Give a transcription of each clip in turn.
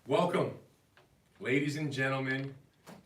Welcome, ladies and gentlemen,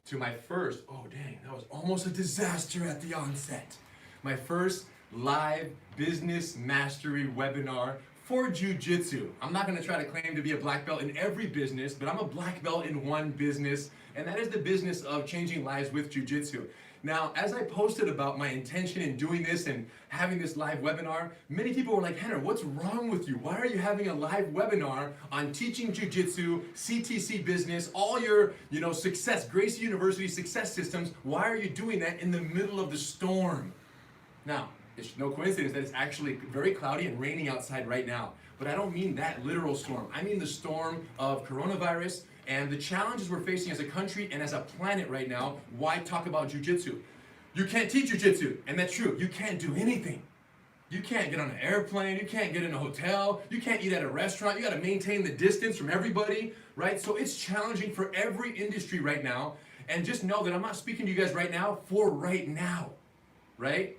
to my first, oh dang, that was almost a disaster at the onset. My first live business mastery webinar for jiu-jitsu. I'm not gonna try to claim to be a black belt in every business, but I'm a black belt in one business, and that is the business of changing lives with jiu-jitsu. Now, as I posted about my intention in doing this and having this live webinar, many people were like, Rener, what's wrong with you? Why are you having a live webinar on teaching jiu-jitsu, CTC business, all your success, Gracie University success systems? Why are you doing that in the middle of the storm? Now, it's no coincidence that it's actually very cloudy and raining outside right now. But I don't mean that literal storm. I mean the storm of coronavirus and the challenges we're facing as a country and as a planet right now. Why talk about jiu-jitsu? You can't teach jiu-jitsu, and that's true. You can't do anything. You can't get on an airplane, you can't get in a hotel, you can't eat at a restaurant, you gotta maintain the distance from everybody, right? So it's challenging for every industry right now, and just know that I'm not speaking to you guys right now for right now, right?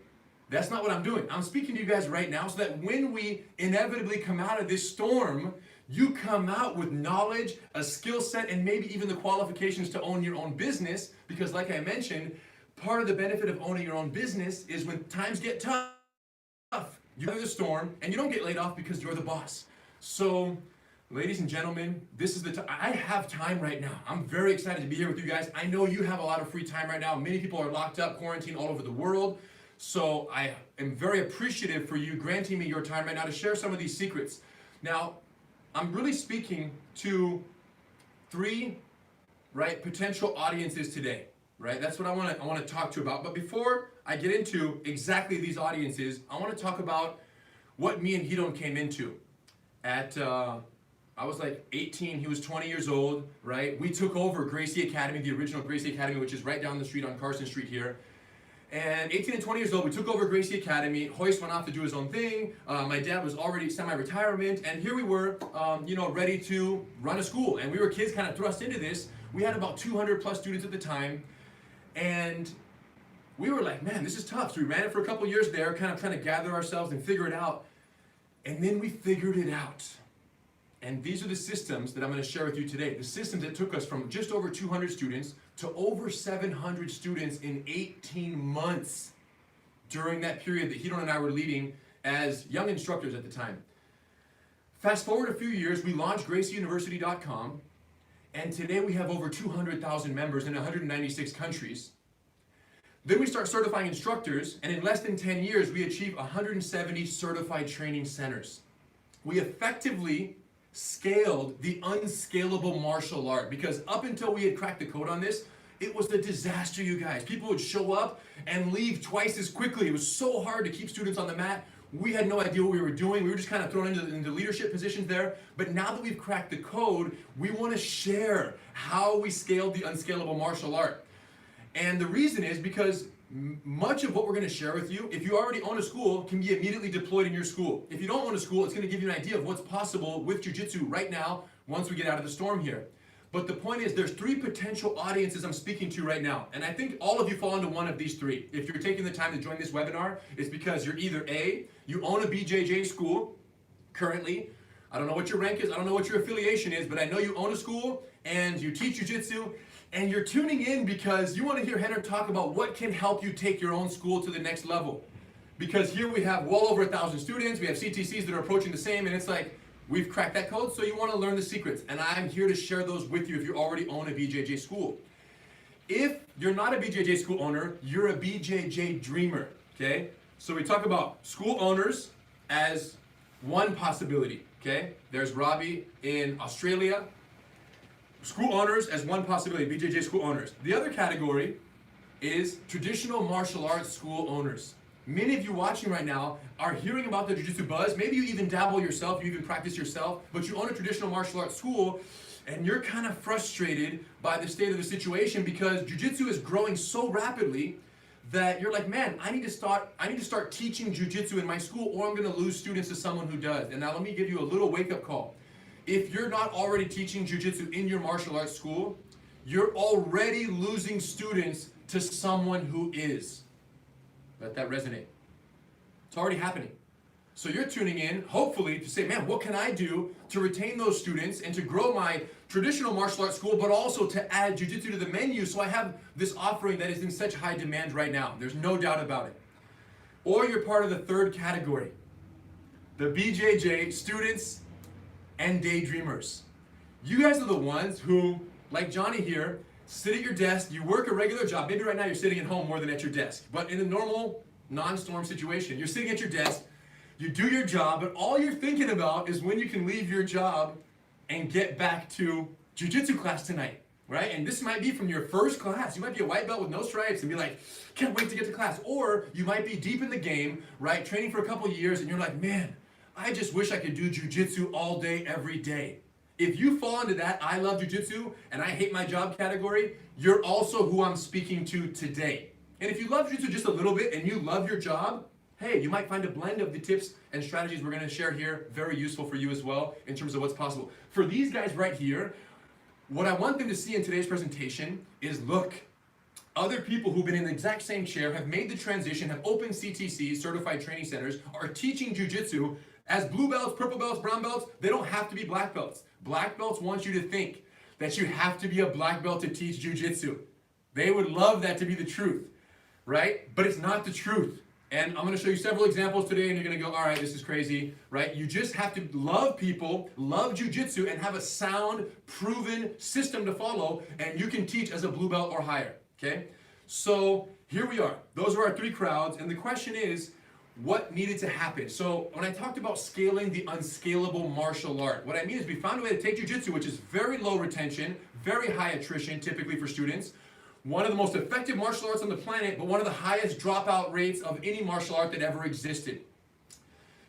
That's not what I'm doing. I'm speaking to you guys right now so that when we inevitably come out of this storm, you come out with knowledge, a skill set, and maybe even the qualifications to own your own business. Because like I mentioned, part of the benefit of owning your own business is when times get tough, you weather the storm and you don't get laid off because you're the boss. So, ladies and gentlemen, this is the time. I have time right now. I'm very excited to be here with you guys. I know you have a lot of free time right now. Many people are locked up, quarantined all over the world. So I am very appreciative for you granting me your time right now to share some of these secrets. Now, I'm really speaking to three, potential audiences today, right? That's what I want to talk to you about. But before I get into exactly these audiences, I want to talk about what me and Hidon came into. I was like 18, he was 20 years old, right? We took over Gracie Academy, the original Gracie Academy, which is right down the street on Carson Street here. And 18 and 20 years old, we took over Gracie Academy. Hoist went off to do his own thing. My dad was already semi-retirement, and here we were, ready to run a school. And we were kids kind of thrust into this. We had about 200 plus students at the time, and we were like, man, this is tough. So we ran it for a couple years there, kind of trying to gather ourselves and figure it out. And then we figured it out. And these are the systems that I'm going to share with you today. The systems that took us from just over 200 students to over 700 students in 18 months during that period that Hidon and I were leading as young instructors at the time. Fast forward a few years, we launched GracieUniversity.com, and today we have over 200,000 members in 196 countries. Then we start certifying instructors, and in less than 10 years, we achieve 170 certified training centers. We effectively scaled the unscalable martial art, because up until we had cracked the code on this, it was a disaster, you guys. People would show up and leave twice as quickly. It was so hard to keep students on the mat. We had no idea what we were doing. We were just kind of thrown into leadership positions there. But now that we've cracked the code, we want to share how we scaled the unscalable martial art. And the reason is because much of what we're going to share with you, if you already own a school, can be immediately deployed in your school. If you don't own a school, it's going to give you an idea of what's possible with jiu-jitsu right now once we get out of the storm here. But the point is, there's three potential audiences I'm speaking to right now. And I think all of you fall into one of these three. If you're taking the time to join this webinar, it's because you're either A, you own a BJJ school currently. I don't know what your rank is, I don't know what your affiliation is, but I know you own a school and you teach jiu-jitsu. And you're tuning in because you want to hear Rener talk about what can help you take your own school to the next level. Because here we have well over 1,000 students, we have CTCs that are approaching the same, and it's like, we've cracked that code, so you want to learn the secrets. And I'm here to share those with you if you already own a BJJ school. If you're not a BJJ school owner, you're a BJJ dreamer, okay? So we talk about school owners as one possibility, okay? There's Ravi in Australia. School owners as one possibility, BJJ school owners. The other category is traditional martial arts school owners. Many of you watching right now are hearing about the jiu-jitsu buzz. Maybe you even dabble yourself, you even practice yourself, but you own a traditional martial arts school and you're kind of frustrated by the state of the situation because jiu-jitsu is growing so rapidly that you're like, man, I need to start teaching jiu-jitsu in my school or I'm going to lose students to someone who does. And now let me give you a little wake-up call. If you're not already teaching jiu-jitsu in your martial arts school, you're already losing students to someone who is. Let that resonate. It's already happening. So you're tuning in, hopefully, to say, man, what can I do to retain those students and to grow my traditional martial arts school, but also to add jiu-jitsu to the menu so I have this offering that is in such high demand right now. There's no doubt about it. Or you're part of the third category, the BJJ students and daydreamers. You guys are the ones who, like Johnny here, sit at your desk, you work a regular job. Maybe right now you're sitting at home more than at your desk, but in a normal, non-storm situation, you're sitting at your desk, you do your job, but all you're thinking about is when you can leave your job and get back to jiu-jitsu class tonight, right? And this might be from your first class. You might be a white belt with no stripes and be like, can't wait to get to class. Or you might be deep in the game, right? Training for a couple years and you're like, man, I just wish I could do jiu-jitsu all day, every day. If you fall into that I love jiu-jitsu and I hate my job category, you're also who I'm speaking to today. And if you love jiu-jitsu just a little bit and you love your job, hey, you might find a blend of the tips and strategies we're going to share here very useful for you as well in terms of what's possible. For these guys right here, what I want them to see in today's presentation is, look, other people who've been in the exact same chair, have made the transition, have opened CTCs, certified training centers, are teaching jiu-jitsu as blue belts, purple belts, brown belts. They don't have to be black belts. Black belts want you to think that you have to be a black belt to teach jiu-jitsu. They would love that to be the truth, right? But it's not the truth. And I'm going to show you several examples today, and you're going to go, all right, this is crazy, right? You just have to love people, love jiu-jitsu, and have a sound, proven system to follow, and you can teach as a blue belt or higher, okay? So here we are. Those are our three crowds, and the question is, what needed to happen? So when I talked about scaling the unscalable martial art, what I mean is we found a way to take jiu-jitsu, which is very low retention, very high attrition typically for students, one of the most effective martial arts on the planet, but one of the highest dropout rates of any martial art that ever existed.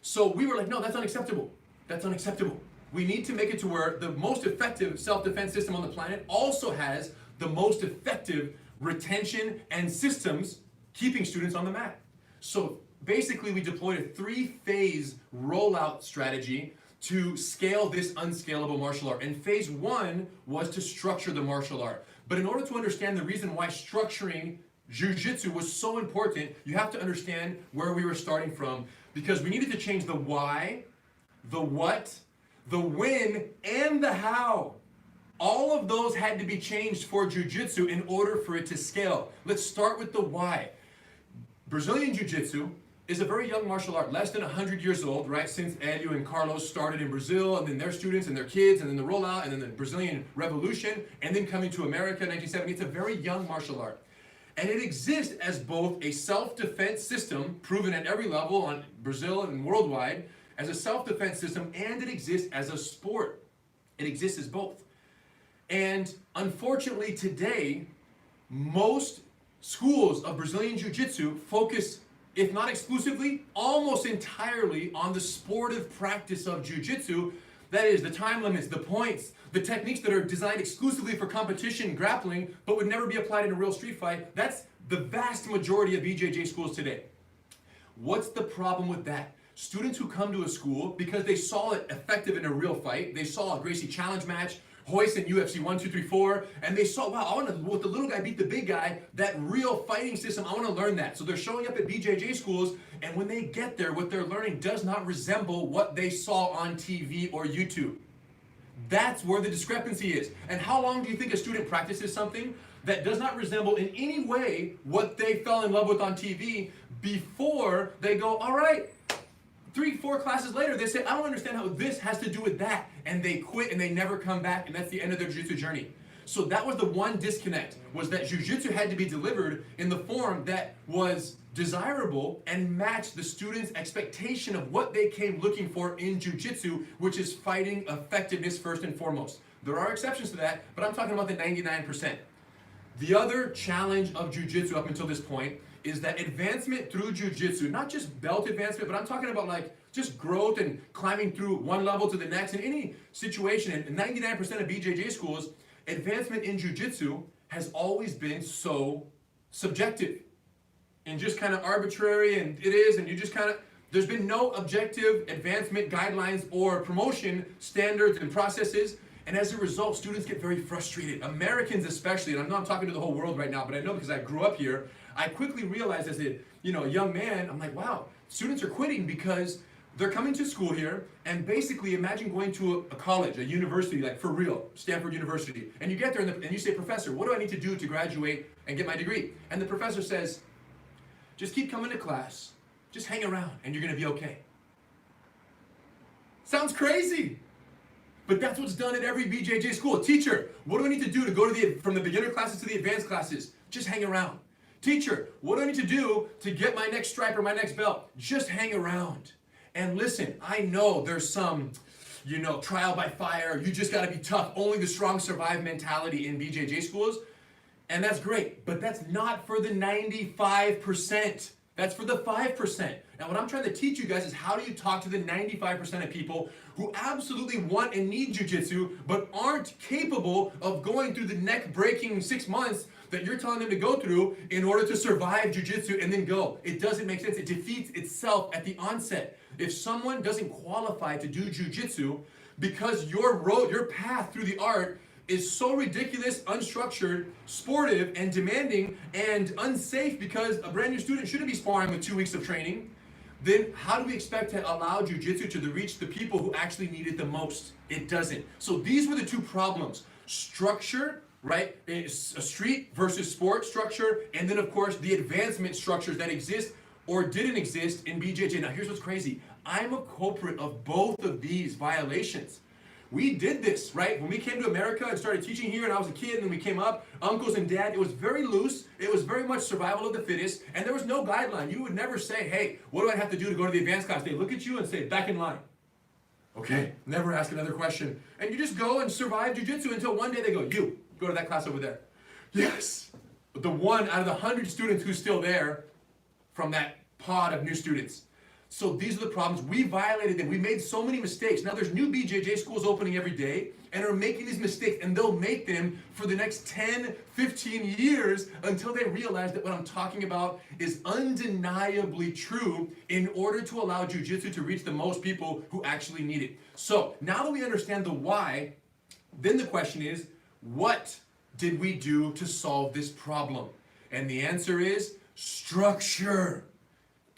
So we were like, no, that's unacceptable. That's unacceptable. We need to make it to where the most effective self-defense system on the planet also has the most effective retention and systems keeping students on the mat. So basically we deployed a 3-phase rollout strategy to scale this unscalable martial art. And phase 1 was to structure the martial art. But in order to understand the reason why structuring jiu-jitsu was so important, you have to understand where we were starting from, because we needed to change the why, the what, the when, and the how. All of those had to be changed for jiu-jitsu in order for it to scale. Let's start with the why. Brazilian jiu-jitsu is a very young martial art, less than 100 years old, right? Since Hélio and Carlos started in Brazil, and then their students and their kids, and then the rollout, and then the Brazilian Revolution, and then coming to America in 1970. It's a very young martial art. And it exists as both a self-defense system, proven at every level on Brazil and worldwide, as a self-defense system, and it exists as a sport. It exists as both. And unfortunately today, most schools of Brazilian Jiu-Jitsu focus, if not exclusively, almost entirely on the sportive practice of jiu-jitsu. That is, the time limits, the points, the techniques that are designed exclusively for competition grappling, but would never be applied in a real street fight. That's the vast majority of BJJ schools today. What's the problem with that? Students who come to a school because they saw it effective in a real fight, they saw a Gracie challenge match, Hoist in UFC 1, 2, 3, 4, and they saw, wow, I want to, with the little guy beat the big guy, that real fighting system, I want to learn that. So they're showing up at BJJ schools, and when they get there, what they're learning does not resemble what they saw on TV or YouTube. That's where the discrepancy is. And how long do you think a student practices something that does not resemble in any way what they fell in love with on TV before they go, all right, 3, 4 classes later, they say, I don't understand how this has to do with that. And they quit and they never come back, and that's the end of their jiu-jitsu journey. So that was the one disconnect, was that jiu-jitsu had to be delivered in the form that was desirable and matched the student's expectation of what they came looking for in jiu-jitsu, which is fighting effectiveness first and foremost. There are exceptions to that, but I'm talking about the 99%. The other challenge of jiu-jitsu up until this point is that advancement through jiu-jitsu, not just belt advancement, but I'm talking about like just growth and climbing through one level to the next in any situation. In 99% of BJJ schools, advancement in jiu-jitsu has always been so subjective and just kind of arbitrary, and it is, and you just kind of, there's been no objective advancement guidelines or promotion standards and processes. And as a result, students get very frustrated. Americans especially, and I know I'm talking to the whole world right now, but I know because I grew up here, I quickly realized as a young man, I'm like, wow, students are quitting because they're coming to school here, and basically imagine going to a college, a university, like for real, Stanford University, and you get there and you say, "Professor, what do I need to do to graduate and get my degree?" And the professor says, "Just keep coming to class, just hang around, and you're gonna be okay." Sounds crazy, but that's what's done at every BJJ school. Teacher, what do I need to do to go to from the beginner classes to the advanced classes? Just hang around. Teacher, what do I need to do to get my next stripe or my next belt? Just hang around. And listen, I know there's some, trial by fire, you just gotta be tough, only the strong survive mentality in BJJ schools, and that's great, but that's not for the 95%. That's for the 5%. Now what I'm trying to teach you guys is how do you talk to the 95% of people who absolutely want and need jiu-jitsu, but aren't capable of going through the neck-breaking 6 months that you're telling them to go through in order to survive jiu-jitsu and then go. It doesn't make sense. It defeats itself at the onset. If someone doesn't qualify to do jiu-jitsu because your path through the art is so ridiculous, unstructured, sportive, and demanding, and unsafe because a brand new student shouldn't be sparring with 2 weeks of training, then how do we expect to allow jiu-jitsu to reach the people who actually need it the most? It doesn't. So these were the two problems. Structure, right? A street versus sport structure, and then of course the advancement structures that exist or didn't exist in BJJ. Now here's what's crazy. I'm a culprit of both of these violations. We did this, right? When we came to America and started teaching here and I was a kid and then we came up, uncles and dad, it was very loose. It was very much survival of the fittest and there was no guideline. You would never say, "Hey, what do I have to do to go to the advanced class?" They look at you and say, "Back in line." Okay, never ask another question. And you just go and survive jiu-jitsu until one day they go, "You, go to that class over there." Yes, but the one out of the 100 students who's still there from that pod of new students. So these are the problems. We violated them. We made so many mistakes. Now there's new BJJ schools opening every day and are making these mistakes, and they'll make them for the next 10, 15 years until they realize that what I'm talking about is undeniably true in order to allow jiu-jitsu to reach the most people who actually need it. So now that we understand the why, then the question is, what did we do to solve this problem? And the answer is structure.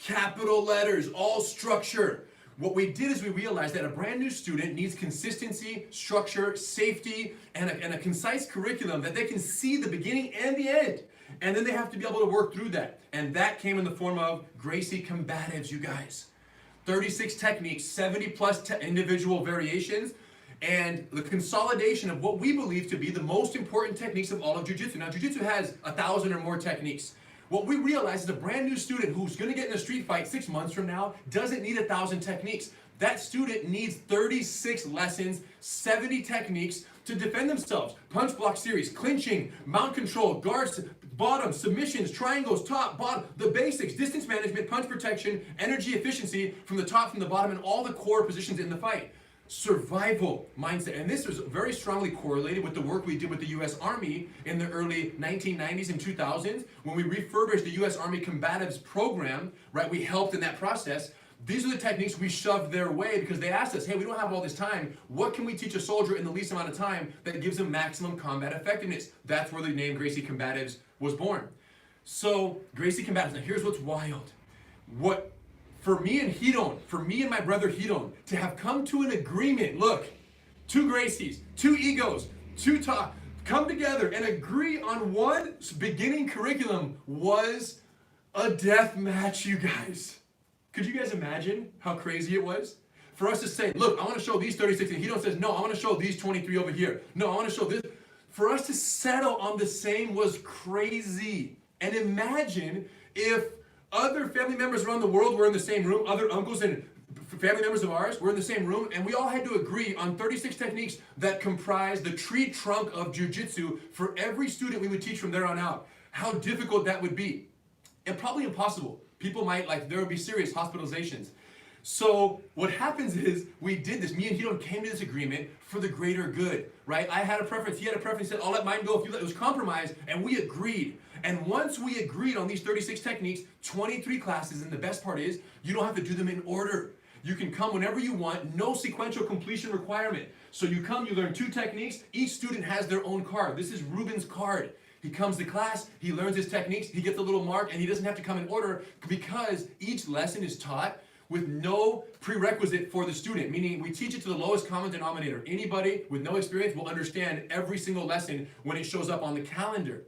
Capital letters, all structure. What we did is we realized that a brand new student needs consistency, structure, safety, and a concise curriculum that they can see the beginning and the end. And then they have to be able to work through that. And that came in the form of Gracie Combatives, you guys. 36 techniques, 70 plus individual variations, and the consolidation of what we believe to be the most important techniques of all of jiu-jitsu. Now, jiu-jitsu has 1,000 or more techniques. What we realize is a brand new student who's going to get in a street fight 6 months from now doesn't need 1,000 techniques. That student needs 36 lessons, 70 techniques to defend themselves. Punch block series, clinching, mount control, guards, bottom, submissions, triangles, top, bottom, the basics, distance management, punch protection, energy efficiency from the top, from the bottom, and all the core positions in the fight. Survival mindset, and this was very strongly correlated with the work we did with the U.S. Army in the early 1990s and 2000s when we refurbished the U.S. Army Combatives program, right? We helped in that process. These are the techniques we shoved their way because they asked us, "Hey, we don't have all this time. What can we teach a soldier in the least amount of time that gives them maximum combat effectiveness?" That's where the name Gracie Combatives was born. So, Gracie Combatives, now here's what's wild. For me and my brother Hidon, to have come to an agreement, look, two Gracies, two egos, come together and agree on one beginning curriculum was a death match, you guys. Could you guys imagine how crazy it was? For us to say, "Look, I want to show these 36, and Hidon says, "No, I want to show these 23 over here. No, I want to show this." For us to settle on the same was crazy. And imagine if other family members around the world were in the same room, other uncles and family members of ours were in the same room, and we all had to agree on 36 techniques that comprise the tree trunk of jiu-jitsu for every student we would teach from there on out. How difficult that would be. And probably impossible. People might, there would be serious hospitalizations. So what happens is, we did this. Me and Hidon came to this agreement for the greater good, right? I had a preference, he had a preference, he said, "I'll let mine go if you let." It was compromise, and we agreed. And once we agreed on these 36 techniques, 23 classes, and the best part is, you don't have to do them in order. You can come whenever you want, no sequential completion requirement. So you come, you learn 2 techniques, each student has their own card. This is Ruben's card. He comes to class, he learns his techniques, he gets a little mark, and he doesn't have to come in order because each lesson is taught with no prerequisite for the student, meaning we teach it to the lowest common denominator. Anybody with no experience will understand every single lesson when it shows up on the calendar.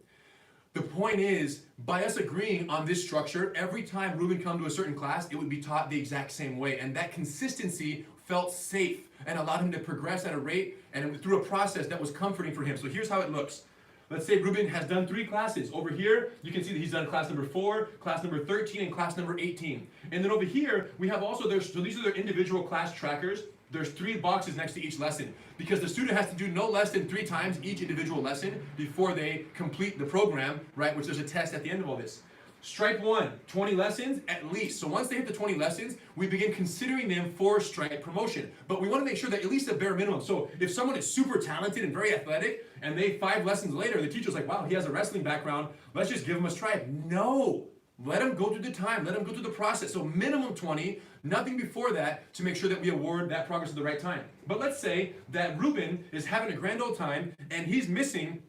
The point is, by us agreeing on this structure, every time Ruben come to a certain class, it would be taught the exact same way. And that consistency felt safe and allowed him to progress at a rate and through a process that was comforting for him. So here's how it looks. Let's say Ruben has done 3 classes. Over here, you can see that he's done class number 4, class number 13, and class number 18. And then over here, we have also, so these are their individual class trackers. There's 3 boxes next to each lesson because the student has to do no less than 3 times each individual lesson before they complete the program, right? Which there's a test at the end of all this. Stripe 1, 20 lessons at least. So once they hit the 20 lessons, we begin considering them for stripe promotion. But we want to make sure that at least a bare minimum. So if someone is super talented and very athletic, and they 5 lessons later, the teacher's like, wow, he has a wrestling background, let's just give him a stripe. No. Let him go through the time. Let him go through the process. So minimum 20, nothing before that to make sure that we award that progress at the right time. But let's say that Ruben is having a grand old time and he's missing.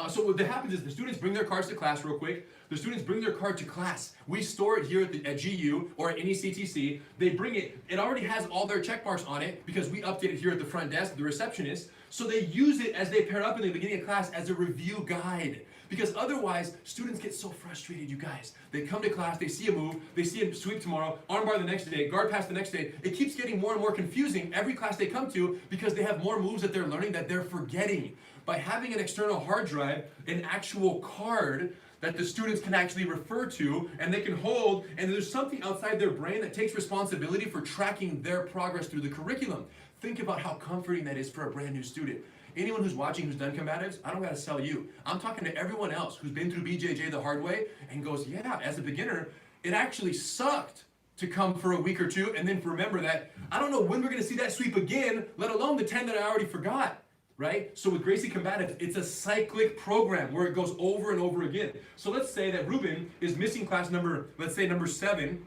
So what happens is the students bring their cards to class real quick. The students bring their card to class. We store it here at GU or at any CTC. They bring it. It already has all their check marks on it because we update it here at the front desk, the receptionist. So they use it as they pair up in the beginning of class as a review guide. Because otherwise, students get so frustrated, you guys. They come to class, they see a move, they see a sweep tomorrow, armbar the next day, guard pass the next day. It keeps getting more and more confusing every class they come to because they have more moves that they're learning that they're forgetting. By having an external hard drive, an actual card that the students can actually refer to and they can hold, and there's something outside their brain that takes responsibility for tracking their progress through the curriculum. Think about how comforting that is for a brand new student. Anyone who's watching who's done combatives, I don't gotta sell you. I'm talking to everyone else who's been through BJJ the hard way and goes, yeah, as a beginner, it actually sucked to come for a week or 2 and then remember that I don't know when we're gonna see that sweep again, let alone the 10 that I already forgot, right? So with Gracie Combatives, it's a cyclic program where it goes over and over again. So let's say that Ruben is missing class number, let's say number 7,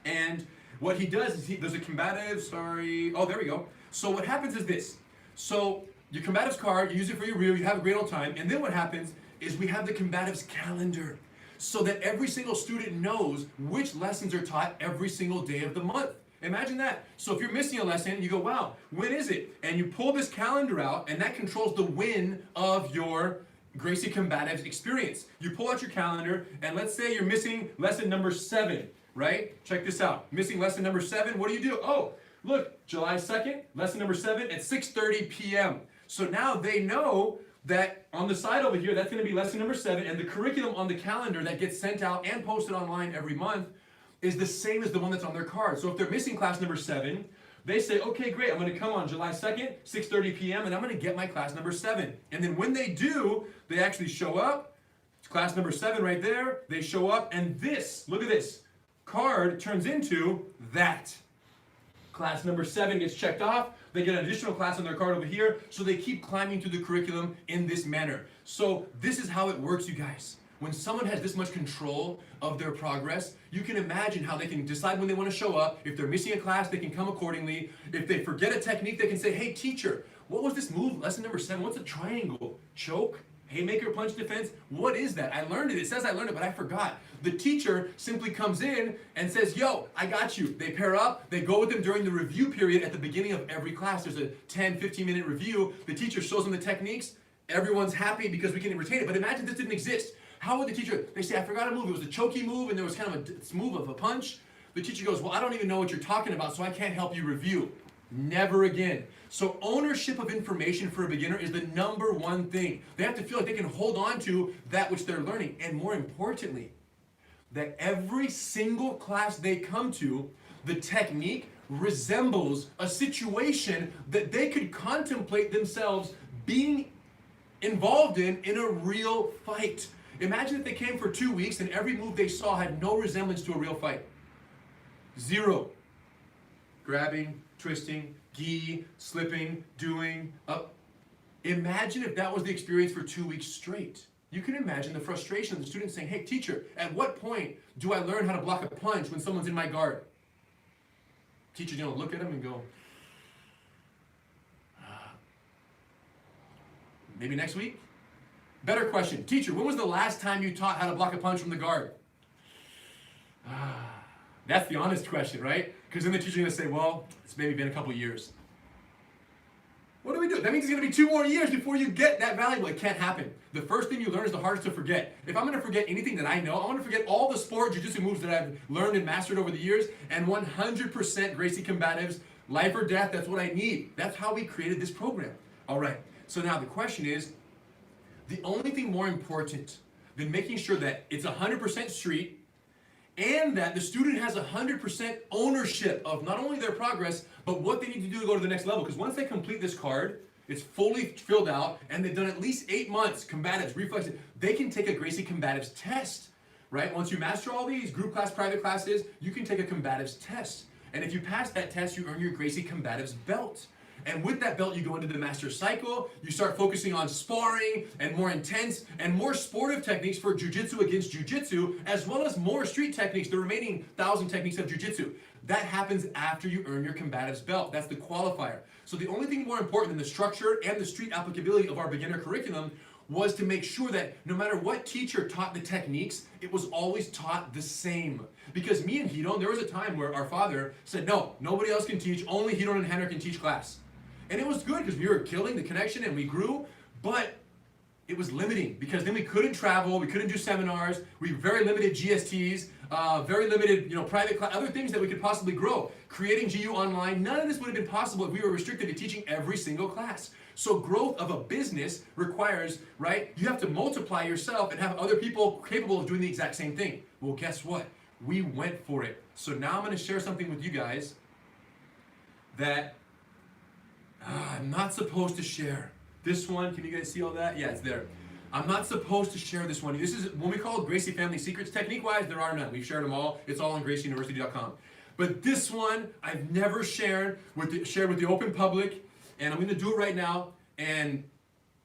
and what he does is there's a combatives, oh, there we go. So what happens is this. So your combatives card, you use it for your reel, you have a great old time, and then what happens is we have the Combatives Calendar so that every single student knows which lessons are taught every single day of the month. Imagine that. So if you're missing a lesson, you go, wow, when is it? And you pull this calendar out, and that controls the win of your Gracie Combatives experience. You pull out your calendar, and let's say you're missing lesson number 7, right? Check this out. Missing lesson number 7, what do? Oh, look, July 2nd, lesson number 7 at 6:30 p.m. So now they know that on the side over here, that's going to be lesson number 7, and the curriculum on the calendar that gets sent out and posted online every month is the same as the one that's on their card. So if they're missing class number 7, they say, okay, great, I'm going to come on July 2nd, 6:30 p.m., and I'm going to get my class number 7. And then when they do, they actually show up. It's class number 7 right there. They show up, and this, look at this, card turns into that. Class number 7 gets checked off. They get an additional class on their card over here, so they keep climbing through the curriculum in this manner. So this is how it works, you guys. When someone has this much control of their progress, you can imagine how they can decide when they want to show up. If they're missing a class, they can come accordingly. If they forget a technique, they can say, hey, teacher, what was this move? Lesson number 7, what's a triangle? Choke? Haymaker, punch, defense? What is that? I learned it. It says I learned it, but I forgot. The teacher simply comes in and says, yo, I got you. They pair up. They go with them during the review period at the beginning of every class. There's a 10, 15-minute review. The teacher shows them the techniques. Everyone's happy because we can retain it. But imagine this didn't exist. How would the teacher, they say, I forgot a move. It was a chokey move, and there was kind of a move of a punch. The teacher goes, well, I don't even know what you're talking about, so I can't help you review. Never again. So ownership of information for a beginner is the number one thing. They have to feel like they can hold on to that which they're learning. And more importantly, that every single class they come to, the technique resembles a situation that they could contemplate themselves being involved in a real fight. Imagine if they came for 2 weeks and every move they saw had no resemblance to a real fight. 0. Grabbing, twisting, gi, slipping, doing, up. Imagine if that was the experience for 2 weeks straight. You can imagine the frustration of the student saying, hey, teacher, at what point do I learn how to block a punch when someone's in my guard? Teacher's going to look at him and go, maybe next week? Better question. Teacher, when was the last time you taught how to block a punch from the guard? That's the honest question, right? Because then the teacher's going to say, well, it's maybe been a couple years. What do we do? That means it's going to be 2 more years before you get that valuable. It can't happen. The first thing you learn is the hardest to forget. If I'm going to forget anything that I know, I want to forget all the sport jiu-jitsu moves that I've learned and mastered over the years, and 100% Gracie Combatives, life or death, that's what I need. That's how we created this program. All right, so now the question is, the only thing more important than making sure that it's 100% street and that the student has 100% ownership of not only their progress, but what they need to do to go to the next level. Because once they complete this card, it's fully filled out, and they've done at least 8 months, combatives, reflexes, they can take a Gracie Combatives test, right? Once you master all these, group class, private classes, you can take a combatives test. And if you pass that test, you earn your Gracie Combatives belt. And with that belt, you go into the master cycle, you start focusing on sparring and more intense and more sportive techniques for jiu-jitsu against jiu-jitsu, as well as more street techniques, the remaining 1,000 techniques of jiu-jitsu. That happens after you earn your combatives belt. That's the qualifier. So the only thing more important than the structure and the street applicability of our beginner curriculum was to make sure that no matter what teacher taught the techniques, it was always taught the same. Because me and Hidon, there was a time where our father said, no, nobody else can teach, only Hidon and Henrik can teach class. And it was good because we were killing the connection and we grew, but it was limiting because then we couldn't travel, we couldn't do seminars, we very limited GSTs, very limited, private class, other things that we could possibly grow. Creating GU online, none of this would have been possible if we were restricted to teaching every single class. So growth of a business requires, right, you have to multiply yourself and have other people capable of doing the exact same thing. Well, guess what? We went for it. So now I'm going to share something with you guys that I'm not supposed to share. This one, can you guys see all that? Yeah, it's there. I'm not supposed to share this one. This is when we call it Gracie Family Secrets. Technique-wise, there are none. We've shared them all. It's all on GracieUniversity.com. But this one, I've never shared with the open public, and I'm going to do it right now. And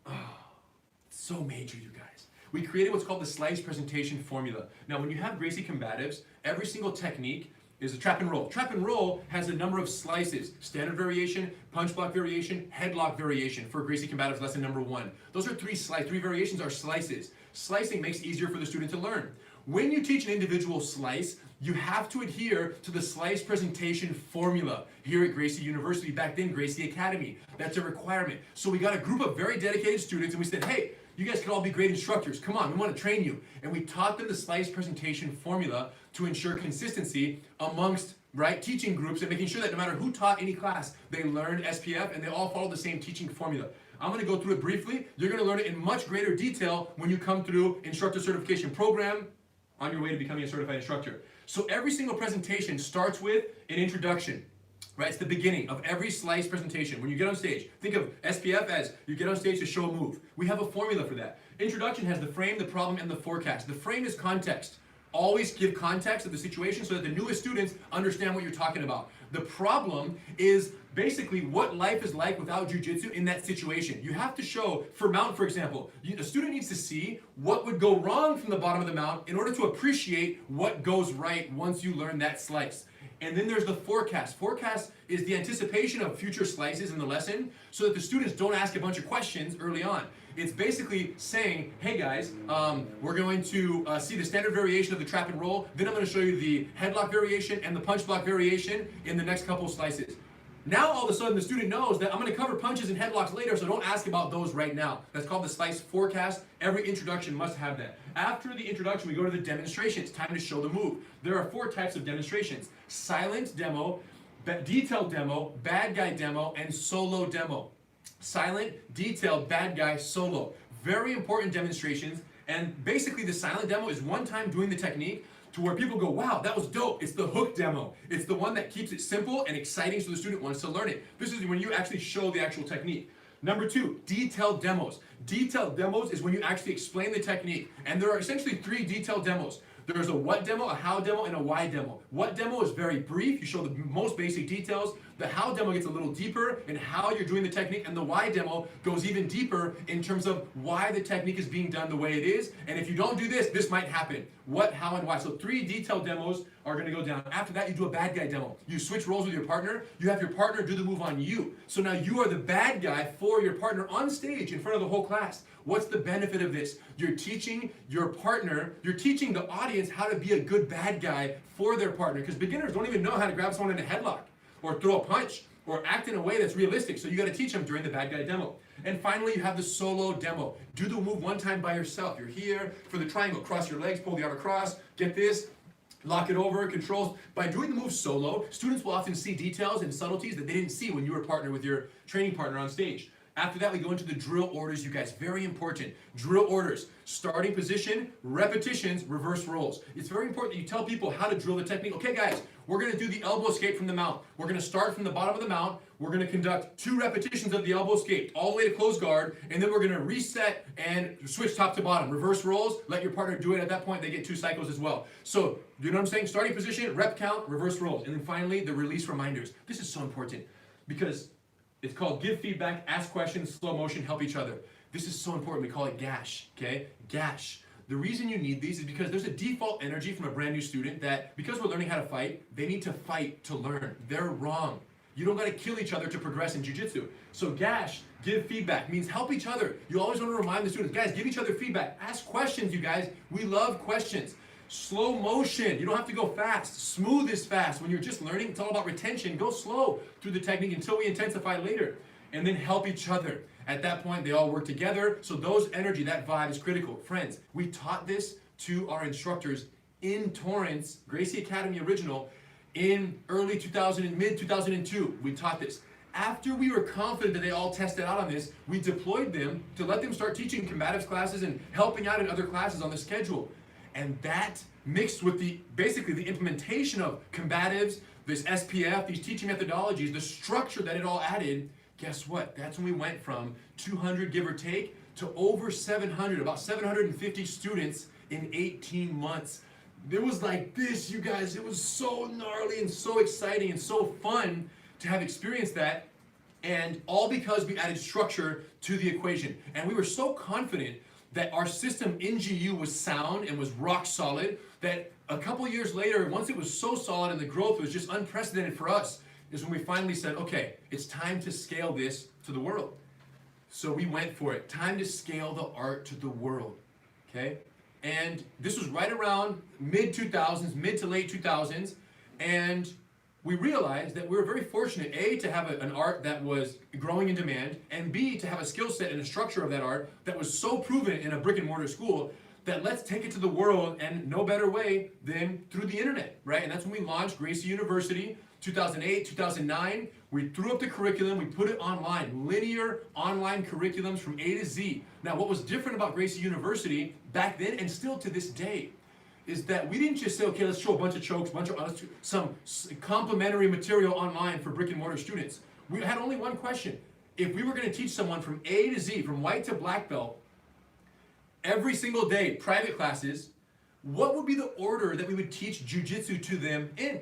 it's so major, you guys. We created what's called the slice presentation formula. Now, when you have Gracie Combatives, every single technique is a trap and roll. Trap and roll has a number of slices: standard variation, punch block variation, headlock variation for Gracie Combatives lesson number 1. Those are 3 variations are slices. Slicing makes it easier for the student to learn. When you teach an individual slice, you have to adhere to the slice presentation formula here at Gracie University, back then Gracie Academy. That's a requirement. So we got a group of very dedicated students and we said, hey, you guys can all be great instructors. Come on, we want to train you. And we taught them the slice presentation formula to ensure consistency amongst teaching groups and making sure that no matter who taught any class, they learned SPF and they all follow the same teaching formula. I'm going to go through it briefly. You're going to learn it in much greater detail when you come through instructor certification program on your way to becoming a certified instructor. So every single presentation starts with an introduction. Right, it's the beginning of every slice presentation. When you get on stage, think of SPF as you get on stage to show a move. We have a formula for that. Introduction has the frame, the problem, and the forecast. The frame is context. Always give context of the situation so that the newest students understand what you're talking about. The problem is basically what life is like without jiu-jitsu in that situation. You have to show, for mount for example, a student needs to see what would go wrong from the bottom of the mount in order to appreciate what goes right once you learn that slice. And then there's the forecast. Forecast is the anticipation of future slices in the lesson so that the students don't ask a bunch of questions early on. It's basically saying, hey guys, we're going to see the standard variation of the trap and roll, then I'm going to show you the headlock variation and the punch block variation in the next couple slices. Now all of a sudden the student knows that I'm going to cover punches and headlocks later, so don't ask about those right now. That's called the slice forecast. Every introduction must have that. After the introduction, we go to the demonstration. It's time to show the move. There are 4 types of demonstrations: silent demo, detailed demo, bad guy demo, and solo demo. Silent, detailed, bad guy, solo. Very important demonstrations. And basically the silent demo is one time doing the technique to where people go, wow, that was dope. It's the hook demo. It's the one that keeps it simple and exciting so the student wants to learn it. This is when you actually show the actual technique. Number 2, detailed demos. Detailed demos is when you actually explain the technique. And there are essentially 3 detailed demos. There's a what demo, a how demo, and a why demo. What demo is very brief. You show the most basic details. The how demo gets a little deeper in how you're doing the technique, and the why demo goes even deeper in terms of why the technique is being done the way it is, and if you don't do this, this might happen. What, how, and why. So 3 detailed demos are going to go down. After that, you do a bad guy demo. You switch roles with your partner. You have your partner do the move on you. So now you are the bad guy for your partner on stage in front of the whole class. What's the benefit of this? You're teaching your partner, you're teaching the audience how to be a good bad guy for their partner, because beginners don't even know how to grab someone in a headlock or throw a punch or act in a way that's realistic. So you got to teach them during the bad guy demo. And finally, you have the solo demo. Do the move one time by yourself. You're here for the triangle. Cross your legs, pull the arm across, get this, lock it over, controls. By doing the move solo, students will often see details and subtleties that they didn't see when you were partnered with your training partner on stage. After that, we go into the drill orders, you guys. Very important. Drill orders. Starting position, repetitions, reverse rolls. It's very important that you tell people how to drill the technique. Okay, guys, we're going to do the elbow escape from the mount. We're going to start from the bottom of the mount. We're going to conduct 2 repetitions of the elbow escape, all the way to close guard, and then we're going to reset and switch top to bottom. Reverse rolls, let your partner do it. At that point, they get 2 cycles as well. So, you know what I'm saying? Starting position, rep count, reverse rolls. And then finally, the release reminders. This is so important because it's called give feedback, ask questions, slow motion, help each other. This is so important. We call it GASH, okay? GASH. The reason you need these is because there's a default energy from a brand new student that because we're learning how to fight, they need to fight to learn. They're wrong. You don't got to kill each other to progress in jiu-jitsu. So GASH, give feedback, means help each other. You always want to remind the students, guys, give each other feedback. Ask questions, you guys. We love questions. Slow motion. You don't have to go fast. Smooth is fast. When you're just learning, it's all about retention. Go slow through the technique until we intensify later. And then help each other. At that point, they all work together. So those energy, that vibe is critical. Friends, we taught this to our instructors in Torrance, Gracie Academy Original, in early 2000 and mid 2002. We taught this. After we were confident that they all tested out on this, we deployed them to let them start teaching combatives classes and helping out in other classes on the schedule. And that mixed with basically the implementation of combatives, this SPF, these teaching methodologies, the structure that it all added, guess what? That's when we went from 200, give or take, to over 700, about 750 students in 18 months. It was like this, you guys. It was so gnarly and so exciting and so fun to have experienced that. And all because we added structure to the equation. And we were so confident that our system in GU was sound and was rock solid, that a couple years later, once it was so solid and the growth was just unprecedented for us, is when we finally said, okay, it's time to scale this to the world. So we went for it. Time to scale the art to the world, okay? And this was right around mid-2000s, mid to late 2000s, and we realized that we were very fortunate, A, to have an art that was growing in demand, and B, to have a skill set and a structure of that art that was so proven in a brick and mortar school that let's take it to the world, and no better way than through the internet, right? And that's when we launched Gracie University, 2008, 2009. We threw up the curriculum, we put it online, linear online curriculums from A to Z. Now, what was different about Gracie University back then, and still to this day, is that we didn't just say, okay, let's show a bunch of chokes, some complementary material online for brick and mortar students. We had only one question. If we were going to teach someone from A to Z, from white to black belt, every single day, private classes, what would be the order that we would teach jiu-jitsu to them in?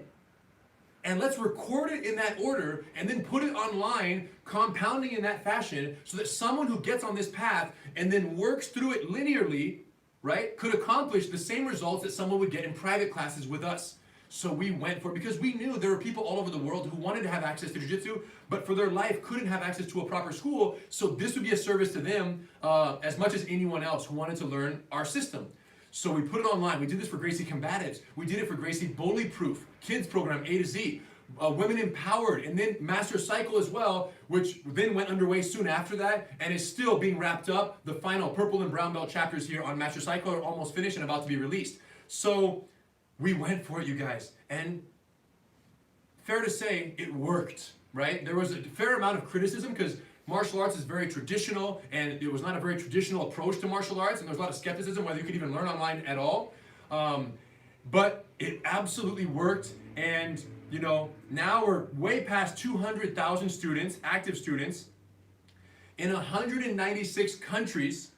And let's record it in that order and then put it online, compounding in that fashion, so that someone who gets on this path and then works through it linearly, right, could accomplish the same results that someone would get in private classes with us. So we went for it because we knew there were people all over the world who wanted to have access to jiu-jitsu, but for their life couldn't have access to a proper school. So this would be a service to them as much as anyone else who wanted to learn our system. So we put it online. We did this for Gracie Combatives. We did it for Gracie Bully Proof, kids program A to Z, Women Empowered, and then Master Cycle as well, which then went underway soon after that and is still being wrapped up. The final purple and brown belt chapters here on Master Cycle are almost finished and about to be released. So we went for it, you guys. And fair to say, it worked, right? There was a fair amount of criticism because martial arts is very traditional, and it was not a very traditional approach to martial arts, and there was a lot of skepticism whether you could even learn online at all. But it absolutely worked, and you know, now we're way past 200,000 students, active students, in 196 countries.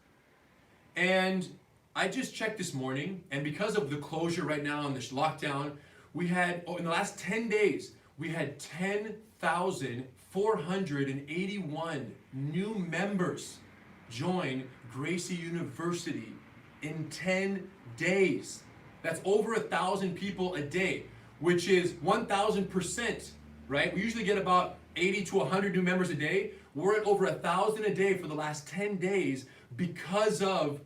And I just checked this morning, and because of the closure right now and this lockdown, we had, in the last 10 days, we had 1,481 new members join Gracie University in 10 days. That's over 1,000 people a day, which is 1,000%, right? We usually get about 80 to 100 new members a day. We're at over 1,000 a day for the last 10 days because of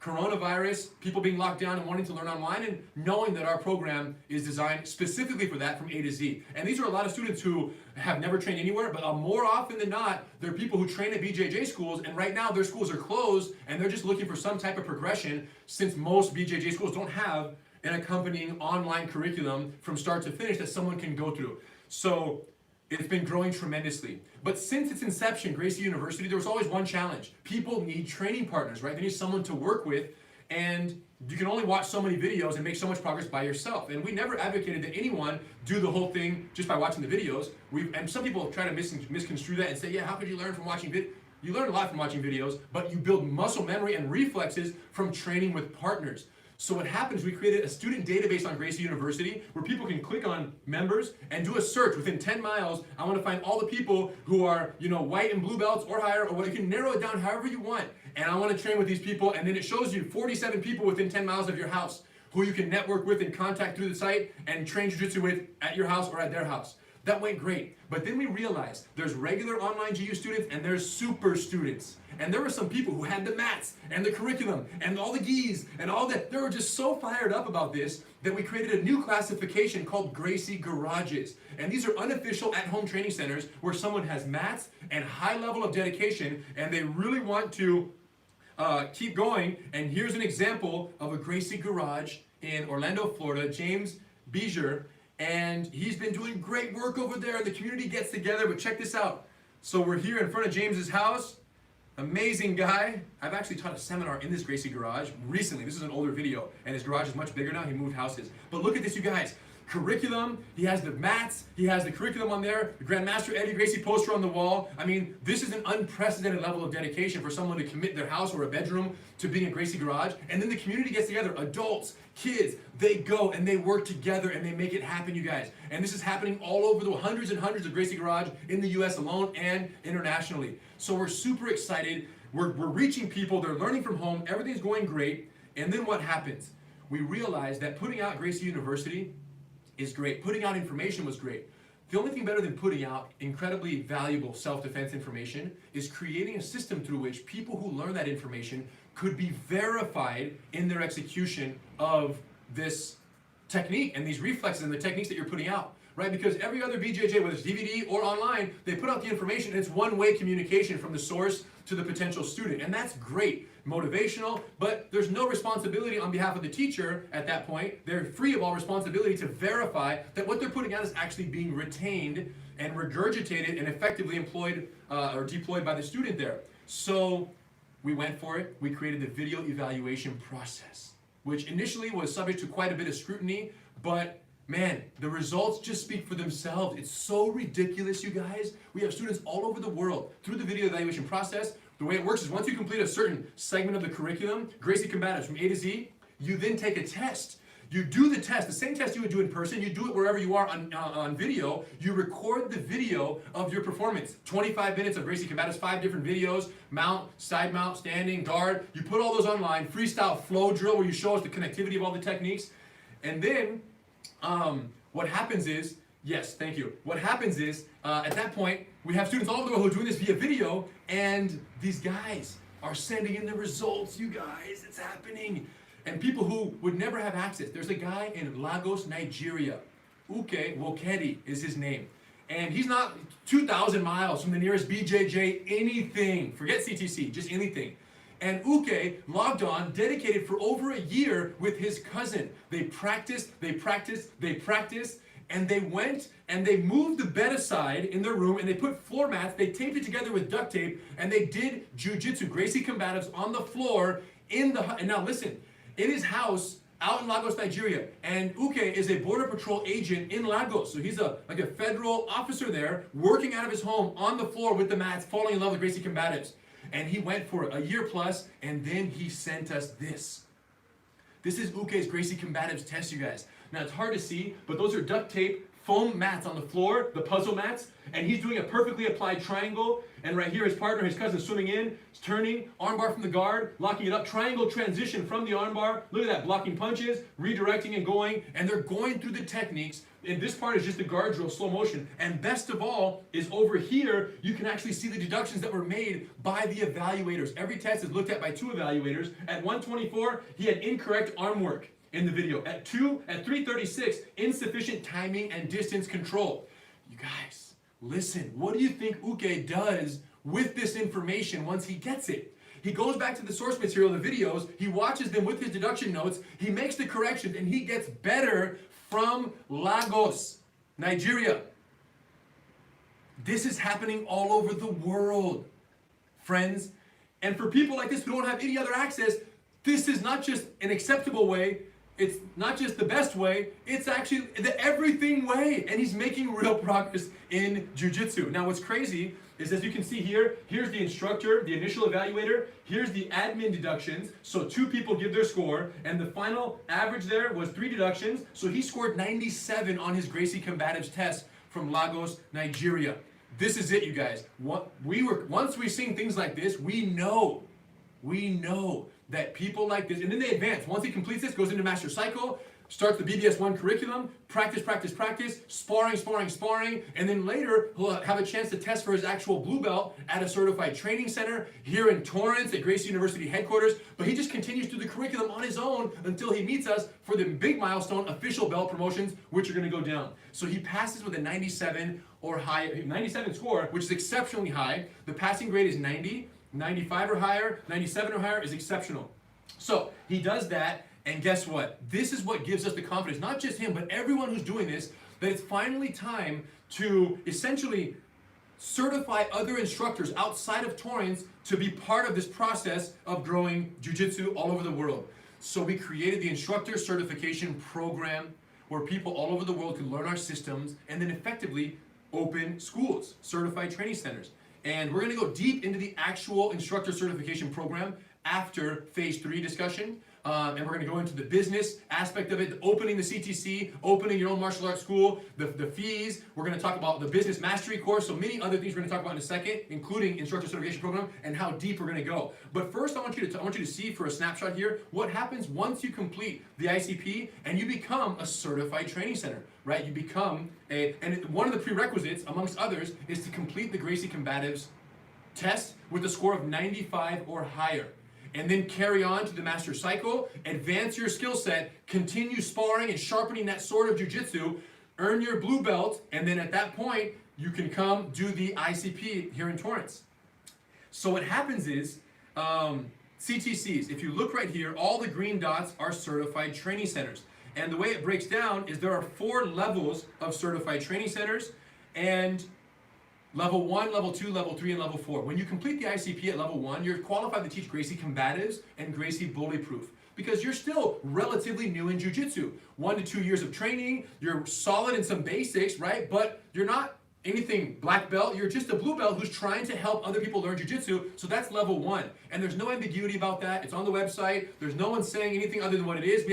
coronavirus, people being locked down and wanting to learn online, and knowing that our program is designed specifically for that from A to Z. And these are a lot of students who have never trained anywhere, but more often than not, they're people who train at BJJ schools, and right now their schools are closed, and they're just looking for some type of progression, since most BJJ schools don't have an accompanying online curriculum from start to finish that someone can go through. So it's been growing tremendously. But since its inception, Gracie University, there was always one challenge. People need training partners, right? They need someone to work with, and you can only watch so many videos and make so much progress by yourself. And we never advocated that anyone do the whole thing just by watching the videos. And some people try to misconstrue that and say, yeah, how could you learn from watching videos? You learn a lot from watching videos, but you build muscle memory and reflexes from training with partners. So what happens, we created a student database on Gracie University where people can click on members and do a search within 10 miles. I want to find all the people who are, white and blue belts or higher, or you can narrow it down however you want. And I want to train with these people, and then it shows you 47 people within 10 miles of your house who you can network with and contact through the site and train jiu-jitsu with at your house or at their house. That went great. But then we realized there's regular online GU students and there's super students. And there were some people who had the mats and the curriculum and all the gis and all that. They were just so fired up about this that we created a new classification called Gracie Garages. And these are unofficial at-home training centers where someone has mats and high level of dedication, and they really want to keep going. And here's an example of a Gracie Garage in Orlando, Florida. James Beeger. And he's been doing great work over there. The community gets together, but check this out. So we're here in front of James's house. Amazing guy. I've actually taught a seminar in this Gracie garage recently. This is an older video, and his garage is much bigger now. He moved houses. But look at this, you guys. Curriculum, he has the mats, he has the curriculum on there, the Grandmaster Eddie Gracie poster on the wall. I mean, this is an unprecedented level of dedication for someone to commit their house or a bedroom to being a Gracie garage. And then the community gets together, adults, kids, they go and they work together and they make it happen, you guys. And this is happening all over the hundreds and hundreds of Gracie garage in the US alone and internationally. So we're super excited. We're reaching people, they're learning from home, everything's going great. And then what happens? We realize that putting out Gracie University is great. Putting out information was great. The only thing better than putting out incredibly valuable self-defense information is creating a system through which people who learn that information could be verified in their execution of this technique and these reflexes and the techniques that you're putting out, right? Because every other BJJ, whether it's DVD or online, they put out the information and it's one-way communication from the source to the potential student. And that's great, motivational, but there's no responsibility on behalf of the teacher at that point. They're free of all responsibility to verify that what they're putting out is actually being retained and regurgitated and effectively employed or deployed by the student there. So we went for it. We created the video evaluation process, which initially was subject to quite a bit of scrutiny, but man, the results just speak for themselves. It's so ridiculous, you guys. We have students all over the world through the video evaluation process. The way it works is once you complete a certain segment of the curriculum, Gracie Combatives from A to Z, you then take a test. You do the test, the same test you would do in person. You do it wherever you are on video. You record the video of your performance. 25 minutes of Gracie Combatives, 5 different videos, mount, side mount, standing, guard. You put all those online, freestyle flow drill where you show us the connectivity of all the techniques. And then what happens is, yes, thank you. What happens is, at that point, we have students all over the world who are doing this via video, and these guys are sending in the results, you guys. It's happening. And people who would never have access. There's a guy in Lagos, Nigeria. Uke Wokedi is his name. And he's not 2,000 miles from the nearest BJJ anything. Forget CTC, just anything. And Uke logged on, dedicated for over a year with his cousin. They practiced, and they went and they moved the bed aside in their room and they put floor mats, they taped it together with duct tape, and they did jiu-jitsu, Gracie Combatives on the floor in the, and now listen, in his house out in Lagos, Nigeria. And Uke is a border patrol agent in Lagos. So he's like a federal officer there working out of his home on the floor with the mats, falling in love with Gracie Combatives. And he went for a year plus, and then he sent us this. This is Uke's Gracie Combatives test, you guys. Now it's hard to see, but those are duct tape foam mats on the floor, the puzzle mats, and he's doing a perfectly applied triangle. And right here, his partner, his cousin, swimming in, turning, armbar from the guard, locking it up, triangle transition from the armbar. Look at that, blocking punches, redirecting and going, and they're going through the techniques. And this part is just the guard drill, slow motion. And best of all is over here, you can actually see the deductions that were made by the evaluators. Every test is looked at by 2 evaluators. At 124, he had incorrect arm work in the video. At 336, insufficient timing and distance control. You guys, listen, what do you think Uke does with this information once he gets it? He goes back to the source material, the videos, he watches them with his deduction notes, he makes the corrections, and he gets better from Lagos, Nigeria. This is happening all over the world, friends. And for people like this who don't have any other access, this is not just an acceptable way, it's not just the best way, it's actually the everything way. And he's making real progress in jiu-jitsu. Now what's crazy is, as you can see here, here's the instructor, the initial evaluator, here's the admin deductions. So 2 people give their score, and the final average there was 3 deductions. So he scored 97 on his Gracie Combatives test from Lagos, Nigeria. This is it, you guys. Once we're seeing things like this, we know that people like this, and then they advance. Once he completes this, goes into master cycle, starts the BBS1 curriculum, practice, sparring, and then later he'll have a chance to test for his actual blue belt at a certified training center here in Torrance at Gracie University headquarters. But he just continues through the curriculum on his own until he meets us for the big milestone official belt promotions, which are going to go down. So he passes with a 97 or higher, 97 score, which is exceptionally high. The passing grade is 90. 95 or higher, 97 or higher is exceptional. So he does that, and guess what? This is what gives us the confidence, not just him, but everyone who's doing this, that it's finally time to essentially certify other instructors outside of Torrance to be part of this process of growing jiu-jitsu all over the world. So we created the instructor certification program where people all over the world can learn our systems and then effectively open schools, certified training centers. And we're going to go deep into the actual instructor certification program after phase 3 discussion. And we're going to go into the business aspect of it, opening the CTC, opening your own martial arts school, the fees. We're going to talk about the business mastery course, so many other things we're going to talk about in a second, including instructor certification program and how deep we're going to go. But first, I want you to see for a snapshot here what happens once you complete the ICP and you become a certified training center, right? You become and one of the prerequisites, amongst others, is to complete the Gracie Combatives test with a score of 95 or higher. And then carry on to the master cycle, advance your skill set, continue sparring and sharpening that sword of jiu-jitsu, earn your blue belt, and then at that point, you can come do the ICP here in Torrance. So what happens is, CTCs, if you look right here, all the green dots are certified training centers. And the way it breaks down is there are 4 levels of certified training centers, and Level 1, Level 2, Level 3, and Level 4. When you complete the ICP at Level 1, you're qualified to teach Gracie Combatives and Gracie Bulletproof because you're still relatively new in jiu-jitsu. 1 to 2 years of training, you're solid in some basics, right? But you're not anything black belt, you're just a blue belt who's trying to help other people learn jiu-jitsu, so that's Level 1. And there's no ambiguity about that. It's on the website. There's no one saying anything other than what it is.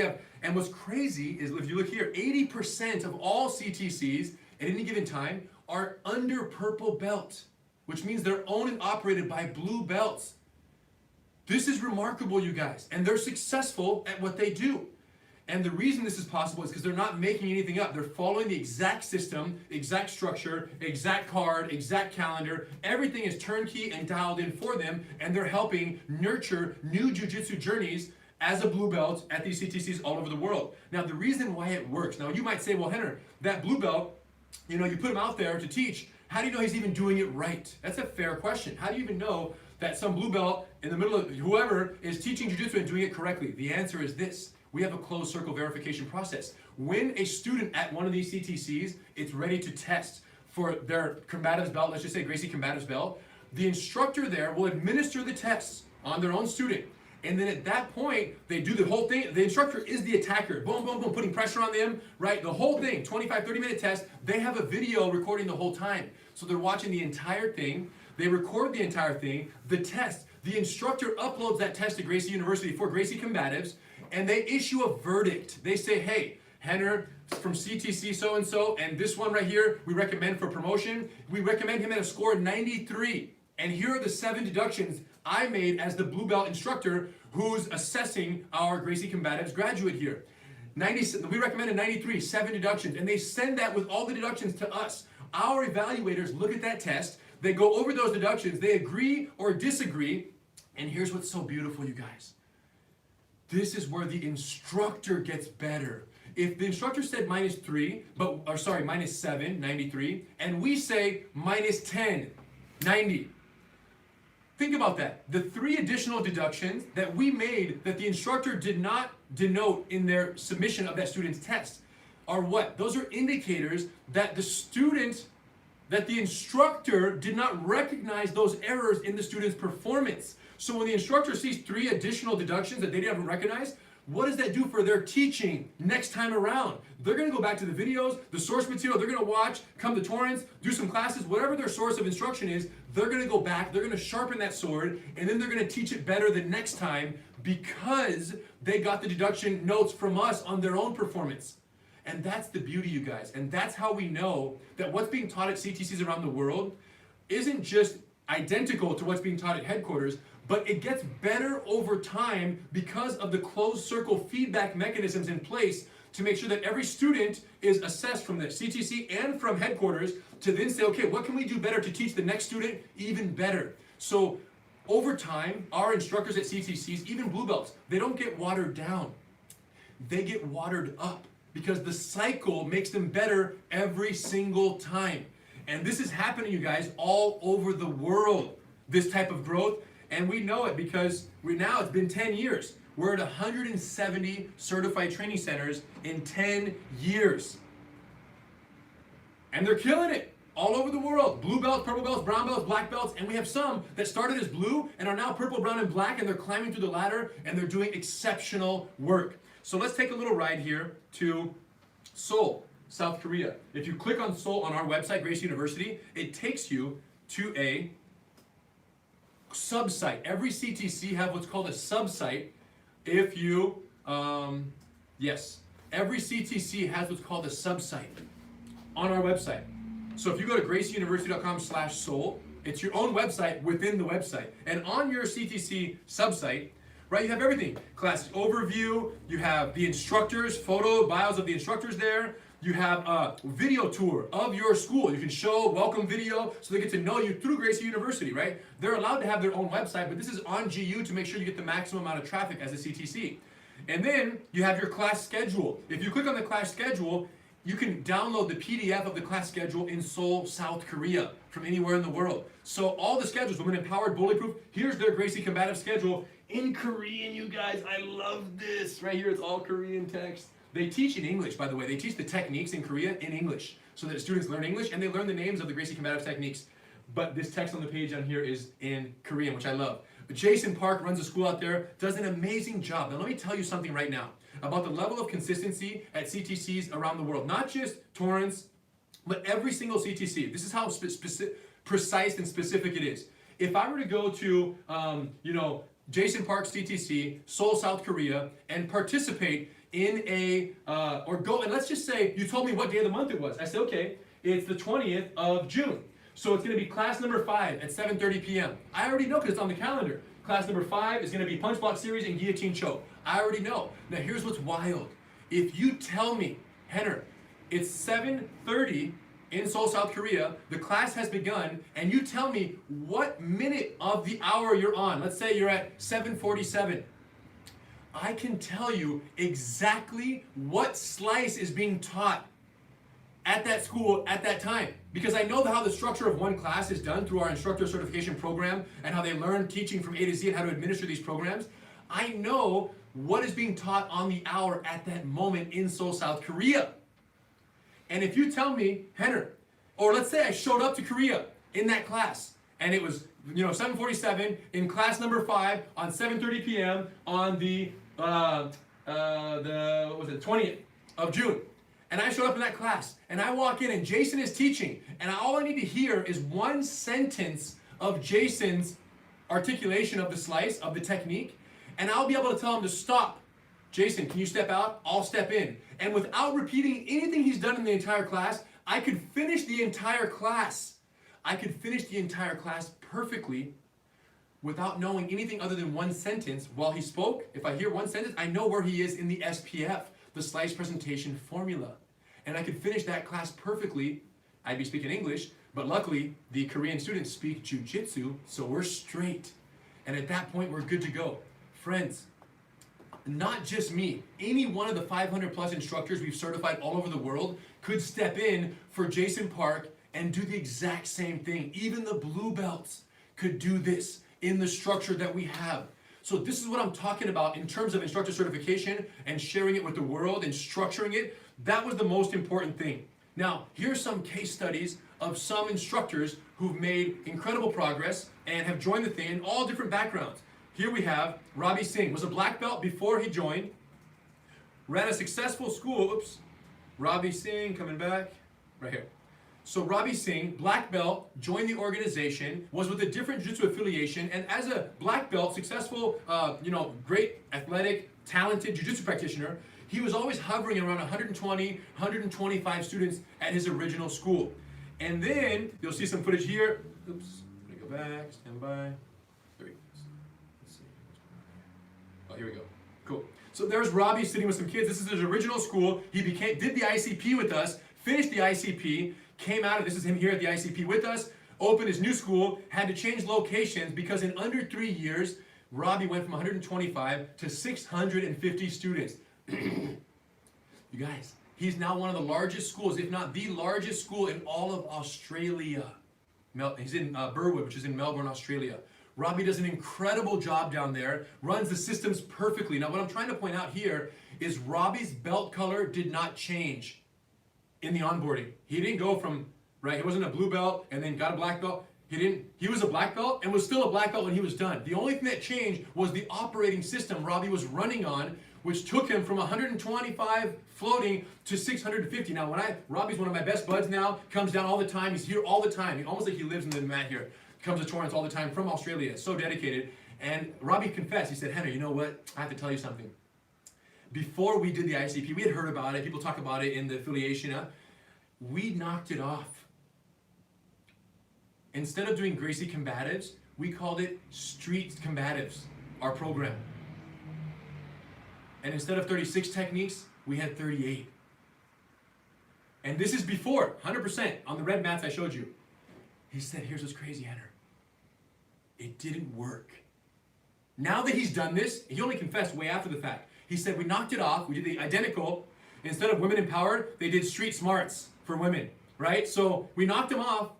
And what's crazy is, if you look here, 80% of all CTCs at any given time are under purple belt, which means they're owned and operated by blue belts. This is remarkable, you guys, and they're successful at what they do. And the reason this is possible is because they're not making anything up. They're following the exact system, exact structure, exact card, exact calendar. Everything is turnkey and dialed in for them, and they're helping nurture new jiu-jitsu journeys as a blue belt at these CTCs all over the world. Now, the reason why it works, now you might say, well, Rener, that blue belt, you put him out there to teach. How do you know he's even doing it right? That's a fair question. How do you even know that some blue belt in the middle of whoever is teaching jiu-jitsu and doing it correctly? The answer is this. We have a closed circle verification process. When a student at one of these CTCs is ready to test for their combatives belt, let's just say Gracie Combatives belt, the instructor there will administer the tests on their own student. And then at that point, they do the whole thing. The instructor is the attacker. Boom, boom, boom, putting pressure on them, right? The whole thing, 25, 30-minute test. They have a video recording the whole time. So they're watching the entire thing. They record the entire thing, the test. The instructor uploads that test to Gracie University for Gracie Combatives, and they issue a verdict. They say, hey, Rener from CTC so-and-so, and this one right here, we recommend for promotion. We recommend him at a score of 93. And here are the 7 deductions I made as the blue belt instructor who's assessing our Gracie Combatives graduate here. We recommended 93, 7 deductions, and they send that with all the deductions to us. Our evaluators look at that test, they go over those deductions, they agree or disagree, and here's what's so beautiful, you guys. This is where the instructor gets better. If the instructor said -3, -7, 93, and we say -10, 90. Think about that. The 3 additional deductions that we made that the instructor did not denote in their submission of that student's test are what? Those are indicators that the instructor did not recognize those errors in the student's performance. So when the instructor sees 3 additional deductions that they didn't recognize, what does that do for their teaching next time around? They're going to go back to the videos, the source material, they're going to watch, come to Torrents, do some classes, whatever their source of instruction is, they're going to go back, they're going to sharpen that sword, and then they're going to teach it better the next time because they got the deduction notes from us on their own performance. And that's the beauty, you guys. And that's how we know that what's being taught at CTCs around the world isn't just identical to what's being taught at headquarters, but it gets better over time because of the closed circle feedback mechanisms in place to make sure that every student is assessed from the CTC and from headquarters to then say, okay, what can we do better to teach the next student even better? So over time, our instructors at CTCs, even blue belts, they don't get watered down. They get watered up because the cycle makes them better every single time. And this is happening, you guys, all over the world, this type of growth. And we know it because it's been 10 years. We're at 170 certified training centers in 10 years. And they're killing it all over the world. Blue belts, purple belts, brown belts, black belts, and we have some that started as blue and are now purple, brown, and black, and they're climbing through the ladder and they're doing exceptional work. So let's take a little ride here to Seoul, South Korea. If you click on Seoul on our website, Gracie University, it takes you to a sub-site. Every CTC have what's called a sub-site. If you, every CTC has what's called a sub-site on our website. So if you go to gracieuniversity.com/Seoul, it's your own website within the website. And on your CTC sub-site, right, you have everything. Class overview, you have the instructors, photo, bios of the instructors there. You have a video tour of your school. You can show welcome video so they get to know you through Gracie University, right? They're allowed to have their own website, but this is on GU to make sure you get the maximum amount of traffic as a CTC. And then you have your class schedule. If you click on the class schedule, you can download the PDF of the class schedule in Seoul, South Korea, from anywhere in the world. So all the schedules, Women Empowered, Bulletproof, here's their Gracie Combative schedule in Korean, you guys. I love this. Right here, it's all Korean text. They teach in English, by the way. They teach the techniques in Korea in English so that students learn English and they learn the names of the Gracie Combatives techniques. But this text on the page on here is in Korean, which I love. But Jason Park runs a school out there, does an amazing job. Now let me tell you something right now about the level of consistency at CTCs around the world. Not just Torrents, but every single CTC. This is how precise and specific it is. If I were to go to, Jason Park's CTC, Seoul, South Korea, and participate in and let's just say you told me what day of the month it was. I said, okay, it's the 20th of June. So it's going to be class number 5 at 7:30 p.m. I already know because it's on the calendar. Class number 5 is going to be punch block series and guillotine choke. I already know. Now here's what's wild. If you tell me, Rener, it's 7:30 in Seoul, South Korea, the class has begun, and you tell me what minute of the hour you're on. Let's say you're at 7:47. I can tell you exactly what slice is being taught at that school at that time. Because I know how the structure of one class is done through our instructor certification program and how they learn teaching from A to Z and how to administer these programs. I know what is being taught on the hour at that moment in Seoul, South Korea. And if you tell me, Rener, or let's say I showed up to Korea in that class and it was 7:47 in class number 5 on 7:30 p.m. on the 20th of June. And I showed up in that class, and I walk in, and Jason is teaching, and all I need to hear is one sentence of Jason's articulation of the slice, of the technique, and I'll be able to tell him to stop Jason, can you step out? I'll step in. And without repeating anything he's done in the entire class, I could finish the entire class. I could finish the entire class perfectly without knowing anything other than one sentence while he spoke. If I hear one sentence, I know where he is in the SPF, the Slice Presentation Formula. And I could finish that class perfectly. I'd be speaking English, but luckily the Korean students speak jiu-jitsu, so we're straight. And at that point, we're good to go. Friends, not just me, any one of the 500 plus instructors we've certified all over the world could step in for Jason Park and do the exact same thing. Even the blue belts could do this in the structure that we have. So this is what I'm talking about in terms of instructor certification and sharing it with the world and structuring it. That was the most important thing. Now, here's some case studies of some instructors who've made incredible progress and have joined the thing in all different backgrounds. Here we have Ravi Singh, was a black belt before he joined, ran a successful school, Ravi Singh coming back, right here. So Ravi Singh, black belt, joined the organization, was with a different jiu-jitsu affiliation, and as a black belt, successful, great, athletic, talented jiu-jitsu practitioner, he was always hovering around 120, 125 students at his original school. And then, you'll see some footage here. Let me go back, stand by. There he goes. Let's see. Oh, here we go. Cool. So there's Ravi sitting with some kids. This is his original school. He did the ICP with us, finished the ICP, came out of, this is him here at the ICP with us, opened his new school, had to change locations because in under 3 years, Ravi went from 125 to 650 students. You guys, he's now one of the largest schools, if not the largest school in all of Australia. He's in Burwood, which is in Melbourne, Australia. Ravi does an incredible job down there, runs the systems perfectly. Now what I'm trying to point out here is Ravi's belt color did not change in the onboarding. He didn't go from, right, he wasn't a blue belt and then got a black belt. He was a black belt and was still a black belt when he was done. The only thing that changed was the operating system Ravi was running on, which took him from 125 floating to 650. Now, Ravi's one of my best buds now, comes down all the time, he's here all the time, almost like he lives in the mat here, comes to Torrance all the time from Australia, so dedicated. And Ravi confessed, he said, Henry, you know what, I have to tell you something. Before we did the ICP, we had heard about it, people talk about it in the affiliation, we knocked it off. Instead of doing Gracie Combatives, we called it Street Combatives, our program. And instead of 36 techniques, we had 38. And this is before, 100%, on the red mats I showed you. He said, here's what's crazy, Henry. It didn't work. Now that he's done this, he only confessed way after the fact. He said, we knocked it off, we did the identical. Instead of women empowered, they did street smarts for women, right? So we knocked them off,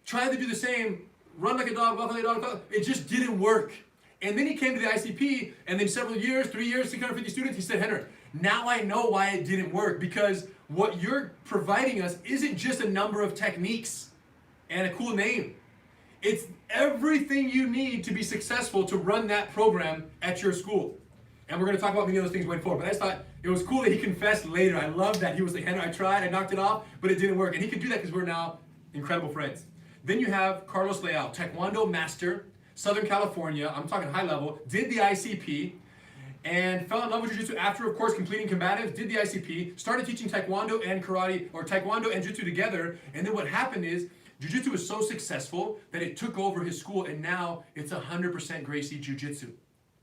tried to do the same, run like a dog, walk like a dog. It just didn't work. And then he came to the ICP, and then several years, 3 years, 650 students, he said, Henry, now I know why it didn't work, because what you're providing us isn't just a number of techniques and a cool name. It's everything you need to be successful to run that program at your school. And we're going to talk about many of those things going forward. But I just thought it was cool that he confessed later. I love that. He was like, Henry, I tried, I knocked it off, but it didn't work. And he could do that because we're now incredible friends. Then you have Carlos Leal, Taekwondo master, Southern California, I'm talking high level, did the ICP, and fell in love with jiu-jitsu after, of course, completing Combatives, did the ICP, started teaching Taekwondo and karate, or Taekwondo and jiu-jitsu together, and then what happened is, jiu-jitsu was so successful that it took over his school, and now it's 100% Gracie Jiu-Jitsu.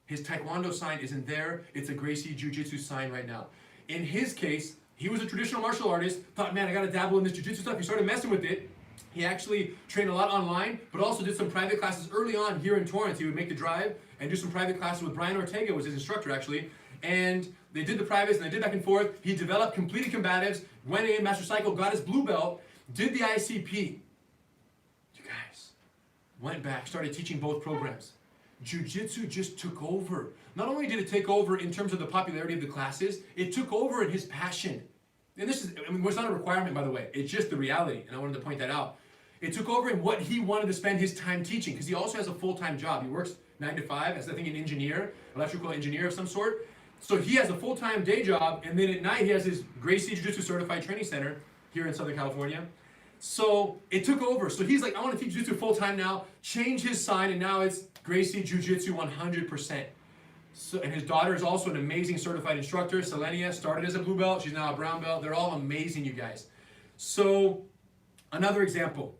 His Taekwondo sign isn't there, it's a Gracie Jiu-Jitsu sign right now. In his case, he was a traditional martial artist, thought, man, I gotta dabble in this jiu-jitsu stuff, he started messing with it. He actually trained a lot online, but also did some private classes early on here in Torrance. He would make the drive and do some private classes with Brian Ortega, was his instructor actually. And they did the privates and they did back and forth. He developed, completed Combatives, went in, Master Cycle, got his blue belt, did the ICP. You guys, went back, started teaching both programs. Jiu-Jitsu just took over. Not only did it take over in terms of the popularity of the classes, it took over in his passion. And this is, it's not a requirement, by the way. It's just the reality, and I wanted to point that out. It took over in what he wanted to spend his time teaching, because he also has a full-time job. He works 9 to 5 as, I think, an engineer, electrical engineer of some sort. So he has a full-time day job, and then at night he has his Gracie Jiu-Jitsu Certified Training Center here in Southern California. So it took over. So he's like, I want to teach Jiu-Jitsu full-time now, change his sign, and now it's Gracie Jiu-Jitsu 100%. So, and his daughter is also an amazing certified instructor. Selenia started as a blue belt. She's now a brown belt. They're all amazing, you guys. So, another example,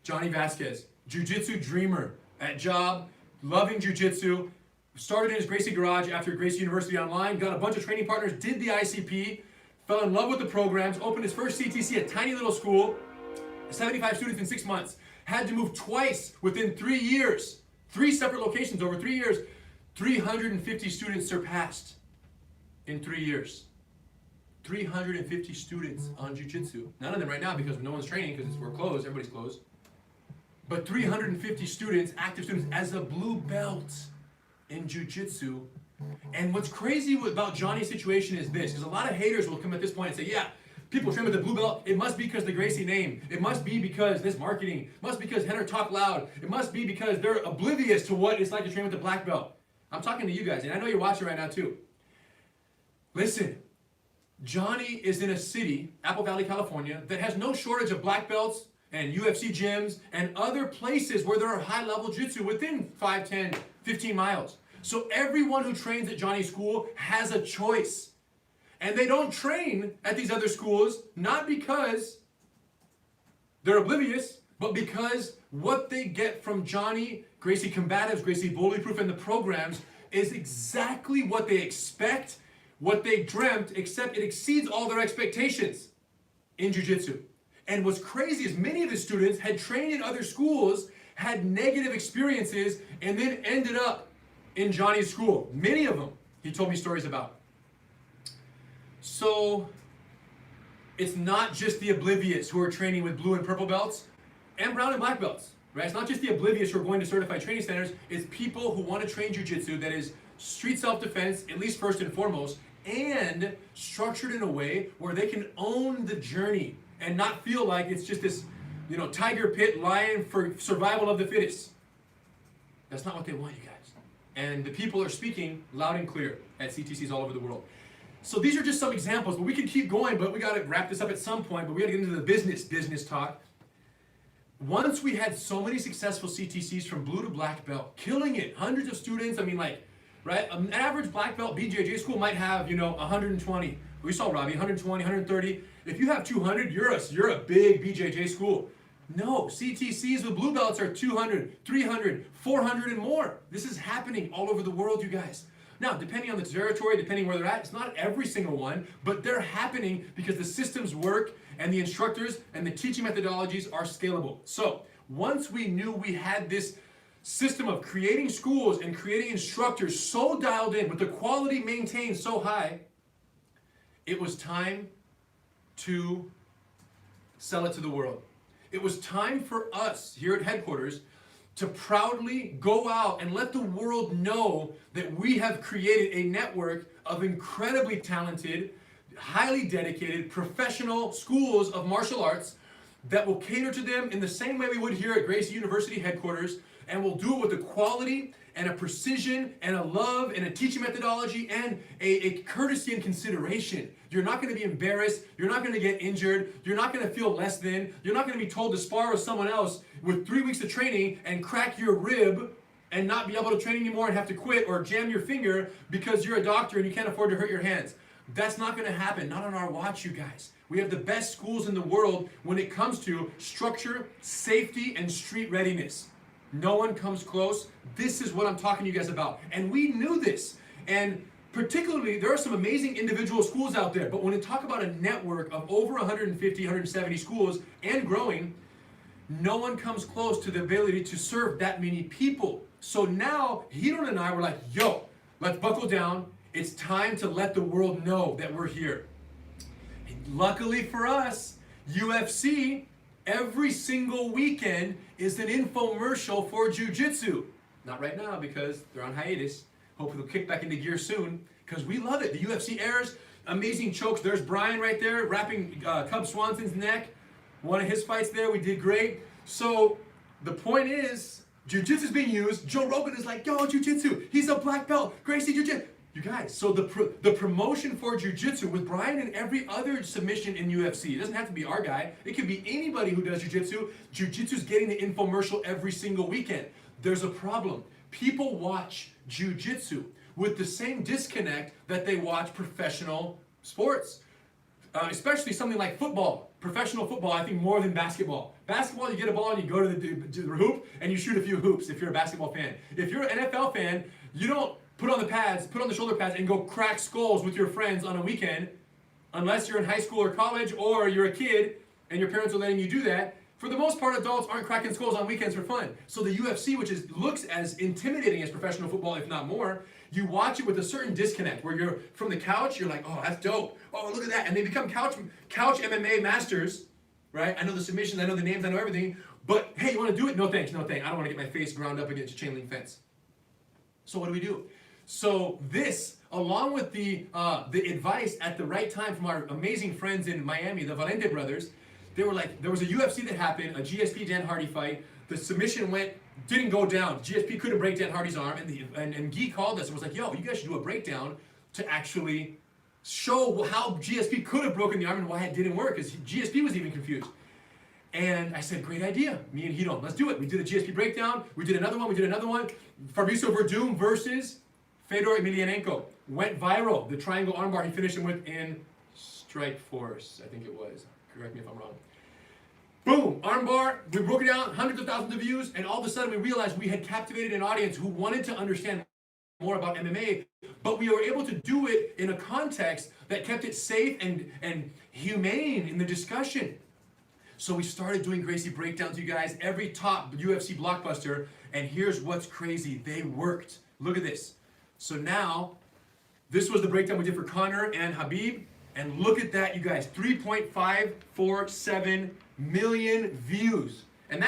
Johnny Vasquez, jiu-jitsu dreamer at job, loving jiu-jitsu, started in his Gracie garage after Gracie University Online, got a bunch of training partners, did the ICP, fell in love with the programs, opened his first CTC, a tiny little school, 75 students in 6 months, had to move twice within 3 years, 3 separate locations over 3 years, 350 students surpassed in 3 years. 350 students on jiu-jitsu. None of them right now because no one's training because we're closed, everybody's closed. But 350 students, active students, as a blue belt in jiu-jitsu. And what's crazy about Johnny's situation is this, because a lot of haters will come at this point and say, yeah, people train with the blue belt, it must be because the Gracie name, it must be because this marketing, it must be because Rener talk loud, it must be because they're oblivious to what it's like to train with the black belt. I'm talking to you guys, and I know you're watching right now too. Listen, Johnny is in a city, Apple Valley, California, that has no shortage of black belts and UFC gyms and other places where there are high-level jiu-jitsu within 5, 10, 15 miles. So everyone who trains at Johnny's school has a choice. And they don't train at these other schools, not because they're oblivious, but because what they get from Johnny, Gracie Combatives, Gracie Bullyproof, and the programs is exactly what they expect, what they dreamt, except it exceeds all their expectations in jiu-jitsu. And what's crazy is many of the students had trained in other schools, had negative experiences, and then ended up in Johnny's school. Many of them, he told me stories about. So, it's not just the oblivious who are training with blue and purple belts, and brown and black belts, right? It's not just the oblivious who are going to certified training centers, it's people who want to train jiu-jitsu that is street self-defense, at least first and foremost, and structured in a way where they can own the journey and not feel like it's just this, tiger pit lion for survival of the fittest. That's not what they want, you guys. And the people are speaking loud and clear at CTCs all over the world. So these are just some examples, but we can keep going, but we got to wrap this up at some point, but we got to get into the business talk. Once we had so many successful CTCs from blue to black belt, killing it, hundreds of students, right? An average black belt BJJ school might have, 120. We saw Ravi, 120, 130. If you have 200, you're a big BJJ school. No, CTCs with blue belts are 200, 300, 400 and more. This is happening all over the world, you guys. Now, depending on the territory, depending where they're at, it's not every single one, but they're happening because the systems work and the instructors and the teaching methodologies are scalable. So, once we knew we had this system of creating schools and creating instructors so dialed in, with the quality maintained so high, it was time to sell it to the world. It was time for us here at headquarters to proudly go out and let the world know that we have created a network of incredibly talented, highly dedicated, professional schools of martial arts that will cater to them in the same way we would here at Gracie University headquarters, and we'll do it with a quality and a precision and a love and a teaching methodology and a courtesy and consideration. You're not going to be embarrassed. You're not going to get injured. You're not going to feel less than. You're not going to be told to spar with someone else with 3 weeks of training and crack your rib and not be able to train anymore and have to quit or jam your finger because you're a doctor and you can't afford to hurt your hands. That's not going to happen. Not on our watch, you guys. We have the best schools in the world when it comes to structure, safety, and street readiness. No one comes close. This is what I'm talking to you guys about. And we knew this. And particularly, there are some amazing individual schools out there. But when you talk about a network of over 150, 170 schools and growing, no one comes close to the ability to serve that many people. So now, Hiron and I were like, yo, let's buckle down. It's time to let the world know that we're here. And luckily for us, UFC, every single weekend is an infomercial for jiu-jitsu. Not right now because they're on hiatus. Hopefully they'll kick back into gear soon because we love it. The UFC airs, amazing chokes. There's Brian right there wrapping Cub Swanson's neck. One of his fights there, we did great. So the point is, jiu-jitsu's being used. Joe Rogan is like, yo, jiu-jitsu. He's a black belt. Gracie jiu-jitsu. You guys, so the promotion for jiu-jitsu with Brian and every other submission in UFC, it doesn't have to be our guy. It could be anybody who does jiu-jitsu. Jiu-jitsu's getting the infomercial every single weekend. There's a problem. People watch jiu-jitsu with the same disconnect that they watch professional sports. Especially something like football, professional football, I think more than basketball. Basketball, you get a ball and you go to the hoop and you shoot a few hoops if you're a basketball fan. If you're an NFL fan, you don't put on the shoulder pads and go crack skulls with your friends on a weekend, unless you're in high school or college or you're a kid and your parents are letting you do that. For the most part, adults aren't cracking skulls on weekends for fun. So the UFC, which looks as intimidating as professional football, if not more, you watch it with a certain disconnect where you're from the couch, you're like, oh, that's dope. Oh, look at that. And they become couch MMA masters, right? I know the submissions, I know the names, I know everything. But hey, you want to do it? No thanks, no thanks. I don't want to get my face ground up against a chain link fence. So what do? So this, along with the advice at the right time from our amazing friends in Miami, the Valente brothers, they were like, there was a UFC that happened, a GSP Dan Hardy fight. The submission didn't go down. GSP couldn't break Dan Hardy's arm, and Guy called us and was like, yo, you guys should do a breakdown to actually show how GSP could have broken the arm and why it didn't work, because GSP was even confused. And I said, great idea. Me and Hito, let's do it. We did a GSP breakdown. We did another one. Fabricio Verdum versus Fedor Emelianenko. Went viral. The triangle armbar he finished him with in Strike Force, I think it was. Correct me if I'm wrong. Boom, armbar, we broke it down, hundreds of thousands of views, and all of a sudden we realized we had captivated an audience who wanted to understand more about MMA, but we were able to do it in a context that kept it safe and humane in the discussion. So we started doing Gracie breakdowns, you guys, every top UFC blockbuster, and here's what's crazy, they worked. Look at this. So now, this was the breakdown we did for Conor and Khabib, and look at that, you guys, 3.547 million views. And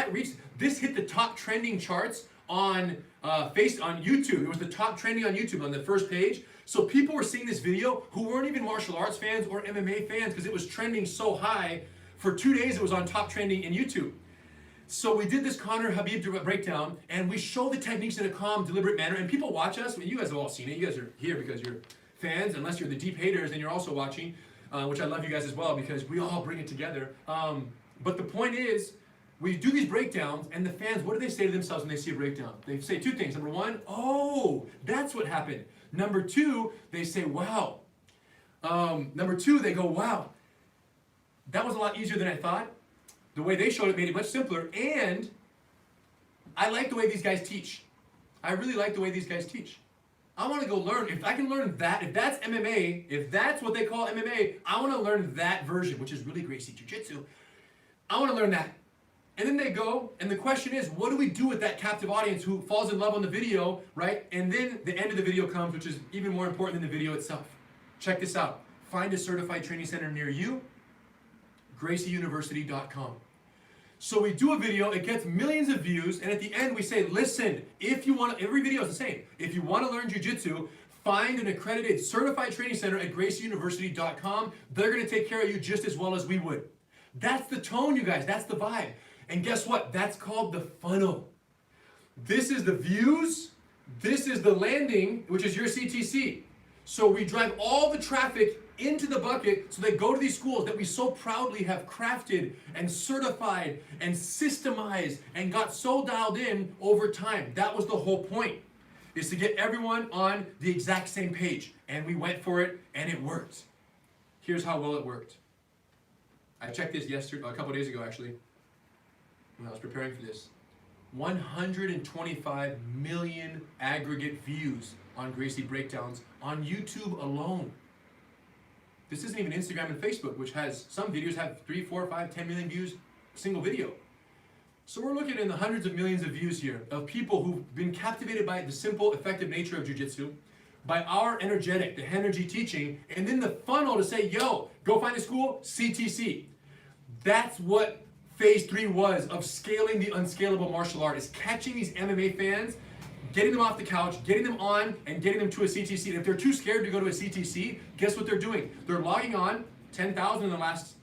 this hit the top trending charts on YouTube. It was the top trending on YouTube on the first page. So people were seeing this video who weren't even martial arts fans or MMA fans because it was trending so high. For 2 days it was on top trending in YouTube. So we did this Conor Khabib breakdown, and we show the techniques in a calm, deliberate manner, and people watch us. I mean, you guys have all seen it. You guys are here because you're fans, unless you're the deep haters, then you're also watching, which I love you guys as well because we all bring it together. But the point is, we do these breakdowns, and the fans, what do they say to themselves when they see a breakdown? They say two things. Number one, oh, that's what happened. Number two, they say, wow. Number two, they go, wow, that was a lot easier than I thought. The way they showed it made it much simpler, and I like the way these guys teach. I really like the way these guys teach. I want to go learn. If I can learn that, if that's MMA, if that's what they call MMA, I want to learn that version, which is really Gracie Jiu-Jitsu. I want to learn that. And then they go, and the question is, what do we do with that captive audience who falls in love on the video, right? And then the end of the video comes, which is even more important than the video itself. Check this out. Find a certified training center near you, GracieUniversity.com. So we do a video, it gets millions of views, and at the end we say, listen, if you want to, every video is the same. If you want to learn jiu-jitsu, find an accredited certified training center at GracieUniversity.com. They're going to take care of you just as well as we would. That's the tone, you guys. That's the vibe. And guess what? That's called the funnel. This is the views. This is the landing, which is your CTC. So we drive all the traffic into the bucket so they go to these schools that we so proudly have crafted and certified and systemized and got so dialed in over time. That was the whole point, is to get everyone on the exact same page. And we went for it, and it worked. Here's how well it worked. I checked this yesterday, a couple days ago actually, when I was preparing for this. 125 million aggregate views on Gracie breakdowns on YouTube alone. This isn't even Instagram and Facebook, which has some videos have 3, 4, 5, 10 million views, single video. So we're looking in the hundreds of millions of views here of people who've been captivated by the simple, effective nature of jiu-jitsu, by our energetic, the energy teaching, and then the funnel to say, yo, go find a school, CTC. That's what phase 3 was of scaling the unscalable martial art, is catching these MMA fans, getting them off the couch, getting them on, and getting them to a CTC. And if they're too scared to go to a CTC, guess what they're doing? They're logging on, 10,000 in the last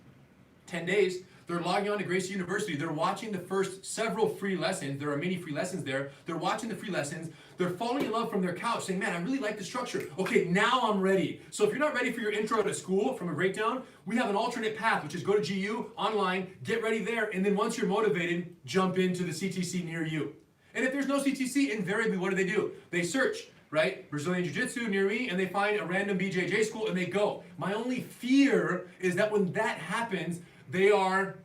10 days. They're logging on to Gracie University. They're watching the first several free lessons. There are many free lessons there. They're watching the free lessons. They're falling in love from their couch, saying, man, I really like the structure. Okay, now I'm ready. So if you're not ready for your intro to school from a breakdown, we have an alternate path, which is go to GU, online, get ready there, and then once you're motivated, jump into the CTC near you. And if there's no CTC, invariably, what do? They search right? Brazilian Jiu-Jitsu near me, and they find a random BJJ school and they go. My only fear is that when that happens, they are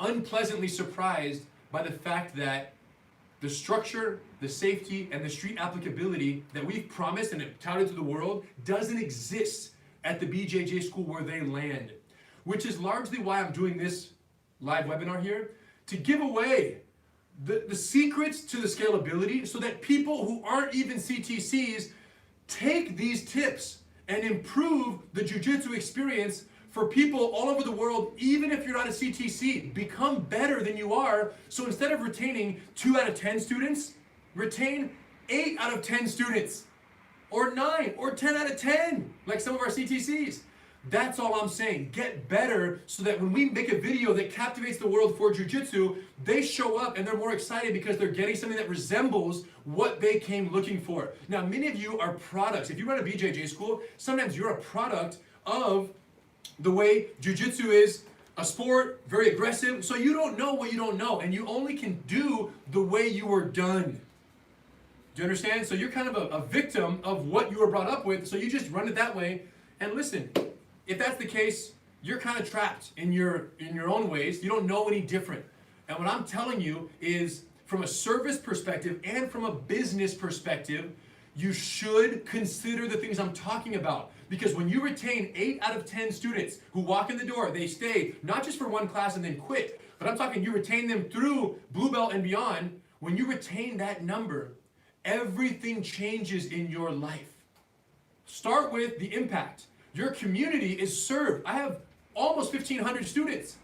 unpleasantly surprised by the fact that the structure, the safety, and the street applicability that we've promised and have touted to the world doesn't exist at the BJJ school where they land. Which is largely why I'm doing this live webinar here, to give away the secrets to the scalability so that people who aren't even CTCs take these tips and improve the jiu-jitsu experience for people all over the world, even if you're not a CTC. Become better than you are. So instead of retaining 2 out of 10 students, retain 8 out of 10 students, or 9, or 10 out of 10, like some of our CTCs. That's all I'm saying. Get better so that when we make a video that captivates the world for jiu-jitsu, they show up and they're more excited because they're getting something that resembles what they came looking for. Now, many of you are products. If you run a BJJ school, sometimes you're a product of the way jiu-jitsu is a sport, very aggressive, so you don't know what you don't know, and you only can do the way you were done. Do you understand? So you're kind of a victim of what you were brought up with, so you just run it that way. And listen, if that's the case, you're kind of trapped in your own ways. You don't know any different. And what I'm telling you is, from a service perspective and from a business perspective, you should consider the things I'm talking about. Because when you retain 8 out of 10 students who walk in the door, they stay not just for one class and then quit, but I'm talking you retain them through Blue Belt and beyond. When you retain that number, everything changes in your life. Start with the impact. Your community is served. I have almost 1,500 students.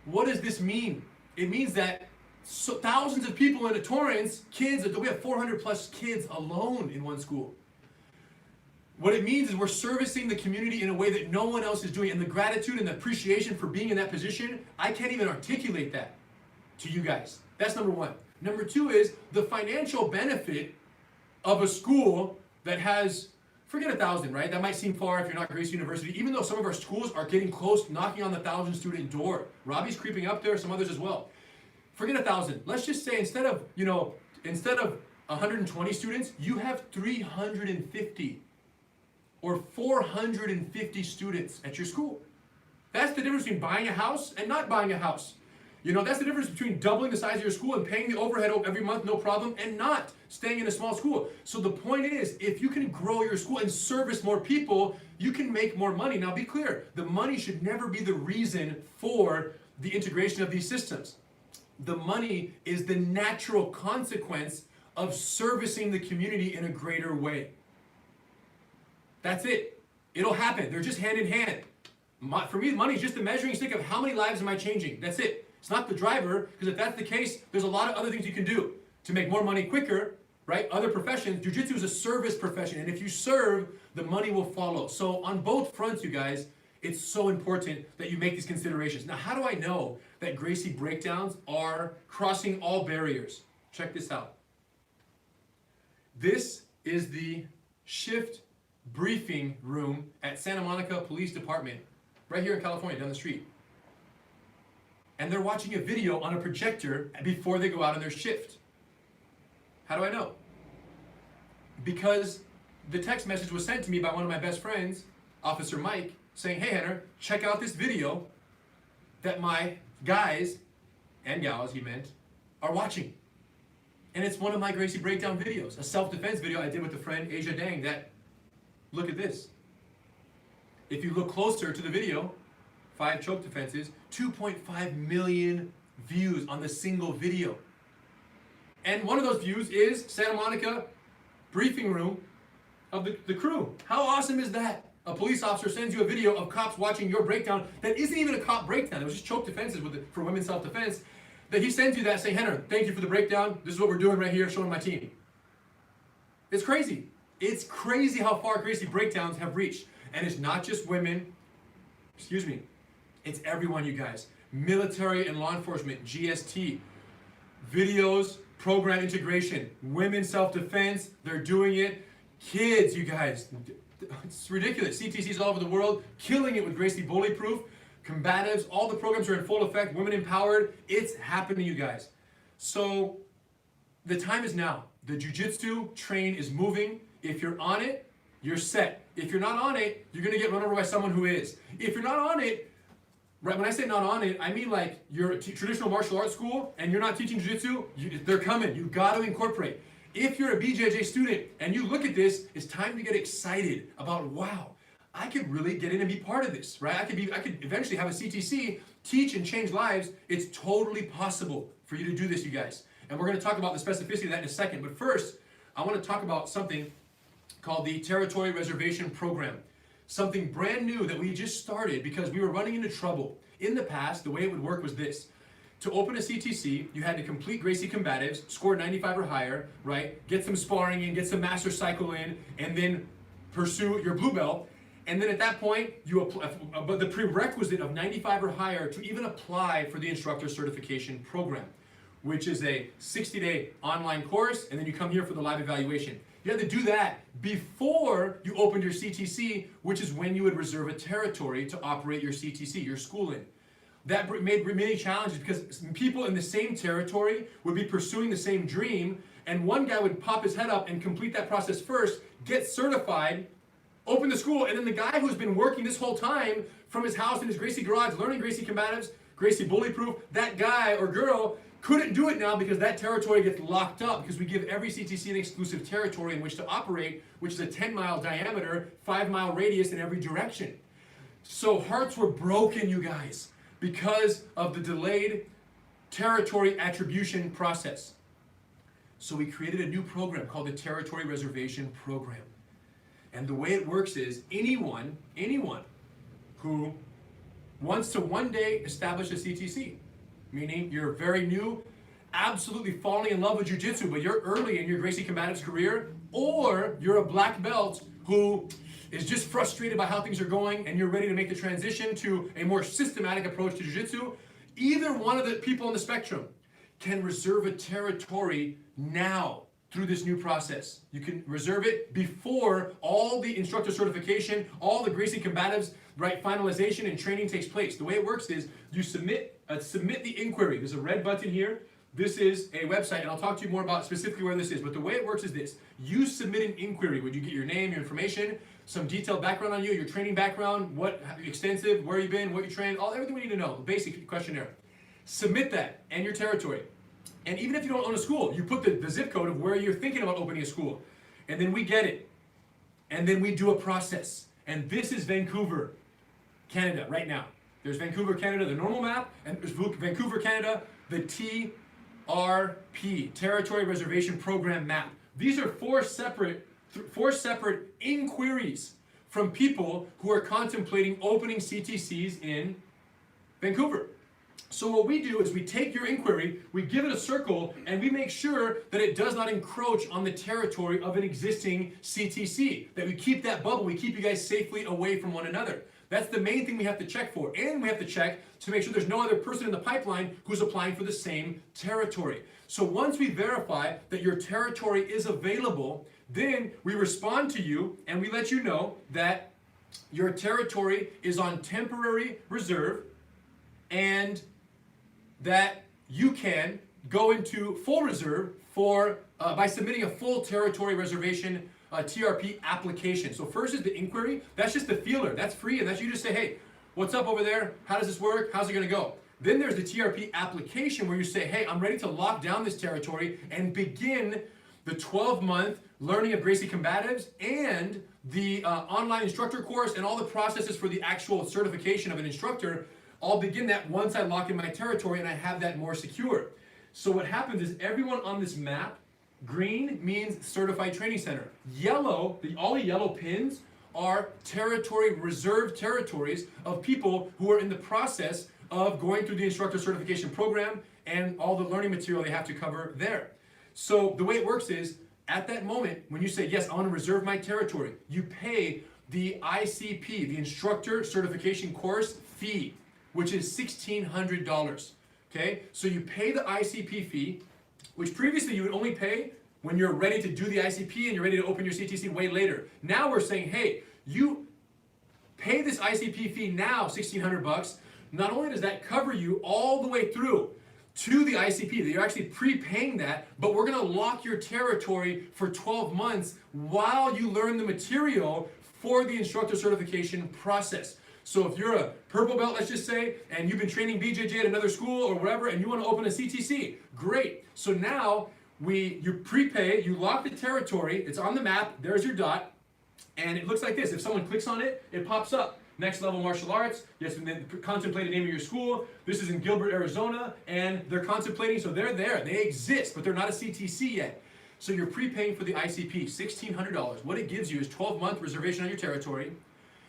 What does this mean? It means that thousands of people in a Torrance, kids, we have 400 plus kids alone in one school. What it means is we're servicing the community in a way that no one else is doing. And the gratitude and the appreciation for being in that position, I can't even articulate that to you guys. That's number one. Number two is the financial benefit of a school that has, forget 1,000, right? That might seem far if you're not Gracie University, even though some of our schools are getting close, knocking on the 1,000 student door. Ravi's creeping up there, some others as well. Forget 1,000. Let's just say instead of 120 students, you have 350 or 450 students at your school. That's the difference between buying a house and not buying a house. That's the difference between doubling the size of your school and paying the overhead every month, no problem, and not staying in a small school. So the point is, if you can grow your school and service more people, you can make more money. Now be clear, the money should never be the reason for the integration of these systems. The money is the natural consequence of servicing the community in a greater way. That's it. It'll happen. They're just hand in hand. For me, money is just the measuring stick of how many lives am I changing. That's it. It's not the driver, because if that's the case, there's a lot of other things you can do to make more money quicker, right? Other professions. Jiu-jitsu is a service profession, and if you serve, the money will follow. So on both fronts, you guys, it's so important that you make these considerations. Now, how do I know that Gracie breakdowns are crossing all barriers? Check this out. This is the shift briefing room at Santa Monica Police Department, right here in California, down the street. And they're watching a video on a projector before they go out on their shift. How do I know? Because the text message was sent to me by one of my best friends, Officer Mike, saying, hey Henner, check out this video that my guys, and gals he meant, are watching. And it's one of my Gracie breakdown videos, a self-defense video I did with a friend, Asia Dang, that, look at this. If you look closer to the video, 5 choke defenses, 2.5 million views on the single video. And one of those views is Santa Monica briefing room of the crew. How awesome is that? A police officer sends you a video of cops watching your breakdown that isn't even a cop breakdown. It was just choke defenses for women's self-defense. That he sends you that saying, Henner, thank you for the breakdown. This is what we're doing right here, showing my team. It's crazy. It's crazy how far Gracie breakdowns have reached. And it's not just women, it's everyone, you guys. Military and law enforcement, GST, videos, program integration, women's self-defense, they're doing it. Kids, you guys, it's ridiculous. CTCs all over the world, killing it with Gracie Bullyproof, Combatives, all the programs are in full effect, women empowered. It's happening, you guys. So the time is now. The jiu-jitsu train is moving. If you're on it, you're set. If you're not on it, you're gonna get run over by someone who is. If you're not on it, right, when I say not on it, I mean like you're a traditional martial arts school and you're not teaching jiu-jitsu, they're coming. You got to incorporate. If you're a BJJ student and you look at this, it's time to get excited about, wow, I could really get in and be part of this, right? I could eventually have a CTC, teach and change lives. It's totally possible for you to do this, you guys. And we're going to talk about the specificity of that in a second. But first, I want to talk about something called the Territory Reservation Program. Something brand new that we just started because we were running into trouble. In the past, the way it would work was this. To open a CTC, you had to complete Gracie Combatives, score 95 or higher, right? Get some sparring in, get some master cycle in, and then pursue your blue belt. And then at that point, you apply, but the prerequisite of 95 or higher to even apply for the instructor certification program, which is a 60-day online course, and then you come here for the live evaluation. You had to do that before you opened your CTC, which is when you would reserve a territory to operate your CTC, your school in. That made many challenges because people in the same territory would be pursuing the same dream, and one guy would pop his head up and complete that process first, get certified, open the school, and then the guy who's been working this whole time from his house in his Gracie garage, learning Gracie Combatives, Gracie Bully Proof, that guy or girl couldn't do it now because that territory gets locked up because we give every CTC an exclusive territory in which to operate, which is a 10-mile diameter, 5-mile radius in every direction. So hearts were broken, you guys, because of the delayed territory attribution process. So we created a new program called the Territory Reservation Program. And the way it works is anyone who wants to one day establish a CTC, meaning you're very new, absolutely falling in love with jiu-jitsu, but you're early in your Gracie Combatives career, or you're a black belt who is just frustrated by how things are going and you're ready to make the transition to a more systematic approach to jiu-jitsu, either one of the people on the spectrum can reserve a territory now through this new process. You can reserve it before all the instructor certification, all the Gracie Combatives, right, finalization and training takes place. The way it works is you submit the inquiry. There's a red button here. This is a website, and I'll talk to you more about specifically where this is, but the way it works is this. You submit an inquiry where you get your name, your information, some detailed background on you, your training background, what extensive, where you've been, what you trained, everything we need to know, the basic questionnaire. Submit that and your territory. And even if you don't own a school, you put the zip code of where you're thinking about opening a school. And then we get it. And then we do a process. And this is Vancouver, Canada, right now. There's Vancouver, Canada, the normal map, and there's Vancouver, Canada, the TRP, Territory Reservation Program map. These are four separate inquiries from people who are contemplating opening CTCs in Vancouver. So what we do is we take your inquiry, we give it a circle, and we make sure that it does not encroach on the territory of an existing CTC, that we keep that bubble, we keep you guys safely away from one another. That's the main thing we have to check for. And we have to check to make sure there's no other person in the pipeline who's applying for the same territory. So once we verify that your territory is available, then we respond to you and we let you know that your territory is on temporary reserve and that you can go into full reserve for by submitting a full territory reservation TRP application. So first is the inquiry. That's just the feeler. That's free, and that's you just say, hey, what's up over there? How does this work? How's it going to go? Then there's the TRP application where you say, hey, I'm ready to lock down this territory and begin the 12-month learning of Gracie Combatives and the online instructor course and all the processes for the actual certification of an instructor. I'll begin that once I lock in my territory and I have that more secure. So what happens is everyone on this map, green means certified training center. Yellow, all the yellow pins are reserved territories of people who are in the process of going through the instructor certification program and all the learning material they have to cover there. So the way it works is, at that moment, when you say, yes, I want to reserve my territory, you pay the ICP, the instructor certification course fee, which is $1,600, okay? So you pay the ICP fee, which previously you would only pay when you're ready to do the ICP and you're ready to open your CTC way later. Now we're saying, hey, you pay this ICP fee now, $1,600. Not only does that cover you all the way through to the ICP. You're actually prepaying that, but we're gonna lock your territory for 12 months while you learn the material for the instructor certification process. So if you're a purple belt, let's just say, and you've been training BJJ at another school or wherever, and you want to open a CTC, great. So now you prepay, you lock the territory, it's on the map, there's your dot, and it looks like this. If someone clicks on it, it pops up. Next Level Martial Arts, yes, and then contemplate the name of your school. This is in Gilbert, Arizona, and they're contemplating, so they're there. They exist, but they're not a CTC yet. So you're prepaying for the ICP, $1,600. What it gives you is 12-month reservation on your territory.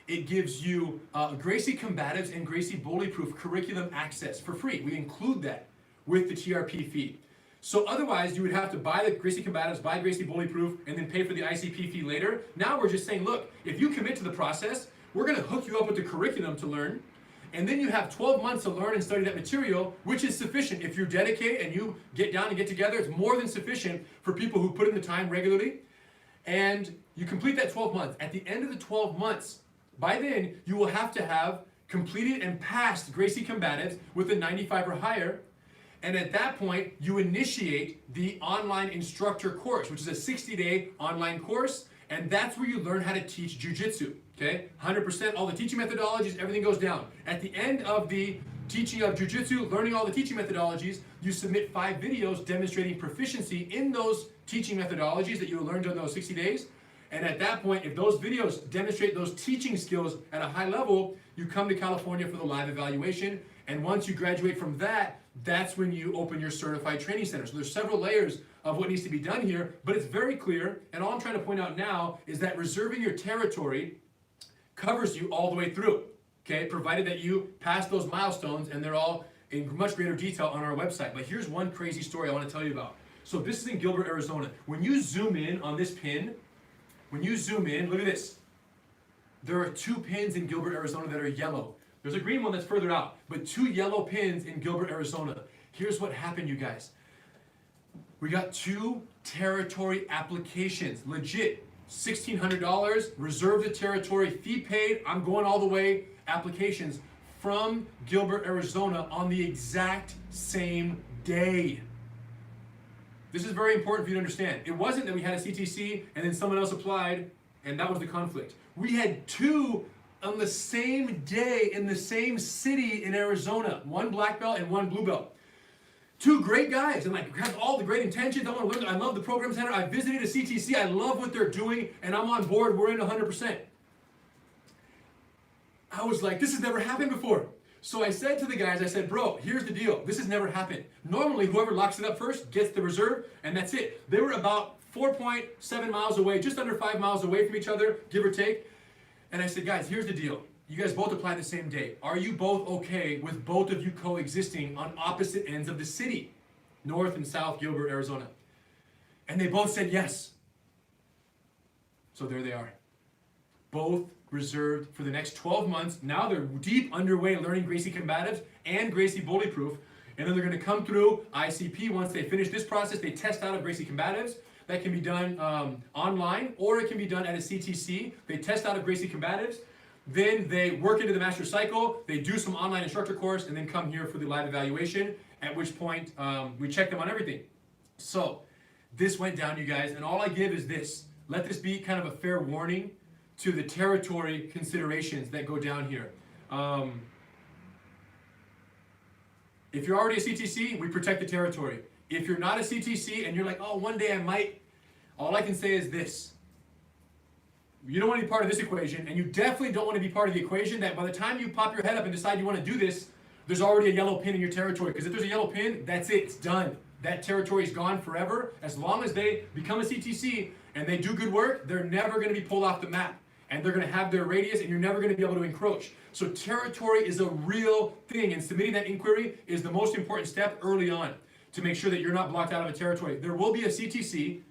It gives you Gracie Combatives and Gracie Bullyproof curriculum access for free. We include that with the TRP fee. So otherwise, you would have to buy the Gracie Combatives, buy Gracie Bullyproof, and then pay for the ICP fee later. Now we're just saying, look, if you commit to the process, we're going to hook you up with the curriculum to learn, and then you have 12 months to learn and study that material, which is sufficient. If you dedicate and you get down and get together, it's more than sufficient for people who put in the time regularly. And you complete that 12 months. At the end of the 12 months, by then, you will have to have completed and passed Gracie Combatives with a 95 or higher. And at that point, you initiate the online instructor course, which is a 60-day online course. And that's where you learn how to teach jiu-jitsu. Okay, 100%, all the teaching methodologies, everything goes down. At the end of the teaching of jiu-jitsu, learning all the teaching methodologies, you submit 5 videos demonstrating proficiency in those teaching methodologies that you learned on those 60 days. And at that point, if those videos demonstrate those teaching skills at a high level, you come to California for the live evaluation. And once you graduate from that, that's when you open your certified training center. So there's several layers of what needs to be done here, but it's very clear. And all I'm trying to point out now is that reserving your territory covers you all the way through, okay? Provided that you pass those milestones, and they're all in much greater detail on our website. But here's one crazy story I want to tell you about. So this is in Gilbert, Arizona. When you zoom in on this pin, when you zoom in, look at this. There are 2 pins in Gilbert, Arizona that are yellow. There's a green one that's further out, but 2 yellow pins in Gilbert, Arizona. Here's what happened, you guys. We got 2 territory applications, legit. $1,600, reserve the territory, fee paid, I'm going all the way, applications from Gilbert, Arizona on the exact same day. This is very important for you to understand. It wasn't that we had a CTC and then someone else applied and that was the conflict. We had 2 on the same day in the same city in Arizona, 1 black belt and 1 blue belt. 2 great guys, and like have all the great intentions. I want to learn. I love the program center. I visited a CTC. I love what they're doing, and I'm on board. We're in 100%. I was like, this has never happened before. So I said to the guys, I said, bro, here's the deal. This has never happened. Normally, whoever locks it up first gets the reserve, and that's it. They were about 4.7 miles away, just under 5 miles away from each other, give or take. And I said, guys, here's the deal. You guys both applied the same day. Are you both okay with both of you coexisting on opposite ends of the city? North and South Gilbert, Arizona. And they both said yes. So there they are. Both reserved for the next 12 months. Now they're deep underway learning Gracie Combatives and Gracie Bullyproof. And then they're going to come through ICP. Once they finish this process, they test out of Gracie Combatives. That can be done online, or it can be done at a CTC. They test out of Gracie Combatives. Then they work into the master cycle, they do some online instructor course, and then come here for the live evaluation, at which point we check them on everything. So this went down, you guys, and all I give is this. Let this be kind of a fair warning to the territory considerations that go down here. If you're already a CTC, we protect the territory. If you're not a CTC and you're like, oh, one day I might, all I can say is this. You don't want to be part of this equation, and you definitely don't want to be part of the equation that by the time you pop your head up and decide you want to do this, there's already a yellow pin in your territory. Because if there's a yellow pin, that's it. It's done. That territory is gone forever. As long as they become a CTC and they do good work, they're never going to be pulled off the map. And they're going to have their radius, and you're never going to be able to encroach. So territory is a real thing, and submitting that inquiry is the most important step early on to make sure that you're not blocked out of a territory. There will be a CTC,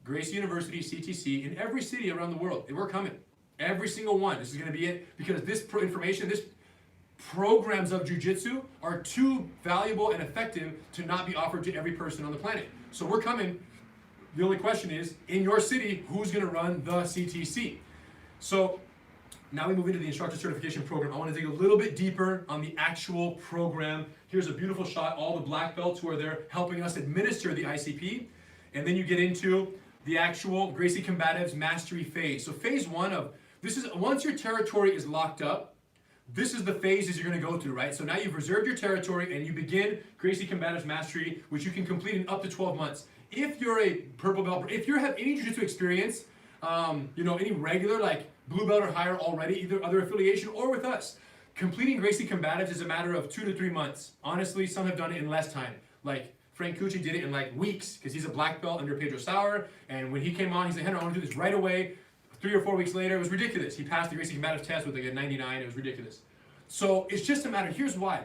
Gracie University CTC, in every city around the world. And we're coming. Every single one. This is going to be it, because this information, this programs of jiu-jitsu are too valuable and effective to not be offered to every person on the planet. So we're coming. The only question is, in your city, who's going to run the CTC? So Now we move into the instructor certification program. I want to dig a little bit deeper on the actual program. Here's a beautiful shot, all the black belts who are there helping us administer the ICP. And then you get into the actual Gracie Combatives Mastery phase. So phase one of, this is, once your territory is locked up, this is the phases you're going to go through, right? So now you've reserved your territory and you begin Gracie Combatives Mastery, which you can complete in up to 12 months. If you're a purple belt, if you have any jiu-jitsu experience, any regular, like blue belt or higher already, either other affiliation or with us, completing Gracie Combatives is a matter of 2 to 3 months. Honestly, some have done it in less time. Like Frank Cucci did it in like weeks because he's a black belt under Pedro Sauer. And when he came on, he said, Henry, I want to do this right away. 3 or 4 weeks later, it was ridiculous. He passed the Gracie Combatives test with like a 99. It was ridiculous. So it's just a matter. Here's why.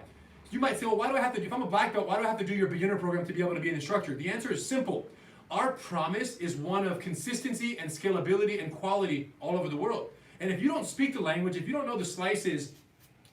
You might say, well, why do I have to do, if I'm a black belt, why do I have to do your beginner program to be able to be an instructor? The answer is simple. Our promise is one of consistency and scalability and quality all over the world. And if you don't speak the language, if you don't know the slices,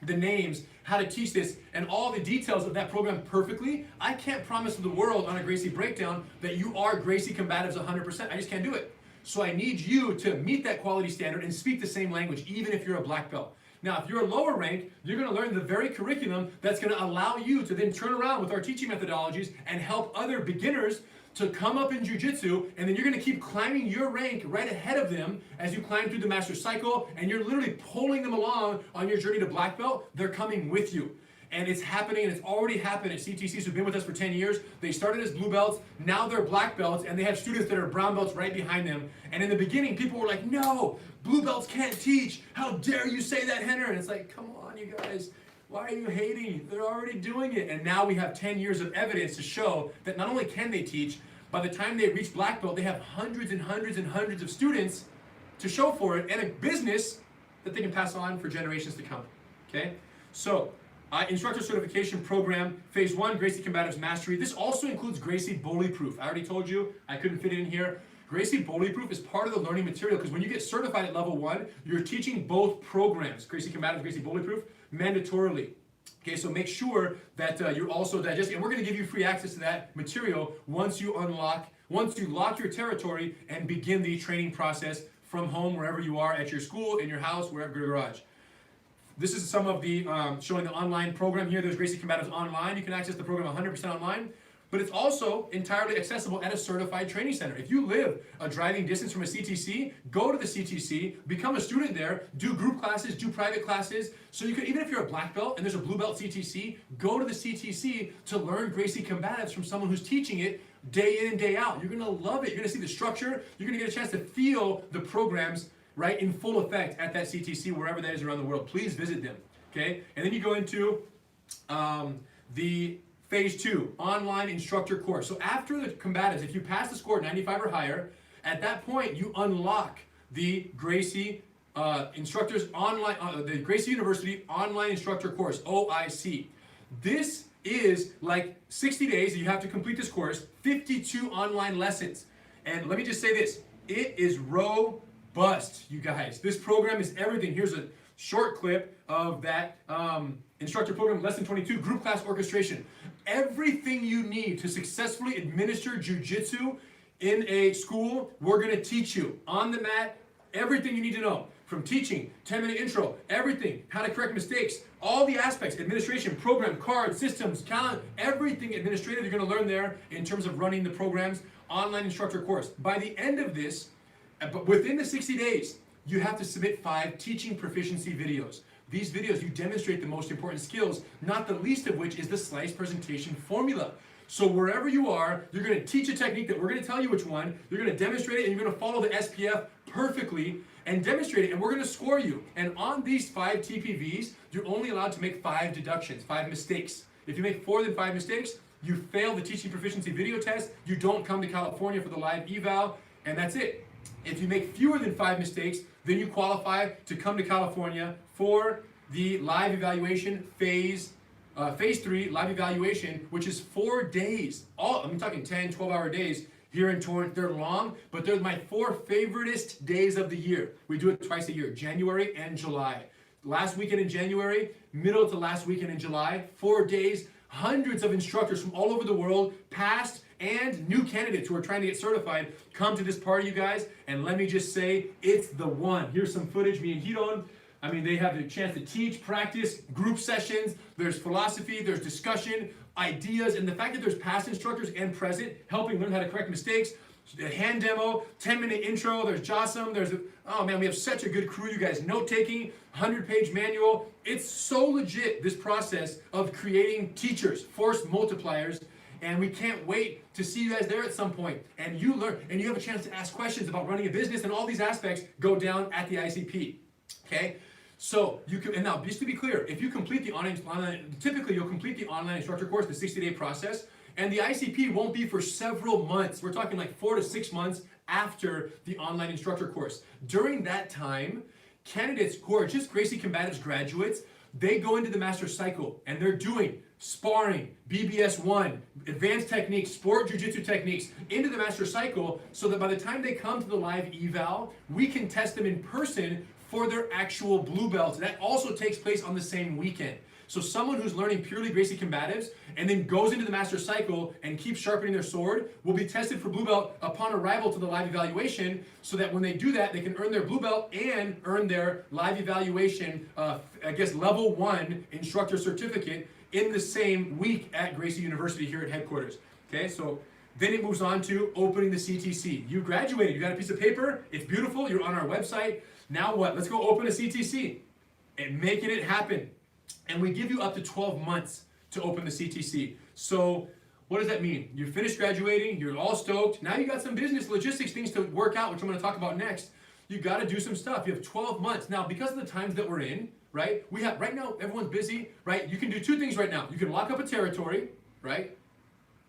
the names, how to teach this, and all the details of that program perfectly, I can't promise to the world on a Gracie breakdown that you are Gracie Combatives 100%. I just can't do it. So I need you to meet that quality standard and speak the same language, even if you're a black belt. Now, if you're a lower rank, you're going to learn the very curriculum that's going to allow you to then turn around with our teaching methodologies and help other beginners to come up in jiu-jitsu, and then you're going to keep climbing your rank right ahead of them as you climb through the master cycle, and you're literally pulling them along on your journey to black belt. They're coming with you. And it's happening, and it's already happened at CTCs who've been with us for 10 years. They started as blue belts, now they're black belts, and they have students that are brown belts right behind them. And in the beginning, people were like, no, blue belts can't teach. How dare you say that, Henry? And it's like, come on, you guys. Why are you hating? They're already doing it. And now we have 10 years of evidence to show that not only can they teach, by the time they reach black belt, they have hundreds and hundreds and hundreds of students to show for it, and a business that they can pass on for generations to come. Okay? So, instructor certification program, phase one, Gracie Combatives Mastery. This also includes Gracie Bully Proof. I already told you, I couldn't fit it in here. Gracie Bully Proof is part of the learning material because when you get certified at level 1, you're teaching both programs, Gracie Combatives, Gracie Bully Proof, mandatorily. Okay, so make sure that you're also digesting, and we're going to give you free access to that material once you lock your territory and begin the training process from home, wherever you are, at your school, in your house, wherever, your garage. This is some of the, showing the online program here. There's Gracie Combatives Online. You can access the program 100% online. But it's also entirely accessible at a certified training center. If you live a driving distance from a CTC, go to the CTC, become a student there, do group classes, do private classes. So you can, even if you're a black belt and there's a blue belt CTC, go to the CTC to learn Gracie Combatives from someone who's teaching it day in and day out. You're gonna love it. You're gonna see the structure. You're gonna get a chance to feel the programs, right, in full effect at that CTC, wherever that is around the world. Please visit them, okay? And then you go into the phase 2, online instructor course. So after the combatives, if you pass the score 95 or higher, at that point you unlock the Gracie instructors online, the Gracie University online instructor course, OIC. This is like 60 days. You have to complete this course, 52 online lessons. And let me just say this, it is robust, you guys. This program is everything. Here's a short clip of that instructor program, lesson 22, group class orchestration. Everything you need to successfully administer jiu-jitsu in a school, we're going to teach you on the mat, everything you need to know. From teaching, 10-minute intro, everything, how to correct mistakes, all the aspects, administration, program, cards, systems, calendar, everything administrative you're going to learn there in terms of running the program's online instructor course. By the end of this, but within the 60 days, you have to submit 5 teaching proficiency videos. These videos, you demonstrate the most important skills, not the least of which is the slice presentation formula. So wherever you are, you're going to teach a technique that we're going to tell you which one, you're going to demonstrate it, and you're going to follow the SPF perfectly and demonstrate it, and we're going to score you. And on these 5 TPVs, you're only allowed to make 5 deductions, 5 mistakes. If you make 4 than 5 mistakes, you fail the teaching proficiency video test, you don't come to California for the live eval, and that's it. If you make fewer than 5 mistakes, then you qualify to come to California for the live evaluation phase 3 live evaluation, which is 4 days. I'm talking 10, 12-hour days here in Torrance. They're long, but they're my 4 favoriteest days of the year. We do it twice a year, January and July. Last weekend in January, middle to last weekend in July, 4 days, hundreds of instructors from all over the world, past and new candidates who are trying to get certified, come to this party, you guys, and let me just say, it's the one. Here's some footage, me and Hidon. I mean, they have the chance to teach, practice, group sessions, there's philosophy, there's discussion, ideas, and the fact that there's past instructors and present helping learn how to correct mistakes, a hand demo, 10-minute intro, there's JASM, oh man, we have such a good crew, you guys, note-taking, 100-page manual. It's so legit, this process of creating teachers, force multipliers, and we can't wait to see you guys there at some point. And you learn, and you have a chance to ask questions about running a business, and all these aspects go down at the ICP, okay? So you can, and now just to be clear, if you complete the online, typically you'll complete the online instructor course, the 60-day process, and the ICP won't be for several months. We're talking like 4 to 6 months after the online instructor course. During that time, candidates who are just Gracie Combatives graduates, they go into the master cycle and they're doing sparring, BBS 1, advanced techniques, sport jiu-jitsu techniques into the master cycle so that by the time they come to the live eval, we can test them in person for their actual blue belts. That also takes place on the same weekend. So someone who's learning purely Gracie Combatives and then goes into the master cycle and keeps sharpening their sword will be tested for blue belt upon arrival to the live evaluation so that when they do that, they can earn their blue belt and earn their live evaluation, level 1 instructor certificate in the same week at Gracie University here at headquarters. Okay, so then it moves on to opening the CTC. You graduated, you got a piece of paper, it's beautiful, you're on our website. Now what? Let's go open a CTC and making it happen. And we give you up to 12 months to open the CTC. So what does that mean? You finished graduating, you're all stoked. Now you got some business logistics things to work out, which I'm going to talk about next. You got to do some stuff. You have 12 months. Now, because of the times that we're in, right? We have, right now, everyone's busy, right? You can do 2 things right now. You can lock up a territory, right?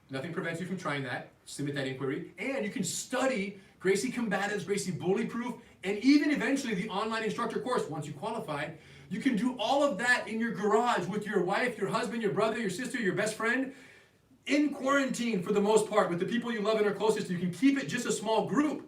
Nothing prevents you from trying that. Submit that inquiry. And you can study Gracie Combatives, Gracie Bullyproof, and even eventually the online instructor course once you qualify. You can do all of that in your garage with your wife, your husband, your brother, your sister, your best friend, in quarantine for the most part, with the people you love and are closest to. You can keep it just a small group.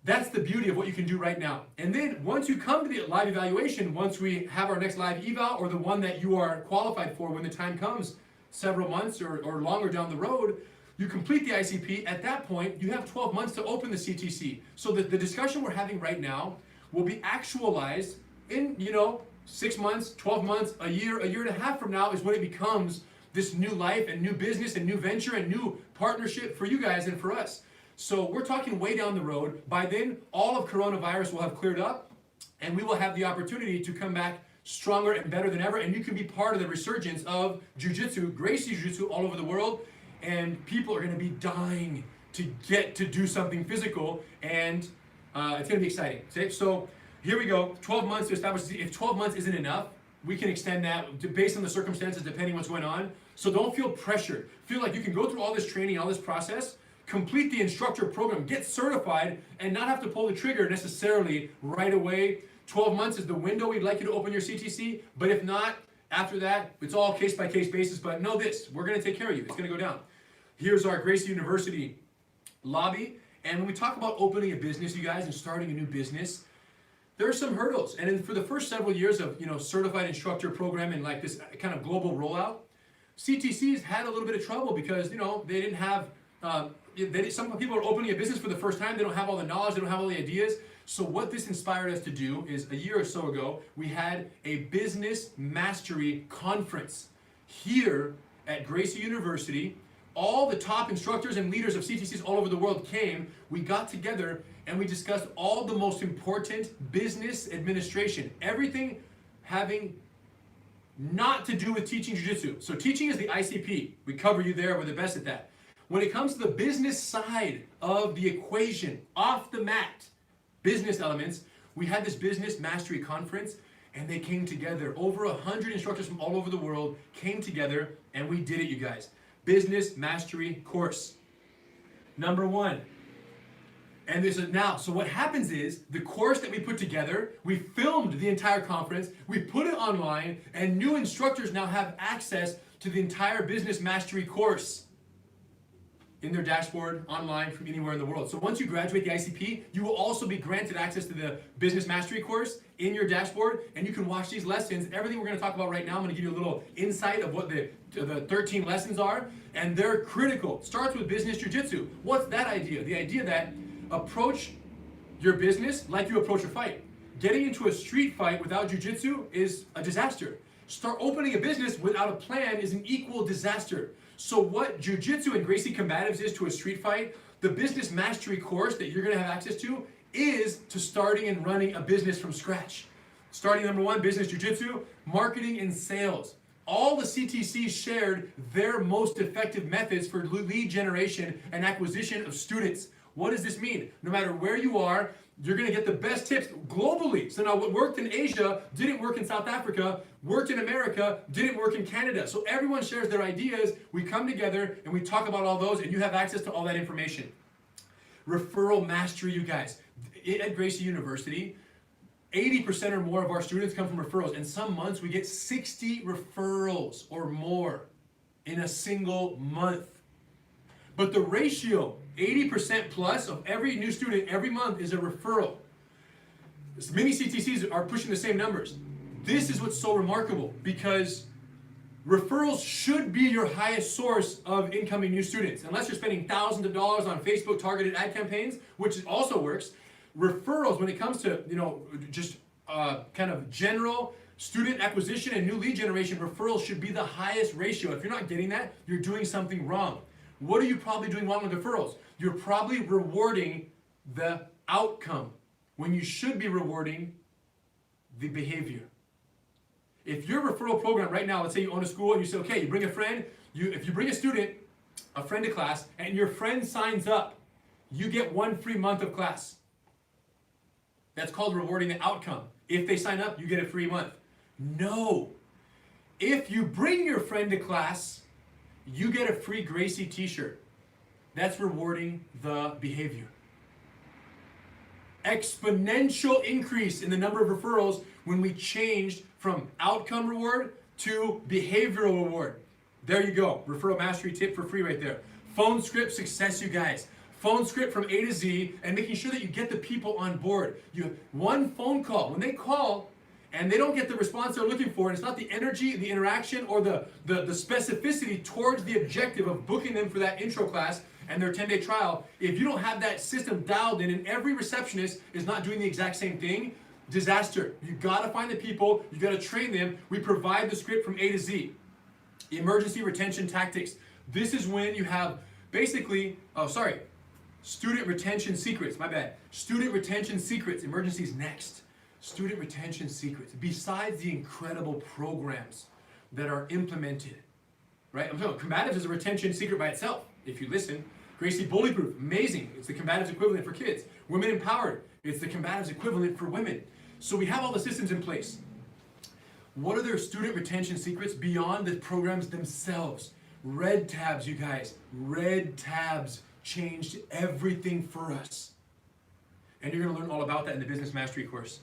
That's the beauty of what you can do right now. And then once you come to the live evaluation, once we have our next live eval or the one that you are qualified for when the time comes, several months or longer down the road, you complete the ICP. At that point, you have 12 months to open the CTC. So that the discussion we're having right now will be actualized in, 6 months, 12 months, a year and a half from now is when it becomes this new life and new business and new venture and new partnership for you guys and for us. So we're talking way down the road. By then, all of coronavirus will have cleared up and we will have the opportunity to come back stronger and better than ever. And you can be part of the resurgence of jiu-jitsu, Gracie Jiu-Jitsu all over the world. And people are going to be dying to get to do something physical. And it's going to be exciting. Okay? So here we go, 12 months to establish. If 12 months isn't enough, we can extend that based on the circumstances, depending what's going on. So don't feel pressured. Feel like you can go through all this training, all this process, complete the instructor program, get certified, and not have to pull the trigger necessarily right away. 12 months is the window we'd like you to open your CTC, but if not, after that, it's all case-by-case basis, but know this, we're going to take care of you. It's going to go down. Here's our Gracie University lobby, and when we talk about opening a business, you guys, and starting a new business, there are some hurdles. And for the first several years of certified instructor program and like this kind of global rollout, CTCs had a little bit of trouble because they didn't have. Some people are opening a business for the first time. They don't have all the knowledge. They don't have all the ideas. So what this inspired us to do is a year or so ago, we had a business mastery conference here at Gracie University. All the top instructors and leaders of CTCs all over the world came. We got together and we discussed all the most important business administration, everything having not to do with teaching jiu-jitsu. So teaching is the ICP. We cover you there. We're the best at that. When it comes to the business side of the equation, off the mat, business elements, we had this business mastery conference and they came together. Over 100 instructors from all over the world came together and we did it, you guys. Business mastery course. Number 1. And this is now, so what happens is the course that we put together, we filmed the entire conference, we put it online, and new instructors now have access to the entire business mastery course in their dashboard online from anywhere in the world. So once you graduate the ICP, you will also be granted access to the business mastery course in your dashboard, and you can watch these lessons. Everything we're going to talk about right now, I'm going to give you a little insight of what the 13 lessons are, and they're critical. It starts with business jiu-jitsu. What's that idea? The idea that approach your business like you approach a fight. getting into a street fight without jiu-jitsu is a disaster. Start opening a business without a plan is an equal disaster. So what jiu-jitsu and Gracie Combatives is to a street fight, the business mastery course that you're gonna have access to is to starting and running a business from scratch. Starting number one, business jiu-jitsu, marketing and sales. All the CTCs shared their most effective methods for lead generation and acquisition of students. What does this mean? No matter where you are, you're gonna get the best tips globally. So now what worked in Asia didn't work in South Africa, worked in America, didn't work in Canada. So everyone shares their ideas, we come together and we talk about all those and you have access to all that information. Referral Mastery, you guys. At Gracie University, 80% or more of our students come from referrals, and some months we get 60 referrals or more in a single month. But the ratio, 80% plus of every new student every month is a referral. Many CTCs are pushing the same numbers. This is what's so remarkable, because referrals should be your highest source of incoming new students. Unless you're spending thousands of dollars on Facebook targeted ad campaigns, which also works. Referrals, when it comes to, just kind of general student acquisition and new lead generation, referrals should be the highest ratio. If you're not getting that, you're doing something wrong. What are you probably doing wrong with referrals? You're probably rewarding the outcome when you should be rewarding the behavior. If your referral program right now, let's say you own a school and you say, okay, you bring a friend, if you bring a student, a friend to class, and your friend signs up, you get 1 free month of class. That's called rewarding the outcome. If they sign up, you get a free month. No. If you bring your friend to class, you get a free Gracie t-shirt. That's rewarding the behavior. Exponential increase in the number of referrals when we changed from outcome reward to behavioral reward. There you go. Referral Mastery tip for free right there. Phone script success, you guys. Phone script from A to Z, and making sure that you get the people on board. You have one phone call. When they call and they don't get the response they're looking for, and it's not the energy, the interaction, or the specificity towards the objective of booking them for that intro class and their 10-day trial, if you don't have that system dialed in and every receptionist is not doing the exact same thing, disaster. You gotta find the people, you gotta train them. We provide the script from A to Z. Emergency retention tactics. This is when you have basically, student retention secrets, my bad. Student retention secrets, emergencies next. Student retention secrets, besides the incredible programs that are implemented, right? I'm talking Combatives is a retention secret by itself, if you listen. Gracie Bullyproof, amazing. It's the Combatives equivalent for kids. Women Empowered, it's the Combatives equivalent for women. So we have all the systems in place. What are their student retention secrets beyond the programs themselves? Red tabs, you guys, red tabs changed everything for us. And you're gonna learn all about that in the Business Mastery course.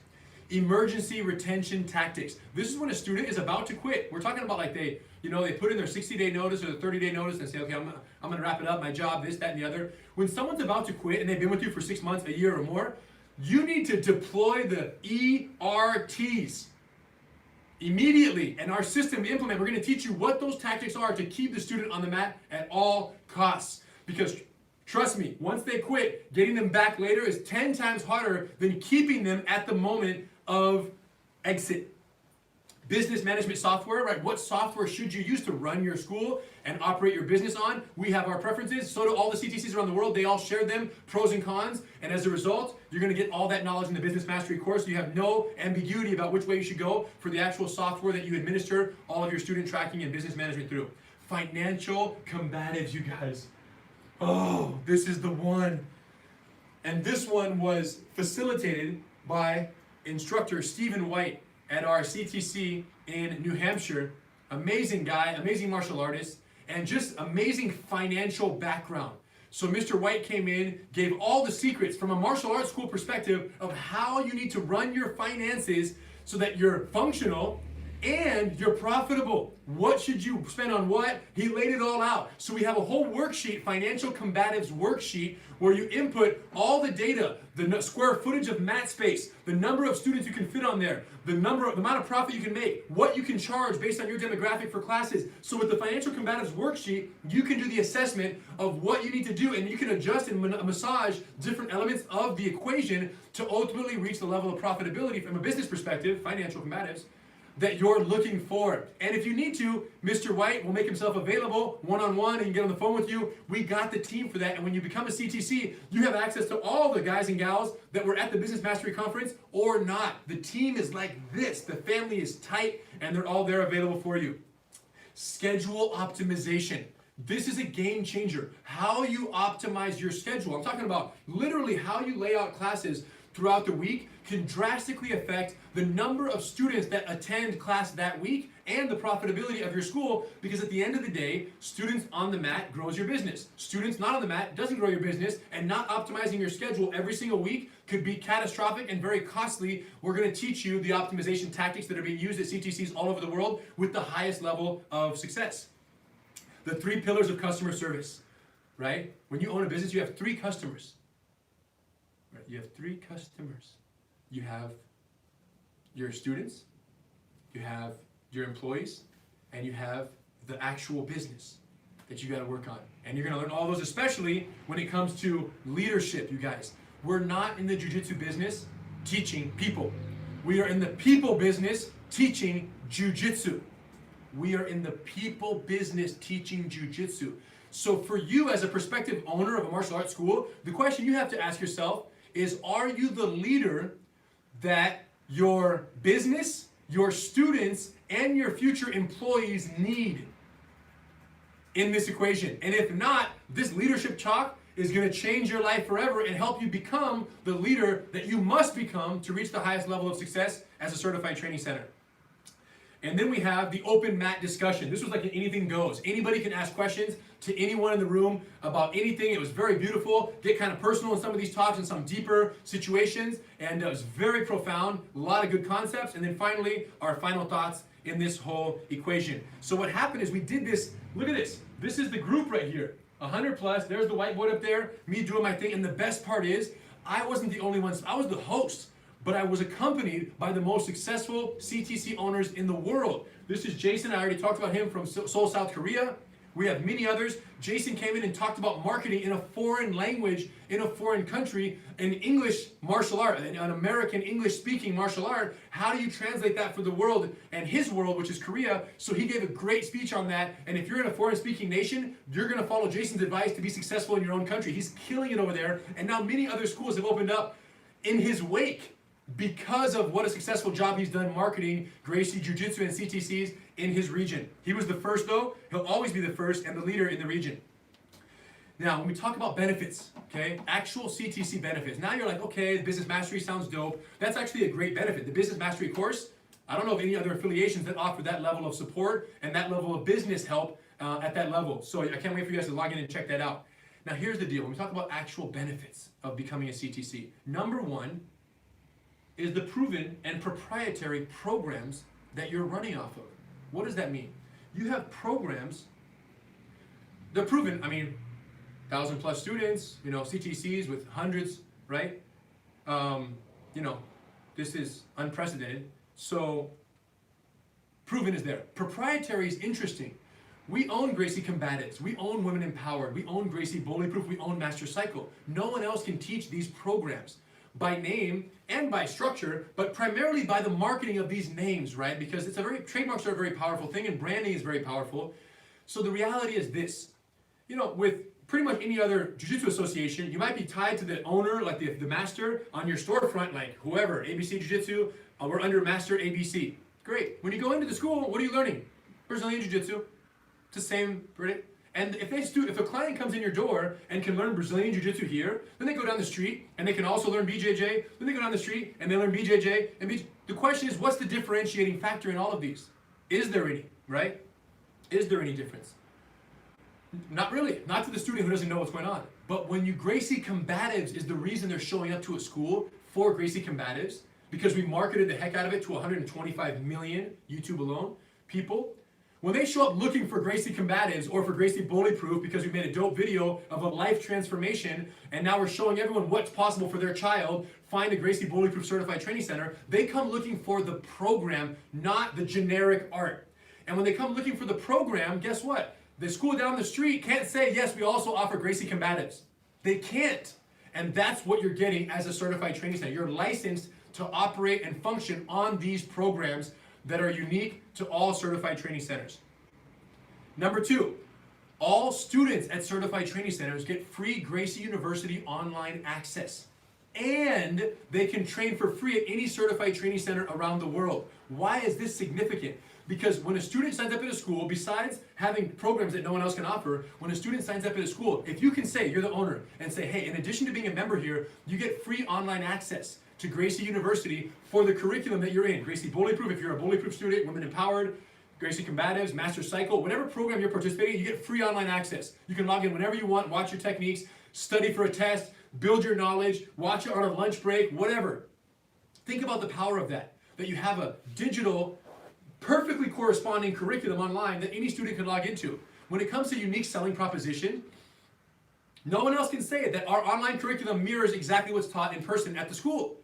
Emergency retention tactics. This is when a student is about to quit. We're talking about like they put in their 60-day notice or the 30-day notice and say, okay, I'm gonna wrap it up, my job, this, that, and the other. When someone's about to quit and they've been with you for 6 months, a year or more, you need to deploy the ERTs immediately. And our system to implement, we're gonna teach you what those tactics are to keep the student on the mat at all costs. Because trust me, once they quit, getting them back later is 10 times harder than keeping them at the moment of exit. Business management software, right? What software should you use to run your school and operate your business on? We have our preferences. So do all the CTCs around the world. They all share them, pros and cons. And as a result, you're going to get all that knowledge in the Business Mastery course. So you have no ambiguity about which way you should go for the actual software that you administer all of your student tracking and business management through. Financial Combatives, you guys. Oh, this is the one. And this one was facilitated by Instructor Stephen White at our CTC in New Hampshire. Amazing guy, amazing martial artist, and just amazing financial background. So Mr. White came in, gave all the secrets from a martial arts school perspective of how you need to run your finances so that you're functional and you're profitable. What should you spend on what? He laid it all out. So we have a whole worksheet, Financial Combatives worksheet, where you input all the data, the square footage of mat space, the number of students you can fit on there, the amount of profit you can make, what you can charge based on your demographic for classes. So with the Financial Combatives worksheet, you can do the assessment of what you need to do, and you can adjust and massage different elements of the equation to ultimately reach the level of profitability from a business perspective, Financial Combatives, that you're looking for. And if you need to, Mr. White will make himself available one-on-one and get on the phone with you. We got the team for that. And when you become a CTC, you have access to all the guys and gals that were at the Business Mastery Conference or not. The team is like this. The family is tight and they're all there available for you. Schedule optimization. This is a game changer. How you optimize your schedule. I'm talking about literally how you lay out classes throughout the week can drastically affect the number of students that attend class that week and the profitability of your school, because at the end of the day, students on the mat grows your business. Students not on the mat doesn't grow your business, and not optimizing your schedule every single week could be catastrophic and very costly. We're going to teach you the optimization tactics that are being used at CTCs all over the world with the highest level of success. The 3 pillars of customer service, right? When you own a business, you have 3 customers. Right? You have 3 customers. You have your students, you have your employees, and you have the actual business that you got to work on. And you're going to learn all those, especially when it comes to leadership, you guys. We're not in the jiu-jitsu business teaching people. We are in the people business teaching jiu-jitsu. We are in the people business teaching jiu-jitsu. So for you as a prospective owner of a martial arts school, the question you have to ask yourself is, are you the leader that your business, your students, and your future employees need in this equation? And if not, this leadership chalk is going to change your life forever and help you become the leader that you must become to reach the highest level of success as a certified training center. And then we have the open mat discussion. This was like an anything goes. Anybody can ask questions to anyone in the room about anything. It was very beautiful. Get kind of personal in some of these talks and some deeper situations. And it was very profound. A lot of good concepts. And then finally, our final thoughts in this whole equation. So what happened is we did this. Look at this. This is the group right here. 100 plus. There's the whiteboard up there. Me doing my thing. And the best part is, I wasn't the only one. I was the host. But I was accompanied by the most successful CTC owners in the world. This is Jason. I already talked about him from Seoul, South Korea. We have many others. Jason came in and talked about marketing in a foreign language, in a foreign country, an English martial art, an American English-speaking martial art. How do you translate that for the world and his world, which is Korea? So he gave a great speech on that. And if you're in a foreign-speaking nation, you're going to follow Jason's advice to be successful in your own country. He's killing it over there. And now many other schools have opened up in his wake, because of what a successful job he's done marketing Gracie Jiu-Jitsu and CTCs in his region. He was the first though, he'll always be the first and the leader in the region. Now, when we talk about benefits, okay, actual CTC benefits, now you're like, okay, Business Mastery sounds dope. That's actually a great benefit. The Business Mastery course, I don't know of any other affiliations that offer that level of support and that level of business help at that level. So I can't wait for you guys to log in and check that out. Now, here's the deal. When we talk about actual benefits of becoming a CTC, number one, is the proven and proprietary programs that you're running off of. What does that mean? You have programs, they're proven, 1,000 plus students, CTCs with hundreds, right? This is unprecedented. So proven is there. Proprietary is interesting. We own Gracie Combatives. We own Women Empowered. We own Gracie Bullyproof. We own Master Cycle. No one else can teach these programs by name and by structure, but primarily by the marketing of these names, right? Because trademarks are a very powerful thing and branding is very powerful. So the reality is this, with pretty much any other jiu-jitsu association, you might be tied to the owner, like the master on your storefront, like whoever, ABC Jiu-Jitsu, we're under Master ABC. Great. When you go into the school, what are you learning? Brazilian Jiu-Jitsu. It's the same, right? And if a client comes in your door and can learn Brazilian Jiu-Jitsu here, then they go down the street and they can also learn BJJ, then they go down the street and they learn BJJ, the question is, what's the differentiating factor in all of these? Is there any, right? Is there any difference? Not really, not to the student who doesn't know what's going on. But when Gracie Combatives is the reason they're showing up to a school for Gracie Combatives, because we marketed the heck out of it to 125 million, YouTube alone, people. When they show up looking for Gracie Combatives or for Gracie Bullyproof because we made a dope video of a life transformation and now we're showing everyone what's possible for their child, find the Gracie Bullyproof Certified Training Center, they come looking for the program, not the generic art. And when they come looking for the program, guess what? The school down the street can't say, yes, we also offer Gracie Combatives. They can't. And that's what you're getting as a certified training center. You're licensed to operate and function on these programs that are unique to all certified training centers. Number 2, all students at certified training centers get free Gracie University online access. And they can train for free at any certified training center around the world. Why is this significant? Because when a student signs up at a school, besides having programs that no one else can offer, when a student signs up at a school, if you can say, you're the owner, and say, hey, in addition to being a member here, you get free online access to Gracie University for the curriculum that you're in. Gracie Bullyproof, if you're a Bullyproof student, Women Empowered, Gracie Combatives, Master Cycle, whatever program you're participating in, you get free online access. You can log in whenever you want, watch your techniques, study for a test, build your knowledge, watch it on a lunch break, whatever. Think about the power of that you have a digital, perfectly corresponding curriculum online that any student can log into. When it comes to unique selling proposition, no one else can say it, that our online curriculum mirrors exactly what's taught in person at the school.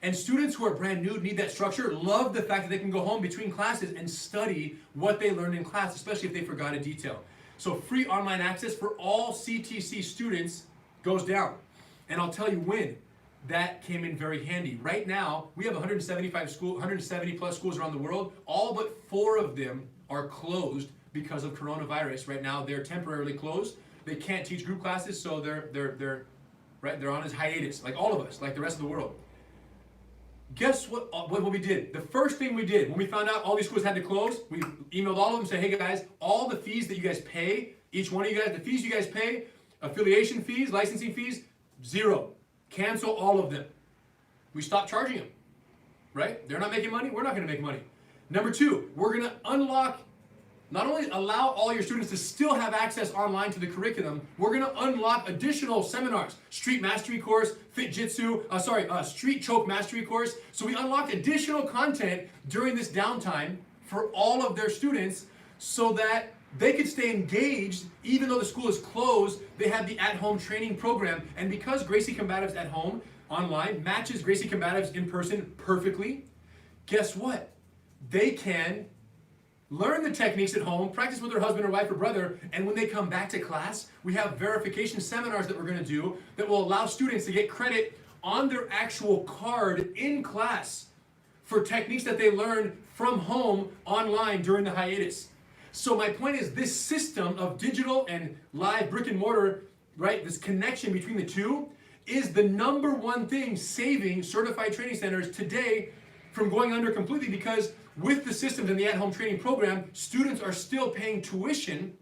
And students who are brand new need that structure, love the fact that they can go home between classes and study what they learned in class, especially if they forgot a detail. So free online access for all CTC students goes down. And I'll tell you when that came in very handy. Right now, we have 170 plus schools around the world. All but 4 of them are closed because of coronavirus. Right now, they're temporarily closed. They can't teach group classes, so they're on his hiatus, like all of us, like the rest of the world. Guess what we did? The first thing we did when we found out all these schools had to close, we emailed all of them, said, hey guys, all the fees that you guys pay, each one of you guys, the fees you guys pay, affiliation fees, licensing fees, 0. Cancel all of them. We stopped charging them, right? They're not making money, we're not gonna make money. Number 2, we're gonna unlock, not only allow all your students to still have access online to the curriculum, we're gonna unlock additional seminars, street mastery course, street choke mastery course. So we unlock additional content during this downtime for all of their students so that they could stay engaged even though the school is closed. They have the at-home training program. And because Gracie Combatives at home online matches Gracie Combatives in person perfectly, guess what? They can learn the techniques at home, practice with their husband or wife or brother, and when they come back to class, we have verification seminars that we're going to do that will allow students to get credit on their actual card in class for techniques that they learned from home online during the hiatus. So my point is, this system of digital and live brick and mortar, right, this connection between the two is the number one thing saving certified training centers today from going under completely, because with the systems and the at-home training program, students are still paying tuition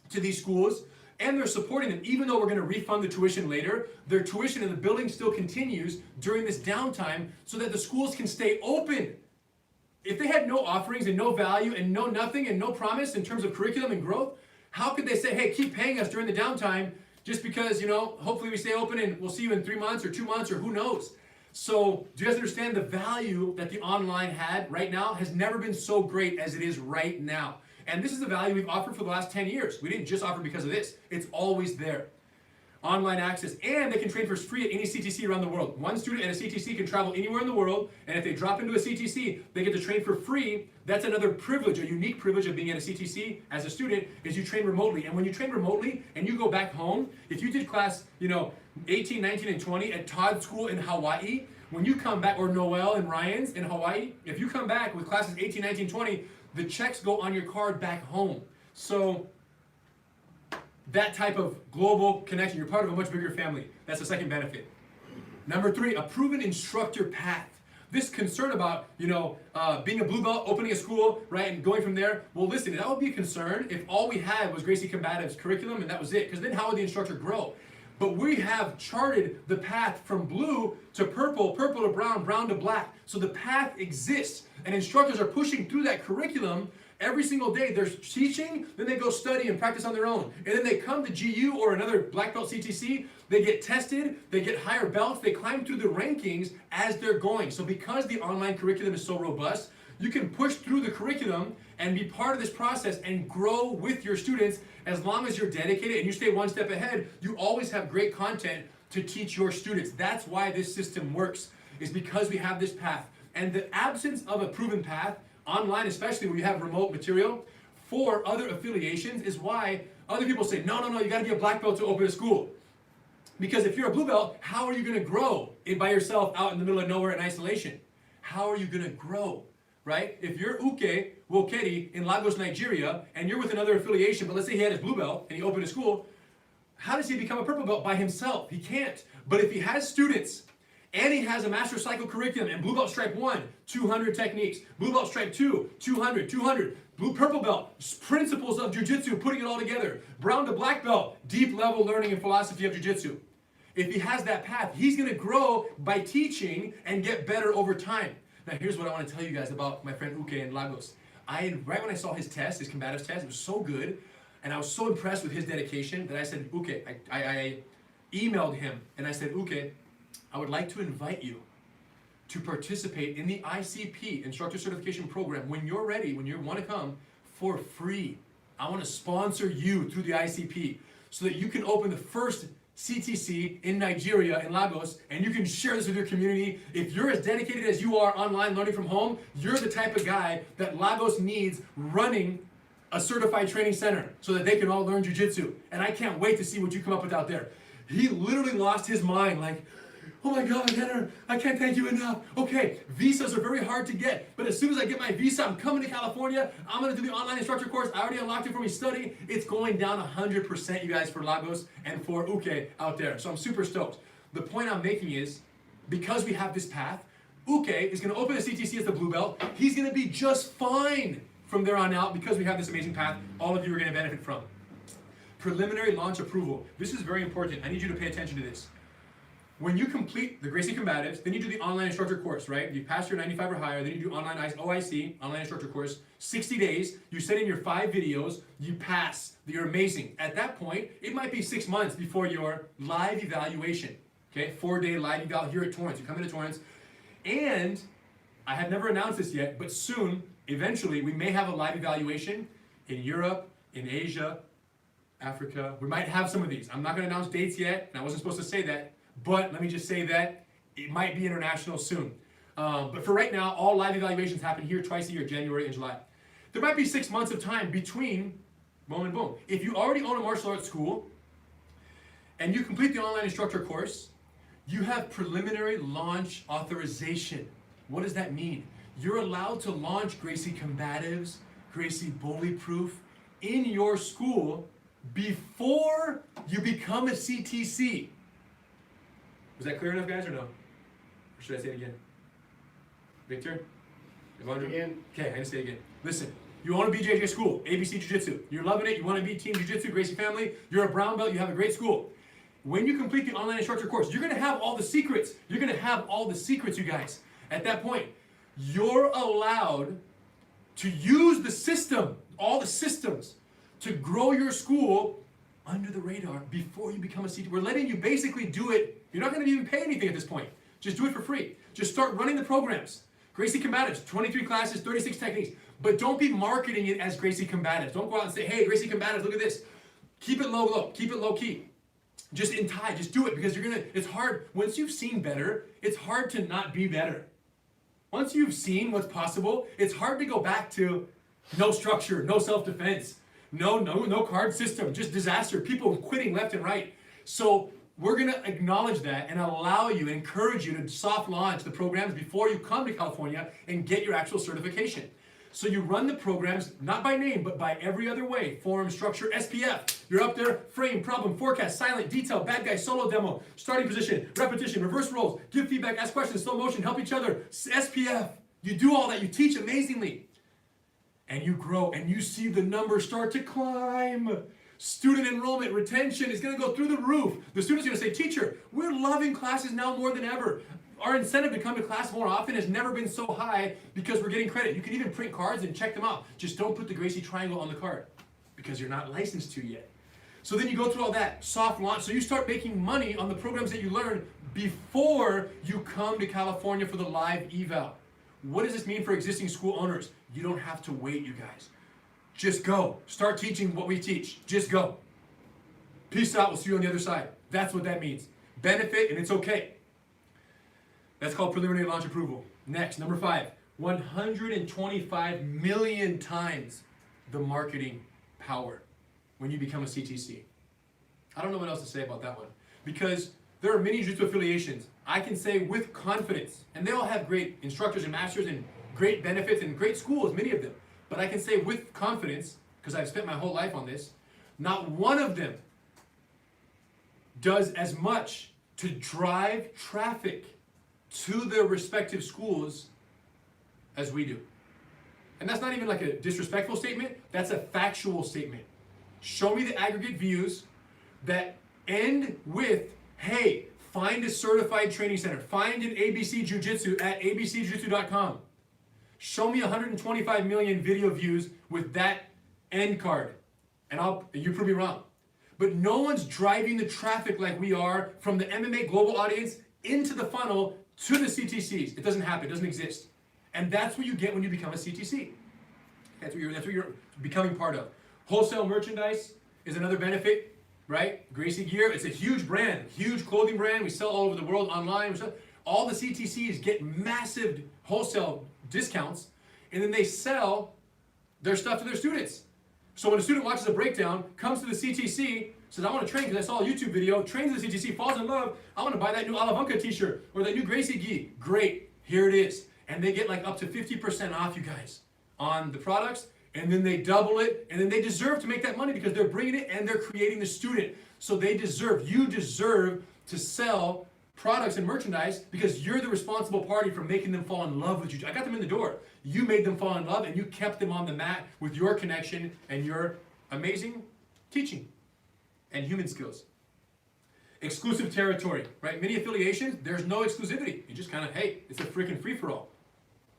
to these schools and they're supporting them. Even though we're going to refund the tuition later, their tuition in the building still continues during this downtime so that the schools can stay open. If they had no offerings and no value and no nothing and no promise in terms of curriculum and growth, how could they say, hey, keep paying us during the downtime just because, hopefully we stay open and we'll see you in 3 months or 2 months or who knows? So do you guys understand the value that the online had right now has never been so great as it is right now? And this is the value we've offered for the last 10 years. We didn't just offer because of this. It's always there. Online access, and they can train for free at any CTC around the world. One student at a CTC can travel anywhere in the world, and if they drop into a CTC, they get to train for free. That's another privilege, a unique privilege of being at a CTC as a student, is you train remotely. And when you train remotely and you go back home, if you did class, 18, 19, and 20 at Todd's school in Hawaii, when you come back, or Noel and Ryan's in Hawaii, if you come back with classes 18, 19, 20, the checks go on your card back home. So that type of global connection, you're part of a much bigger family. That's the second benefit. Number 3, a proven instructor path. This concern about, being a blue belt, opening a school, right, and going from there. Well, listen, that would be a concern if all we had was Gracie Combatives curriculum and that was it, because then how would the instructor grow? But we have charted the path from blue to purple, purple to brown, brown to black. So the path exists, and instructors are pushing through that curriculum Every single day they're teaching, then they go study and practice on their own. And then they come to GU or another black belt CTC, they get tested, they get higher belts, they climb through the rankings as they're going. So because the online curriculum is so robust, you can push through the curriculum and be part of this process and grow with your students. As long as you're dedicated and you stay one step ahead, you always have great content to teach your students. That's why this system works, is because we have this path. And the absence of a proven path, online especially where you have remote material, for other affiliations is why other people say, no, you gotta be a black belt to open a school. Because if you're a blue belt, how are you gonna grow by yourself out in the middle of nowhere in isolation? How are you gonna grow, right? If you're Uke Wokeri in Lagos, Nigeria, and you're with another affiliation, but let's say he had his blue belt and he opened a school, how does he become a purple belt by himself? He can't. But if he has students, and he has a master cycle curriculum and blue belt stripe 1, 200 techniques, blue belt stripe 2, 200, blue purple belt, principles of jiu-jitsu, putting it all together, brown to black belt, deep level learning and philosophy of jiu-jitsu. If he has that path, he's going to grow by teaching and get better over time. Now here's what I want to tell you guys about my friend Uke in Lagos. Right when I saw his test, his combatives test, it was so good, and I was so impressed with his dedication that I said, Uke, I emailed him and I said, Uke, I would like to invite you to participate in the ICP, Instructor Certification Program, when you're ready, when you want to come, for free. I want to sponsor you through the ICP so that you can open the first CTC in Nigeria, in Lagos, and you can share this with your community. If you're as dedicated as you are online learning from home, you're the type of guy that Lagos needs running a certified training center so that they can all learn jiu-jitsu. And I can't wait to see what you come up with out there. He literally lost his mind, like, oh my God, Rener, I can't thank you enough. Okay, visas are very hard to get, but as soon as I get my visa, I'm coming to California. I'm going to do the online instructor course. I already unlocked it for me study. It's going down 100%, you guys, for Lagos and for Uke out there. So I'm super stoked. The point I'm making is, because we have this path, Uke is going to open the CTC as the blue belt. He's going to be just fine from there on out because we have this amazing path all of you are going to benefit from. Preliminary launch approval. This is very important. I need you to pay attention to this. When you complete the Gracie Combatives, then you do the online instructor course, right? You pass your 95 or higher, then you do online OIC, online instructor course, 60 days, you send in your 5 videos, you pass, you're amazing. At that point, it might be 6 months before your live evaluation, okay? 4-day live eval here at Torrance. You come into Torrance, and I have never announced this yet, but soon, eventually, we may have a live evaluation in Europe, in Asia, Africa. We might have some of these. I'm not gonna announce dates yet, and I wasn't supposed to say that, but let me just say that it might be international soon. But for right now, all live evaluations happen here twice a year, January and July. There might be 6 months of time between boom and boom. If you already own a martial arts school and you complete the online instructor course, you have preliminary launch authorization. What does that mean? You're allowed to launch Gracie Combatives, Gracie Bully Proof in your school before you become a CTC. Was that clear enough, guys, or no? Or should I say it again? Victor? Evandro? Again. Okay, I'm gonna say it again. Listen, you own a BJJ school, ABC Jiu-Jitsu. You're loving it, you wanna be Team Jiu-Jitsu, Gracie family, you're a brown belt, you have a great school. When you complete the online instructor course, you're gonna have all the secrets. You're gonna have all the secrets, you guys. At that point, you're allowed to use the system, all the systems, to grow your school under the radar before you become a CTC. We're letting you basically do it. You're not going to even pay anything at this point. Just do it for free. Just start running the programs. Gracie Combatives, 23 classes, 36 techniques. But don't be marketing it as Gracie Combatives. Don't go out and say, hey, Gracie Combatives, look at this. Keep it low. Keep it low key. Just in tie. Just do it because you're going to, it's hard. Once you've seen better, it's hard to not be better. Once you've seen what's possible, it's hard to go back to no structure, no self-defense. No card system, just disaster. People quitting left and right. So we're going to acknowledge that and allow you, encourage you to soft launch the programs before you come to California and get your actual certification. So you run the programs, not by name, but by every other way. Form, structure, SPF. You're up there, frame, problem, forecast, silent, detail, bad guy, solo demo, starting position, repetition, reverse rolls, give feedback, ask questions, slow motion, help each other, SPF. You do all that. You teach amazingly. And you grow, and you see the numbers start to climb. Student enrollment, retention is going to go through the roof. The students are going to say, teacher, we're loving classes now more than ever. our incentive to come to class more often has never been so high because we're getting credit. You can even print cards and check them out. Just don't put the Gracie triangle on the card because you're not licensed to yet. So then you go through all that, soft launch. So you start making money on the programs that you learn before you come to California for the live eval. What does this mean for existing school owners? You don't have to wait, you guys. Just go. Start teaching what we teach. Just go. Peace out. We'll see you on the other side. That's what that means. Benefit, and it's okay. That's called preliminary launch approval. Next, number 5, 125 million times the marketing power when you become a CTC. I don't know what else to say about that one because there are many jiu-jitsu affiliations. I can say with confidence, and they all have great instructors and masters and great benefits and great schools, many of them. But I can say with confidence, because I've spent my whole life on this, not one of them does as much to drive traffic to their respective schools as we do. And that's not even like a disrespectful statement, that's a factual statement. Show me the aggregate views that end with, hey, find a certified training center, find an ABC Jiu-Jitsu at abcjiu-jitsu.com. Show me 125 million video views with that end card, and you prove me wrong. But no one's driving the traffic like we are from the MMA global audience into the funnel to the CTCs. It doesn't happen, it doesn't exist. And that's what you get when you become a CTC. That's what you're becoming part of. Wholesale merchandise is another benefit, right? Gracie Gear, it's a huge brand, huge clothing brand. We sell all over the world online. All the CTCs get massive wholesale discounts, and then they sell their stuff to their students. So when a student watches a breakdown, comes to the CTC, says, I want to train because I saw a YouTube video, trains to the CTC, falls in love, I want to buy that new Alavanca t-shirt or that new Gracie gi. Great, here it is. And they get like up to 50% off, you guys, on the products, and then they double it, and then they deserve to make that money because they're bringing it and they're creating the student. So you deserve to sell products and merchandise because you're the responsible party for making them fall in love with you. I got them in the door. You made them fall in love and you kept them on the mat with your connection and your amazing teaching and human skills. Exclusive territory, right? Many affiliations, there's no exclusivity. You just kind of, hey, it's a freaking free-for-all.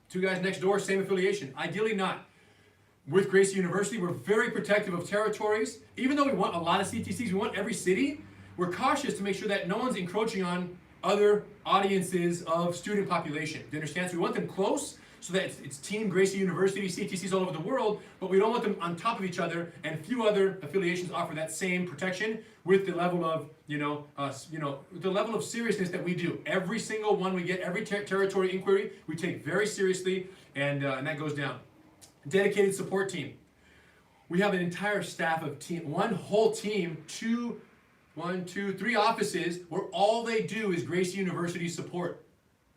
2 guys next door, same affiliation. Ideally not. With Gracie University, we're very protective of territories. Even though we want a lot of CTCs, we want every city, we're cautious to make sure that no one's encroaching on other audiences of student population. Do you understand? So we want them close so that it's Team Gracie University, CTCs all over the world, but we don't want them on top of each other, and few other affiliations offer that same protection with the level of, the level of seriousness that we do. Every single one we get, every territory inquiry, we take very seriously, and that goes down. Dedicated support team. We have an entire staff of one whole team, 3 offices where all they do is Gracie University support.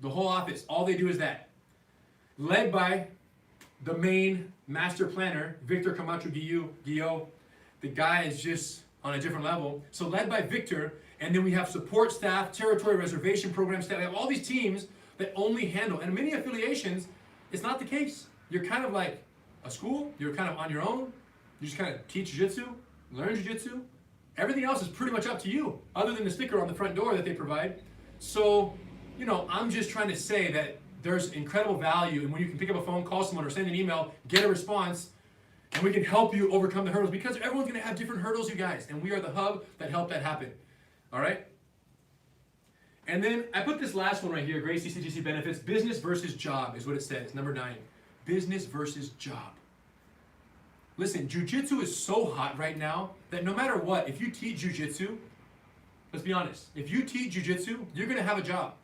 The whole office, all they do is that. Led by the main master planner, Victor Camacho Guillot. The guy is just on a different level. So led by Victor, and then we have support staff, territory reservation program staff. We have all these teams that only handle, and many affiliations, it's not the case. You're kind of like a school, you're kind of on your own. You just kind of teach jiu-jitsu, learn jiu-jitsu. Everything else is pretty much up to you, other than the sticker on the front door that they provide. So, I'm just trying to say that there's incredible value in when you can pick up a phone, call someone, or send an email, get a response, and we can help you overcome the hurdles because everyone's going to have different hurdles, you guys, and we are the hub that helped that happen. All right? And then I put this last one right here, Gracie CTC benefits, business versus job is what it says, number 9. Business versus job. Listen, jiu-jitsu is so hot right now that no matter what, if you teach jiu-jitsu, let's be honest, if you teach jiu-jitsu, you're going to have a job.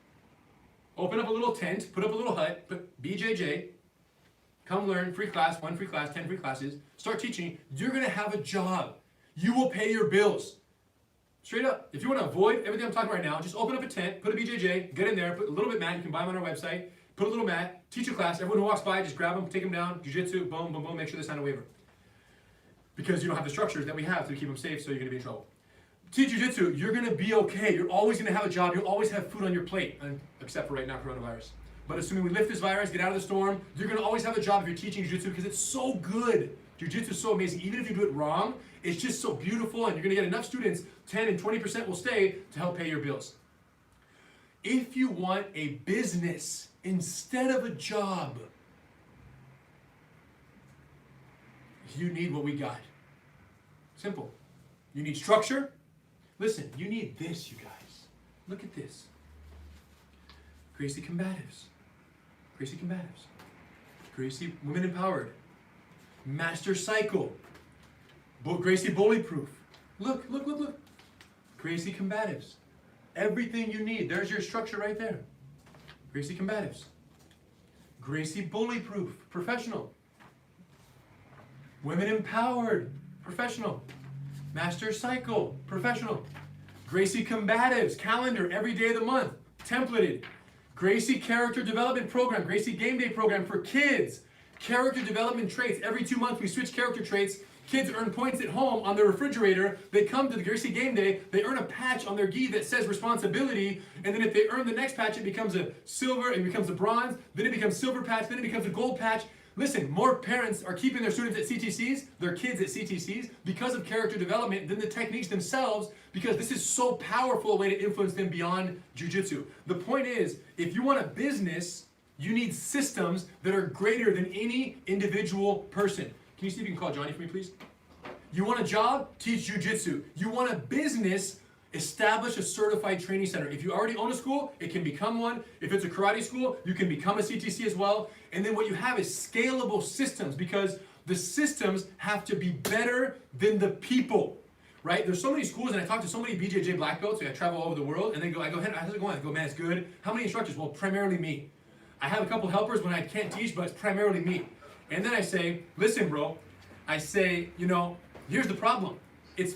Open up a little tent, put up a little hut, put BJJ, come learn, free class, 1 free class, 10 free classes, start teaching, you're going to have a job. You will pay your bills. Straight up. If you want to avoid everything I'm talking right now, just open up a tent, put a BJJ, get in there, put a little bit mat, you can buy them on our website, put a little mat, teach a class, everyone who walks by, just grab them, take them down, jiu-jitsu, boom, boom, boom, make sure they sign a waiver. Because you don't have the structures that we have to keep them safe, so you're going to be in trouble. Teach jiu-jitsu, you're going to be okay. You're always going to have a job. You'll always have food on your plate, except for right now, coronavirus. But assuming we lift this virus, get out of the storm, you're going to always have a job if you're teaching jiu-jitsu because it's so good. Jiu-jitsu is so amazing. Even if you do it wrong, it's just so beautiful, and you're going to get enough students, 10 and 20% will stay to help pay your bills. If you want a business instead of a job, you need what we got. Simple. You need structure. Listen, you need this, you guys. Look at this. Gracie Combatives. Gracie Combatives. Gracie Women Empowered. Master Cycle. Gracie Bully Proof. Look. Gracie Combatives. Everything you need. There's your structure right there. Gracie Combatives. Gracie Bully Proof. Professional. Women Empowered. Professional. Master Cycle. Professional. Gracie Combatives. Calendar every day of the month. Templated. Gracie Character Development Program. Gracie Game Day Program for kids. Character development traits. Every 2 months we switch character traits. Kids earn points at home on their refrigerator. They come to the Gracie Game Day. They earn a patch on their gi that says responsibility. And then if they earn the next patch, it becomes a silver, it becomes a bronze, then it becomes silver patch, then it becomes a gold patch. Listen, more parents are keeping their students at CTCs, their kids at CTCs, because of character development than the techniques themselves, because this is so powerful a way to influence them beyond jiu-jitsu. The point is, if you want a business, you need systems that are greater than any individual person. Can you see if you can call Johnny for me, please? You want a job? Teach jiu-jitsu. You want a business? Establish a certified training center. If you already own a school, it can become one. If it's a karate school, you can become a CTC as well. And then what you have is scalable systems, because the systems have to be better than the people, right? There's so many schools, and I talk to so many BJJ black belts. I travel all over the world, and I go, how's it going? I go, man, it's good. How many instructors? Well, primarily me. I have a couple helpers when I can't teach, but it's primarily me. And then I say, listen, bro. I say, here's the problem. He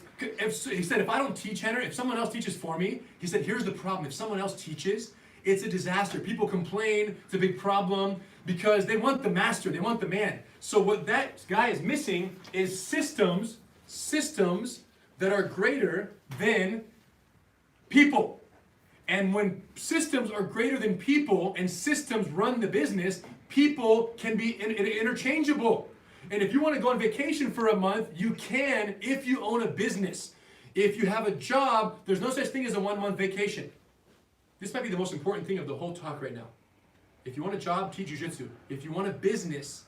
said, if I don't teach, Rener, if someone else teaches for me, he said, here's the problem. If someone else teaches, it's a disaster. People complain, it's a big problem, because they want the master, they want the man. So what that guy is missing is systems that are greater than people. And when systems are greater than people and systems run the business, people can be interchangeable. And if you want to go on vacation for a month, you can if you own a business. If you have a job, there's no such thing as a 1-month vacation. This might be the most important thing of the whole talk right now. If you want a job, teach jiu-jitsu. If you want a business,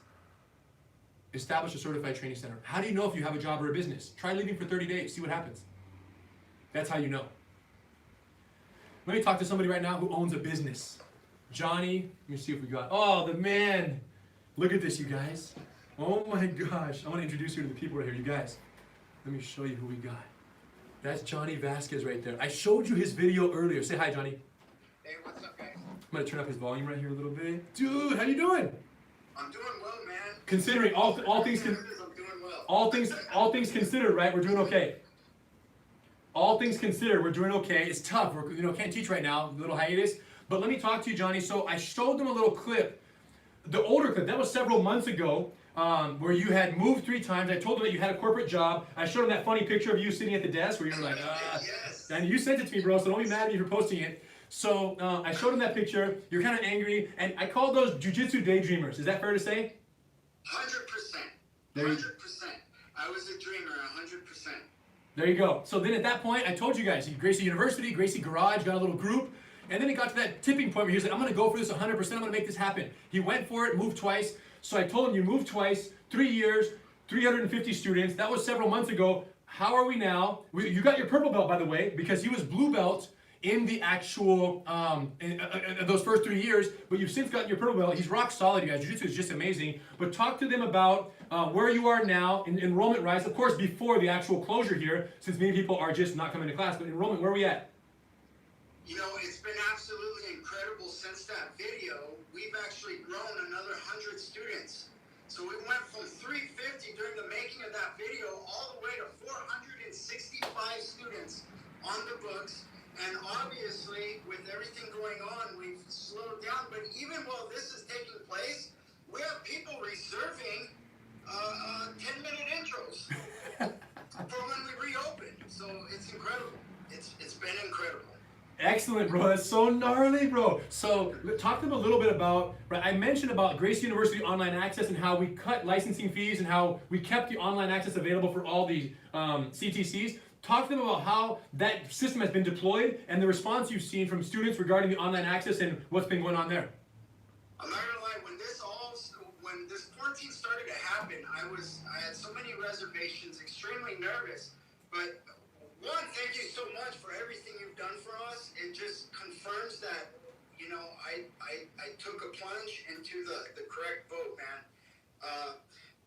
establish a certified training center. How do you know if you have a job or a business? Try leaving for 30 days, see what happens. That's how you know. Let me talk to somebody right now who owns a business. Johnny, let me see if we got, oh, the man. Look at this, you guys. Oh my gosh. I want to introduce you to the people right here. You guys, let me show you who we got. That's Johnny Vasquez right there. I showed you his video earlier. Say hi, Johnny. Hey, what's up, guys? I'm going to turn up his volume right here a little bit. Dude, how you doing? I'm doing well, man. Considering all things I'm doing well. all things considered, right? We're doing okay. All things considered, we're doing okay. It's tough. We're can't teach right now, a little hiatus. But let me talk to you, Johnny. So I showed them a little clip, the older clip. That was several months ago, where you had moved 3 times. I told them that you had a corporate job. I showed them that funny picture of you sitting at the desk where you were like, Yes. And you sent it to me, bro. So don't be mad at me for posting it. So I showed them that picture. You're kind of angry, and I called those jiu-jitsu daydreamers. Is that fair to say? 100%. 100%. I was a dreamer, 100%. There you go. So then at that point, I told you guys, Gracie University, Gracie Garage, got a little group. And then it got to that tipping point where he was like, I'm going to go for this 100%. I'm going to make this happen. He went for it, moved twice. So I told him, you moved twice, 3 years, 350 students. That was several months ago. How are we now? You got your purple belt, by the way, because he was blue belt in the actual, those first 3 years, but you've since gotten your purple belt. He's rock solid, you guys. Jiu-jitsu is just amazing. But talk to them about where you are now in enrollment rise. Of course, before the actual closure here, since many people are just not coming to class, but enrollment, where are we at? It's been absolutely incredible since that video. We've actually grown another 100 students. So we went from 350 during the making of that video all the way to 465 students on the books. And obviously, with everything going on, we've slowed down. But even while this is taking place, we have people reserving 10-minute intros for when we reopen. So it's incredible. It's been incredible. Excellent, bro. That's so gnarly, bro. So talk to them a little bit about, I mentioned about Gracie University online access and how we cut licensing fees and how we kept the online access available for all the CTCs. Talk to them about how that system has been deployed and the response you've seen from students regarding the online access and what's been going on there. I'm not gonna lie, when this quarantine started to happen, I had so many reservations, extremely nervous. But one, thank you so much for everything you've done for us. It just confirms that, you know, I took a plunge into the correct boat, man.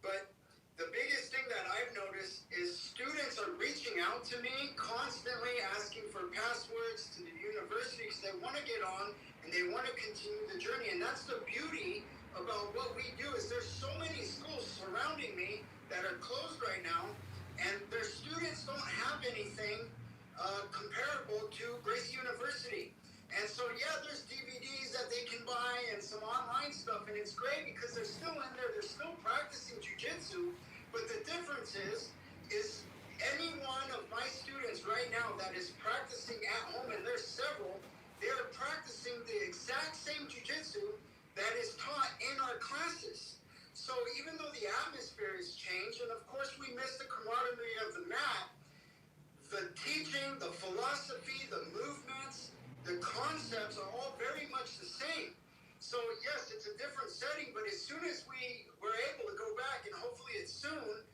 But the biggest thing that I've noticed is students are reaching out to me constantly asking for passwords to the university because they want to get on and they want to continue the journey. And that's the beauty about what we do is there's so many schools surrounding me that are closed right now, and their students don't have anything comparable to Gracie University. And so, yeah, there's DVDs that they can buy and some online stuff, and it's great because they're still in there, they're still practicing jiu-jitsu. But the difference is any one of my students right now that is practicing at home, and there's several, they're practicing the exact same jiu-jitsu that is taught in our classes. So even though the atmosphere has changed, and of course we miss the camaraderie of the mat, the teaching, the philosophy, the movements, the concepts are all very much the same. So yes, it's a different setting, but as soon as we were able to go back, and hopefully it's soon,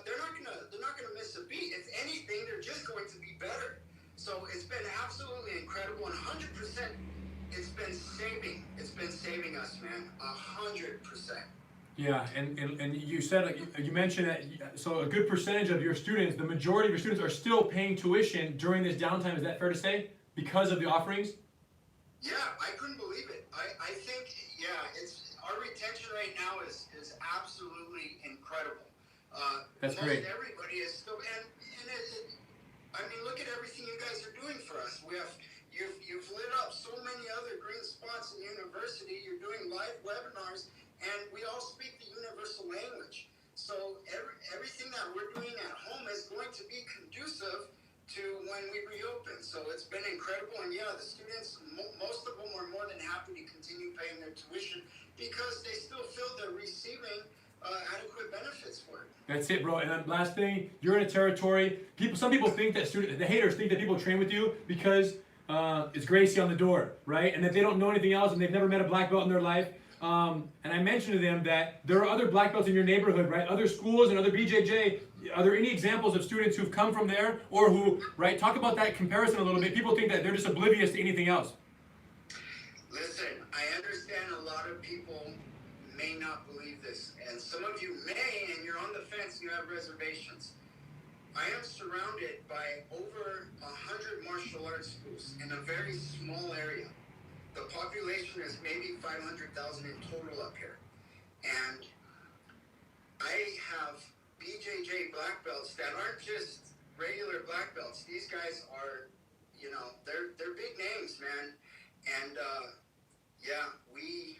they're not gonna miss a beat. If anything, they're just going to be better. So it's been absolutely incredible, and 100%. It's been saving us, man. 100%. Yeah, and you said, like, you mentioned that, so a good percentage of your students, the majority of your students are still paying tuition during this downtime. Is that fair to say? Because of the offerings? Yeah, I couldn't believe it. I think, yeah, it's our retention right now is absolutely incredible. That's great. Everybody is still, and I mean, look at everything you guys are doing for us. You've lit up so many other green spots in the university. You're doing live webinars, and we all speak the universal language. So everything that we're doing at home is going to be conducive to when we reopen. So it's been incredible, and yeah, the students, most of them are more than happy to continue paying their tuition because they still feel they're receiving adequate benefits for it. That's it, bro. And then last thing, you're in a territory. Some people think that the haters think that people train with you because it's Gracie on the door, right? And that they don't know anything else and they've never met a black belt in their life. And I mentioned to them that there are other black belts in your neighborhood, right? Other schools and other BJJ. Are there any examples of students who've come from there or who, right? Talk about that comparison a little bit. People think that they're just oblivious to anything else. Listen, I understand a lot of people may not believe this, and some of you may, and you're on the fence, you have reservations. I am surrounded by over 100 martial arts schools in a very small area. The population is maybe 500,000 in total up here. And I have BJJ black belts that aren't just regular black belts. These guys are, you know, they're big names, man. And yeah, we,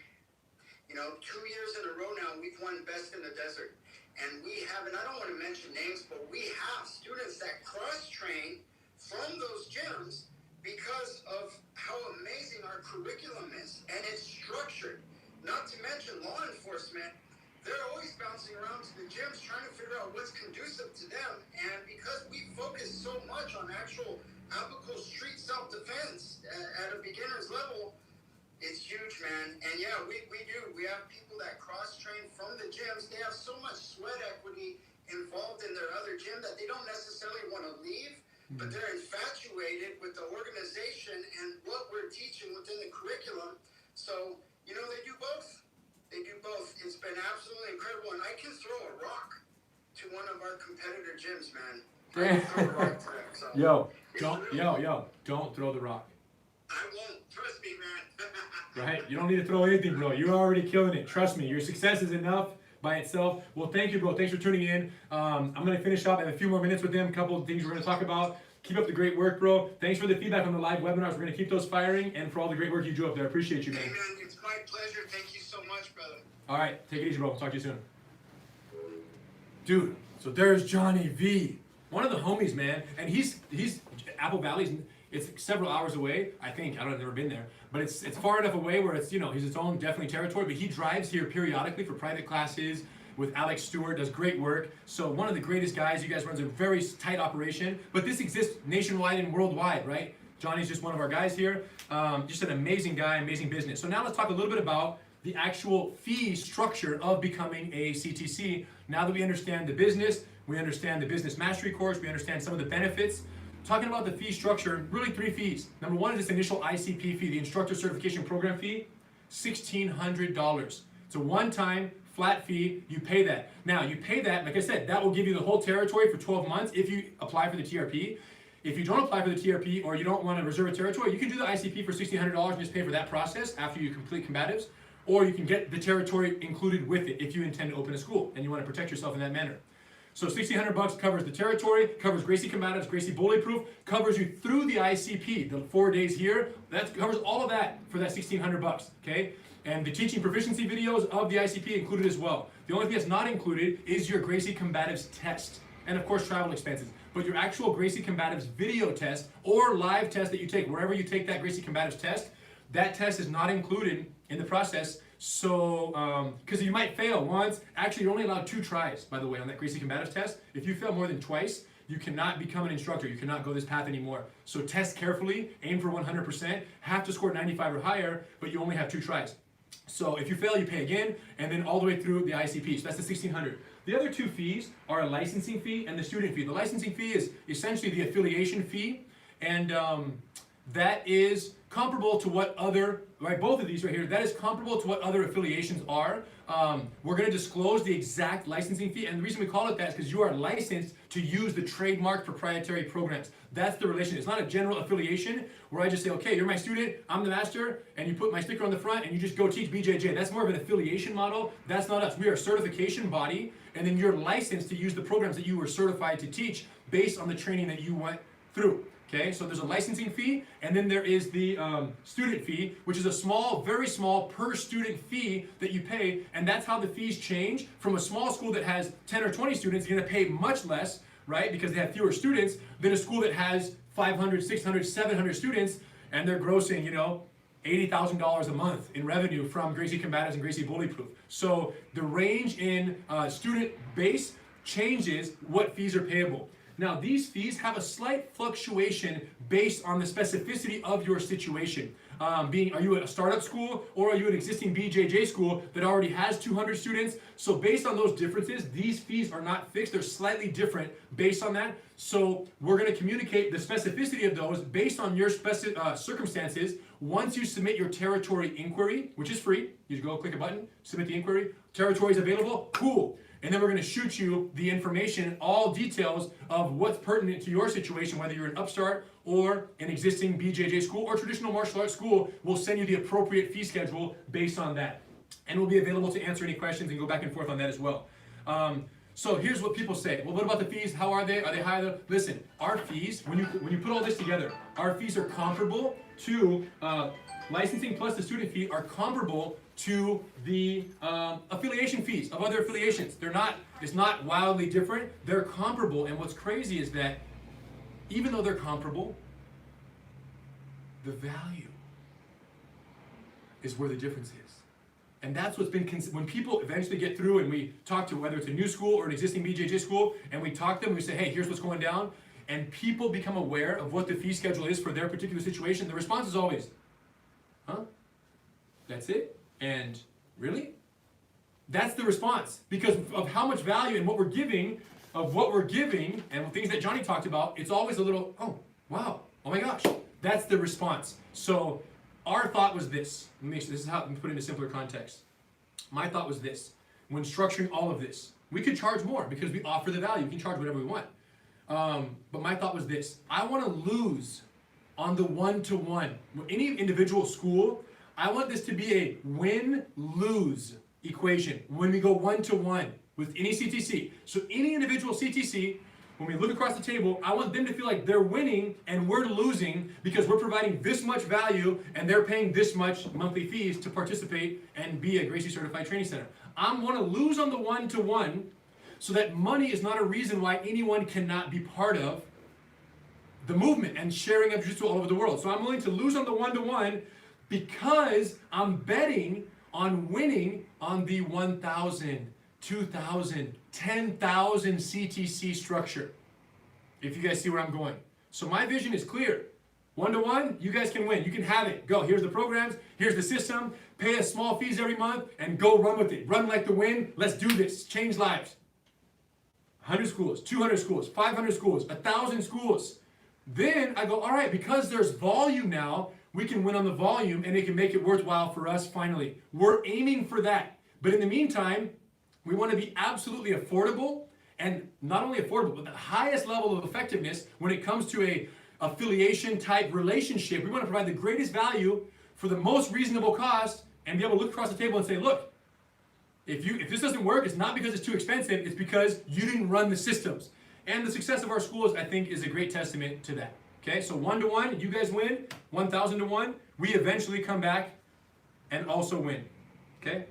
you know, 2 years in a row now, we've won Best in the Desert. And we have, and I don't want to mention names, but we have students that cross-train from those gyms because of how amazing our curriculum is. And it's structured. Not to mention law enforcement, they're always bouncing around to the gyms trying to figure out what's conducive to them. And because we focus so much on actual applicable street self-defense at a beginner's level, it's huge, man. And yeah, we do. We have people that cross-train from the gyms. They have so much sweat equity involved in their other gym that they don't necessarily want to leave, but they're infatuated with the organization and what we're teaching within the curriculum. So, you know, they do both. They do both. It's been absolutely incredible. And I can throw a rock to one of our competitor gyms, man. I can throw a rock to them. So Don't throw the rock. I won't. Trust me, man. Right? You don't need to throw anything, bro. You're already killing it. Trust me. Your success is enough by itself. Well, thank you, bro. Thanks for tuning in. I'm going to finish up. I have a few more minutes with them. A couple of things we're going to talk about. Keep up the great work, bro. Thanks for the feedback on the live webinars. We're going to keep those firing and for all the great work you do up there. I appreciate you, man. Hey, man. It's my pleasure. Thank you so much, brother. All right. Take it easy, bro. Talk to you soon. Dude, so there's Johnny V. One of the homies, man. And he's Apple Valley's. It's several hours away, I think. I've never been there. But it's far enough away where it's, you know, he's its own definitely territory. But he drives here periodically for private classes, with Alex Stewart, does great work. So one of the greatest guys. You guys runs a very tight operation, but this exists nationwide and worldwide, right? Johnny's just one of our guys here. Just an amazing guy, amazing business. So now let's talk a little bit about the actual fee structure of becoming a CTC. Now that we understand the business, we understand the business mastery course, we understand some of the benefits. Talking about the fee structure, really 3 fees. Number 1 is this initial ICP fee, the Instructor Certification Program fee, $1,600. It's a one-time flat fee, you pay that. Now, you pay that, like I said, that will give you the whole territory for 12 months if you apply for the TRP. If you don't apply for the TRP or you don't want to reserve a territory, you can do the ICP for $1,600 and just pay for that process after you complete Combatives, or you can get the territory included with it if you intend to open a school and you want to protect yourself in that manner. So $1,600 covers the territory, covers Gracie Combatives, Gracie Bullyproof, covers you through the ICP, the 4 days here. That covers all of that for that $1,600, okay? And the teaching proficiency videos of the ICP included as well. The only thing that's not included is your Gracie Combatives test, and of course travel expenses. But your actual Gracie Combatives video test or live test that you take, wherever you take that Gracie Combatives test, that test is not included in the process. So, because you might fail once. Actually, you're only allowed 2 tries, by the way, on that Gracie Combatives test. If you fail more than twice, you cannot become an instructor. You cannot go this path anymore. So test carefully, aim for 100%, have to score 95 or higher, but you only have 2 tries. So if you fail, you pay again, and then all the way through the ICP. So that's the $1,600. The other 2 fees are a licensing fee and the student fee. The licensing fee is essentially the affiliation fee, and that is comparable to what other, right, both of these right here, that is comparable to what other affiliations are. We're going to disclose the exact licensing fee, and the reason we call it that is because you are licensed to use the trademark proprietary programs. That's the relation. It's not a general affiliation where I just say, okay, you're my student, I'm the master, and you put my sticker on the front and you just go teach BJJ. That's more of an affiliation model. That's not us. We are a certification body, and then you're licensed to use the programs that you were certified to teach based on the training that you went through. Okay, so there's a licensing fee, and then there is the student fee, which is a small, very small per student fee that you pay, and that's how the fees change. From a small school that has 10 or 20 students, you're going to pay much less, right, because they have fewer students, than a school that has 500, 600, 700 students, and they're grossing, you know, $80,000 a month in revenue from Gracie Combatives and Gracie Bullyproof. So the range in student base changes what fees are payable. Now, these fees have a slight fluctuation based on the specificity of your situation. Are you at a startup school, or are you an existing BJJ school that already has 200 students? So based on those differences, these fees are not fixed. They're slightly different based on that. So we're going to communicate the specificity of those based on your circumstances. Once you submit your territory inquiry, which is free, you just go click a button, submit the inquiry, territory is available, cool. And then we're going to shoot you the information, all details of what's pertinent to your situation, whether you're an upstart or an existing BJJ school or traditional martial arts school. We'll send you the appropriate fee schedule based on that. And we'll be available to answer any questions and go back and forth on that as well. So here's what people say. Well, what about the fees? How are they? Are they high? Listen, our fees, when you put all this together, our fees are comparable to licensing plus the student fee are comparable to the affiliation fees of other affiliations. It's not wildly different. They're comparable, and what's crazy is that even though they're comparable, the value is where the difference is. And that's what's been, when people eventually get through and we talk to, whether it's a new school or an existing BJJ school, and we talk to them, we say, hey, here's what's going down, and people become aware of what the fee schedule is for their particular situation, the response is always, huh? That's it? And really? That's the response, because of how much value and what we're giving, and things that Johnny talked about. It's always a little, oh, wow, oh my gosh. That's the response. So our thought was this. This is how we put it into simpler context. My thought was this. When structuring all of this, we could charge more because we offer the value. We can charge whatever we want. But my thought was this. I want to lose on the one-to-one. Any individual school, I want this to be a win-lose equation when we go one-to-one with any CTC. So any individual CTC, when we look across the table, I want them to feel like they're winning and we're losing because we're providing this much value and they're paying this much monthly fees to participate and be a Gracie Certified Training Center. I want to lose on the one-to-one so that money is not a reason why anyone cannot be part of the movement and sharing of jiu-jitsu all over the world. So I'm willing to lose on the one-to-one because I'm betting on winning on the 1,000, 2,000, 10,000 CTC structure. If you guys see where I'm going. So my vision is clear. 1-to-1, you guys can win. You can have it. Go. Here's the programs. Here's the system. Pay us small fees every month and go run with it. Run like the wind. Let's do this. Change lives. 100 schools, 200 schools, 500 schools, 1,000 schools. Then I go, all right, because there's volume now, we can win on the volume and it can make it worthwhile for us finally. We're aiming for that. But in the meantime, we want to be absolutely affordable, and not only affordable, but the highest level of effectiveness when it comes to a affiliation type relationship. We want to provide the greatest value for the most reasonable cost and be able to look across the table and say, look, if this doesn't work, it's not because it's too expensive, it's because you didn't run the systems. And the success of our schools, I think, is a great testament to that. Okay, so 1-to-1, you guys win. 1,000 to 1, we eventually come back and also win. Okay?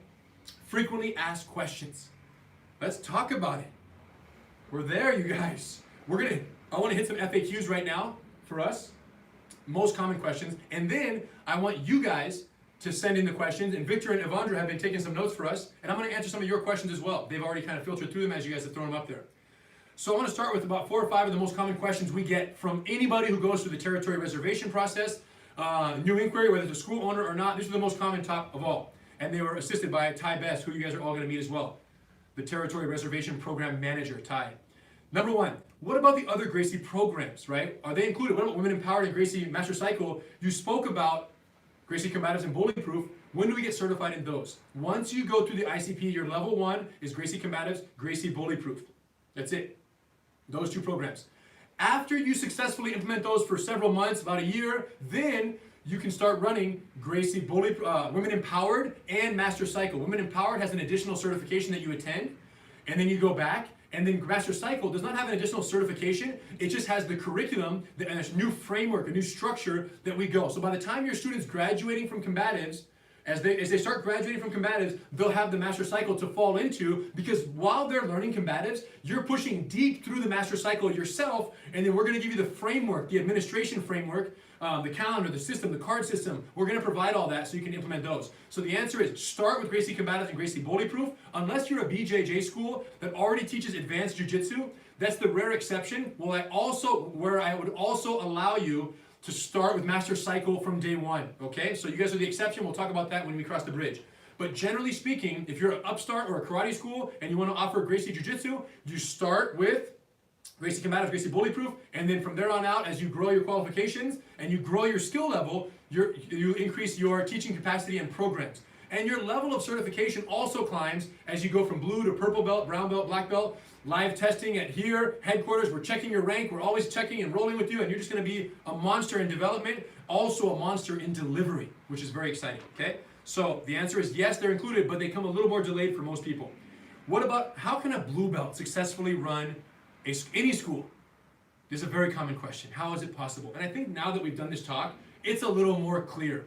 Frequently asked questions. Let's talk about it. We're there, you guys. I want to hit some FAQs right now for us. Most common questions. And then I want you guys to send in the questions, and Victor and Evandra have been taking some notes for us, and I'm going to answer some of your questions as well. They've already kind of filtered through them as you guys have thrown them up there. So I want to start with about 4 or 5 of the most common questions we get from anybody who goes through the territory reservation process, new inquiry, whether it's a school owner or not. These are the most common top of all, and they were assisted by Ty Best, who you guys are all going to meet as well, the territory reservation program manager, Ty. Number 1, what about the other Gracie programs, right? Are they included? What about Women Empowered and Gracie Master Cycle? You spoke about Gracie Combatives and Bullyproof. When do we get certified in those? Once you go through the ICP, your level 1 is Gracie Combatives, Gracie Bullyproof. That's it. Those 2 programs. After you successfully implement those for several months, about a year, then you can start running Gracie Women Empowered and Master Cycle. Women Empowered has an additional certification that you attend, and then you go back. And then Master Cycle does not have an additional certification. It just has the curriculum and a new framework, a new structure that we go. So by the time your students graduating from Combatives, as they start graduating from Combatives, they'll have the Master Cycle to fall into, because while they're learning Combatives, you're pushing deep through the Master Cycle yourself, and then we're going to give you the framework, the administration framework, the calendar, the system, the card system. We're going to provide all that so you can implement those. So the answer is start with Gracie Combatives and Gracie Bullyproof. Unless you're a BJJ school that already teaches advanced jiu-jitsu, that's the rare exception. Where I would also allow you to start with Master Cycle from day 1. Okay, so you guys are the exception. We'll talk about that when we cross the bridge. But generally speaking, if you're an upstart or a karate school and you want to offer Gracie Jiu-Jitsu, you start with Gracie Combatives, Gracie Bullyproof, and then from there on out, as you grow your qualifications and you grow your skill level, you increase your teaching capacity and programs. And your level of certification also climbs as you go from blue to purple belt, brown belt, black belt. Live testing at here, headquarters, we're checking your rank, we're always checking and rolling with you, and you're just going to be a monster in development, also a monster in delivery, which is very exciting, okay? So the answer is yes, they're included, but they come a little more delayed for most people. What about, how can a blue belt successfully run any school? This is a very common question. How is it possible? And I think now that we've done this talk, it's a little more clear.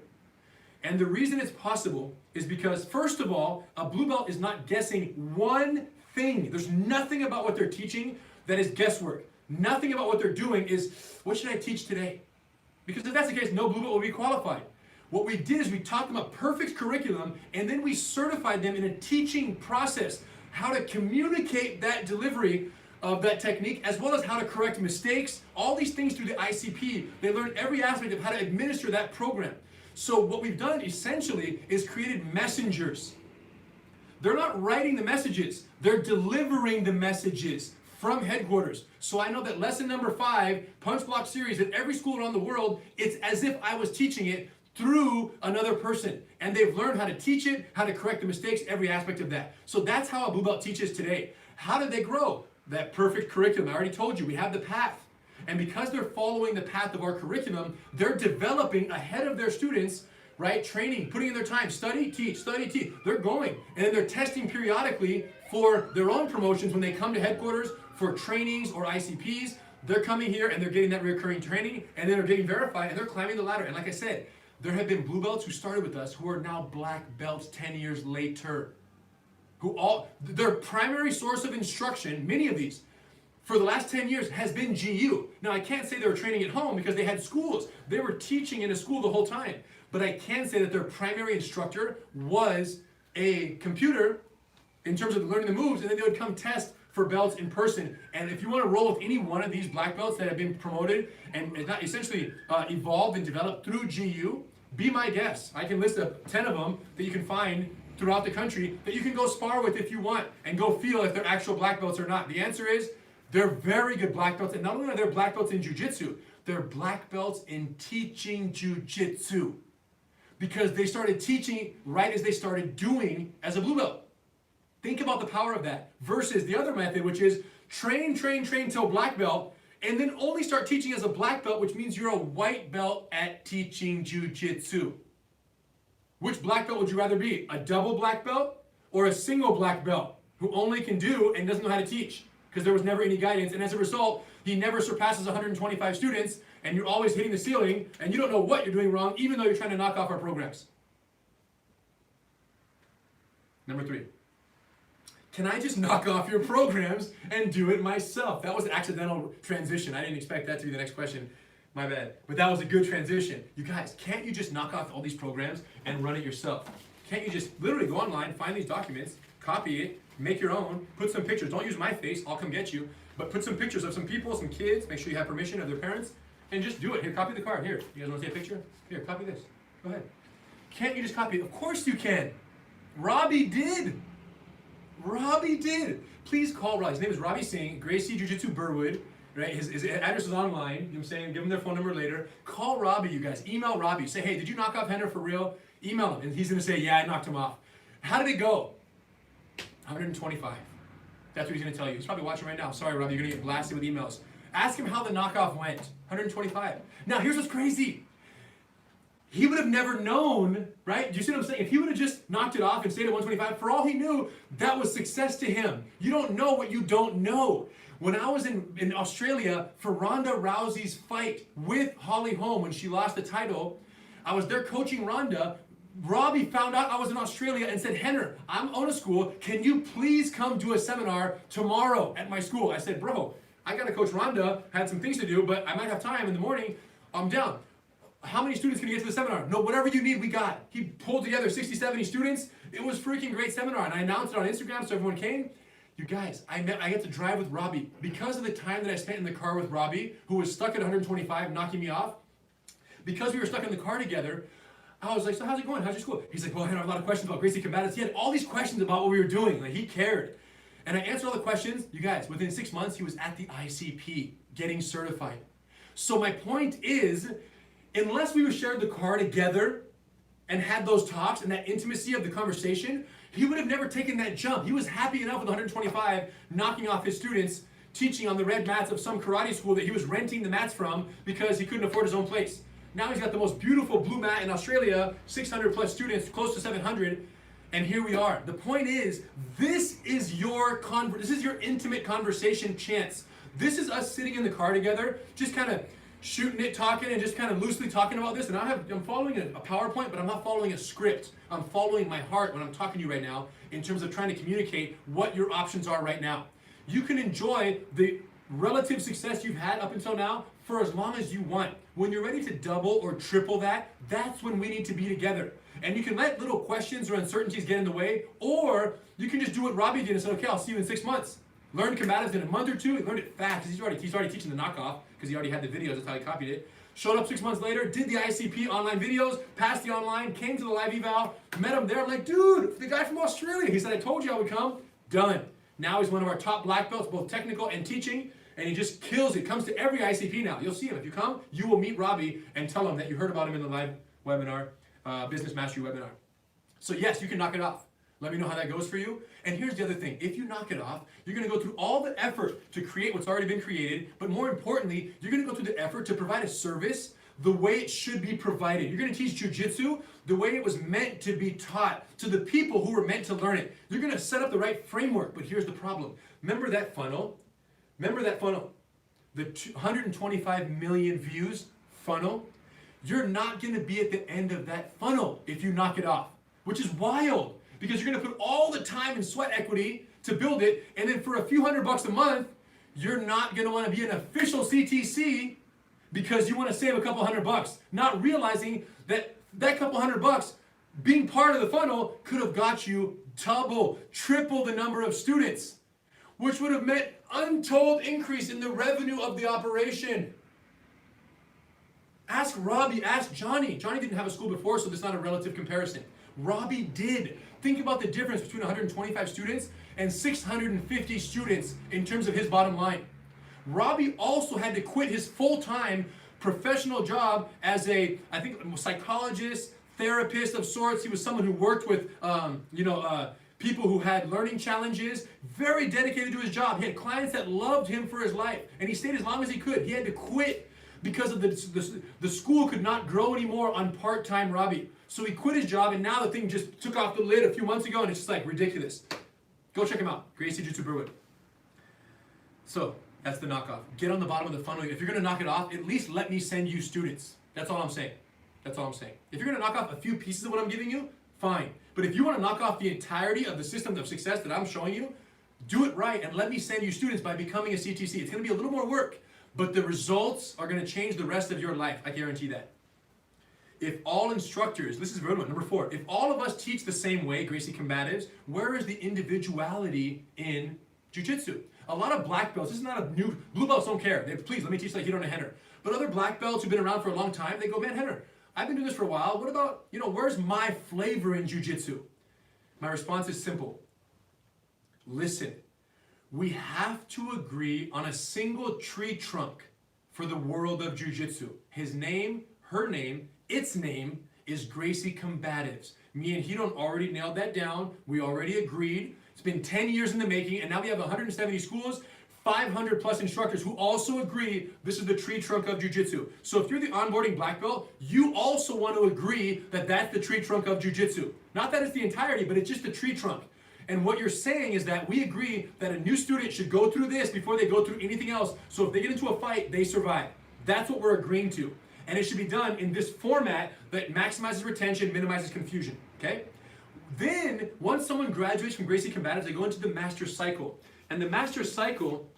And the reason it's possible is because, first of all, a blue belt is not guessing one thing. There's nothing about what they're teaching that is guesswork. Nothing about what they're doing is, what should I teach today? Because if that's the case, no blue belt will be qualified. What we did is we taught them a perfect curriculum, and then we certified them in a teaching process, how to communicate that delivery of that technique, as well as how to correct mistakes, all these things through the ICP. They learn every aspect of how to administer that program. So what we've done essentially is created messengers. They're not writing the messages, they're delivering the messages from headquarters. So I know that lesson number 5, punch block series, at every school around the world, it's as if I was teaching it through another person. And they've learned how to teach it, how to correct the mistakes, every aspect of that. So that's how a blue belt teaches today. How did they grow? That perfect curriculum. I already told you, we have the path. And because they're following the path of our curriculum, they're developing ahead of their students, right? Training, putting in their time, study, teach, study, teach. They're going. And then they're testing periodically for their own promotions when they come to headquarters for trainings or ICPs. They're coming here and they're getting that recurring training, and then they're getting verified and they're climbing the ladder. And like I said, there have been blue belts who started with us who are now black belts 10 years later. Their primary source of instruction, many of these, for the last 10 years has been GU. Now, I can't say they were training at home because they had schools. They were teaching in a school the whole time. But I can say that their primary instructor was a computer in terms of learning the moves, and then they would come test for belts in person. And if you want to roll with any one of these black belts that have been promoted and not essentially evolved and developed through GU, be my guest. I can list 10 of them that you can find throughout the country that you can go spar with if you want and go feel if they're actual black belts or not. The answer is they're very good black belts. And not only are they black belts in jiu-jitsu, they're black belts in teaching jiu-jitsu, because they started teaching right as they started doing as a blue belt. Think about the power of that versus the other method, which is train till black belt, and then only start teaching as a black belt, which means you're a white belt at teaching jiu-jitsu. Which black belt would you rather be? A double black belt or a single black belt who only can do and doesn't know how to teach because there was never any guidance, and as a result, he never surpasses 125 students, and you're always hitting the ceiling, and you don't know what you're doing wrong, even though you're trying to knock off our programs. Number 3. Can I just knock off your programs and do it myself? That was an accidental transition. I didn't expect that to be the next question. My bad. But that was a good transition. You guys, can't you just knock off all these programs and run it yourself? Can't you just literally go online, find these documents, copy it, make your own, put some pictures. Don't use my face, I'll come get you. But put some pictures of some people, some kids, make sure you have permission of their parents, and just do it. Here, copy the card. Here, you guys want to see a picture? Here, copy this. Go ahead. Can't you just copy it? Of course you can. Robbie did. Robbie did. Please call Robbie. His name is Ravi Singh, Gracie Jiu-Jitsu Burwood. Right? His address is online. You know what I'm saying? Give him their phone number later. Call Robbie, you guys. Email Robbie. Say, hey, did you knock off Henner for real? Email him. And he's going to say, yeah, I knocked him off. How did it go? 125. That's what he's going to tell you. He's probably watching right now. Sorry, Robbie, you're going to get blasted with emails. Ask him how the knockoff went. 125. Now, here's what's crazy. He would have never known, right? Do you see what I'm saying? If he would have just knocked it off and stayed at 125, for all he knew, that was success to him. You don't know what you don't know. When I was in Australia for Ronda Rousey's fight with Holly Holm when she lost the title, I was there coaching Ronda. Robbie found out I was in Australia and said, Henner, I'm on a school. Can you please come do a seminar tomorrow at my school? I said, bro, I got to coach Ronda. Had some things to do, but I might have time in the morning. I'm down. How many students can you get to the seminar? No, whatever you need, we got. He pulled together 60, 70 students. It was freaking great seminar. And I announced it on Instagram so everyone came. You guys, I got to drive with Robbie. Because of the time that I spent in the car with Robbie, who was stuck at 125, knocking me off, because we were stuck in the car together, I was like, so how's it going? How's your school? He's like, well, I have a lot of questions about Gracie Combatives. He had all these questions about what we were doing. Like, he cared. And I answered all the questions. You guys, within 6 months, he was at the ICP getting certified. So my point is, unless we shared the car together and had those talks and that intimacy of the conversation, he would have never taken that jump. He was happy enough with 125, knocking off his students, teaching on the red mats of some karate school that he was renting the mats from because he couldn't afford his own place. Now he's got the most beautiful blue mat in Australia, 600 plus students, close to 700, and here we are. The point is, this is your intimate conversation chance. This is us sitting in the car together, just kind of shooting it, talking, and just kind of loosely talking about this. And I'm following a PowerPoint, but I'm not following a script. I'm following my heart when I'm talking to you right now in terms of trying to communicate what your options are right now. You can enjoy the relative success you've had up until now for as long as you want. When you're ready to double or triple that, that's when we need to be together. And you can let little questions or uncertainties get in the way, or you can just do what Robbie did and say, okay, I'll see you in 6 months. Learned Combatives in a month or two. He learned it fast because he's already teaching the knockoff because he already had the videos. That's how he copied it. Showed up 6 months later, did the ICP online videos, passed the online, came to the live eval, met him there. I'm like, dude, the guy from Australia. He said, I told you I would come. Done. Now he's one of our top black belts, both technical and teaching, and he just kills it. Comes to every ICP now. You'll see him. If you come, you will meet Robbie and tell him that you heard about him in the live webinar, Business Mastery webinar. So yes, you can knock it off. Let me know how that goes for you. And here's the other thing. If you knock it off, you're going to go through all the effort to create what's already been created. But more importantly, you're going to go through the effort to provide a service the way it should be provided. You're going to teach jiu-jitsu the way it was meant to be taught to the people who were meant to learn it. You're going to set up the right framework. But here's the problem. Remember that funnel? Remember that funnel? The 125 million views funnel? You're not going to be at the end of that funnel if you knock it off, which is wild. Because you're going to put all the time and sweat equity to build it, and then for a few $100 a month, you're not going to want to be an official CTC because you want to save a couple $100, not realizing that that couple $100 being part of the funnel could have got you double, triple the number of students, which would have meant untold increase in the revenue of the operation. Ask Robbie, ask Johnny. Johnny didn't have a school before, so there's not a relative comparison. Robbie did. Think about the difference between 125 students and 650 students in terms of his bottom line. Robbie also had to quit his full-time professional job as a, I think, psychologist, therapist of sorts. He was someone who worked with, people who had learning challenges, very dedicated to his job. He had clients that loved him for his life, and he stayed as long as he could. He had to quit because of the school could not grow anymore on part-time Robbie. So he quit his job, and now the thing just took off the lid a few months ago, and it's just like ridiculous. Go check him out, Gracie Jiu-Jitsu Berwood. So that's the knockoff. Get on the bottom of the funnel. If you're going to knock it off, at least let me send you students. That's all I'm saying. That's all I'm saying. If you're going to knock off a few pieces of what I'm giving you, fine. But if you want to knock off the entirety of the system of success that I'm showing you, do it right and let me send you students by becoming a CTC. It's going to be a little more work, but the results are going to change the rest of your life. I guarantee that. If all instructors, this is very good, number 4, if all of us teach the same way, Gracie Combatives, where is the individuality in jiu-jitsu? A lot of black belts, this is not a new, blue belts don't care. They, please, let me teach like you don't know Henner. But other black belts who've been around for a long time, they go, man, Henner, I've been doing this for a while. What about, where's my flavor in jiu-jitsu? My response is simple. Listen, we have to agree on a single tree trunk for the world of jiu-jitsu. His name, her name, its name is Gracie Combatives. Me and Hidon already nailed that down. We already agreed. It's been 10 years in the making, and now we have 170 schools, 500 plus instructors who also agree this is the tree trunk of jiu-jitsu. So if you're the onboarding black belt, you also want to agree that that's the tree trunk of jiu-jitsu. Not that it's the entirety, but it's just the tree trunk. And what you're saying is that we agree that a new student should go through this before they go through anything else. So if they get into a fight, they survive. That's what we're agreeing to. And it should be done in this format that maximizes retention, minimizes confusion, okay? Then, once someone graduates from Gracie Combatives, they go into the master cycle. And the master cycle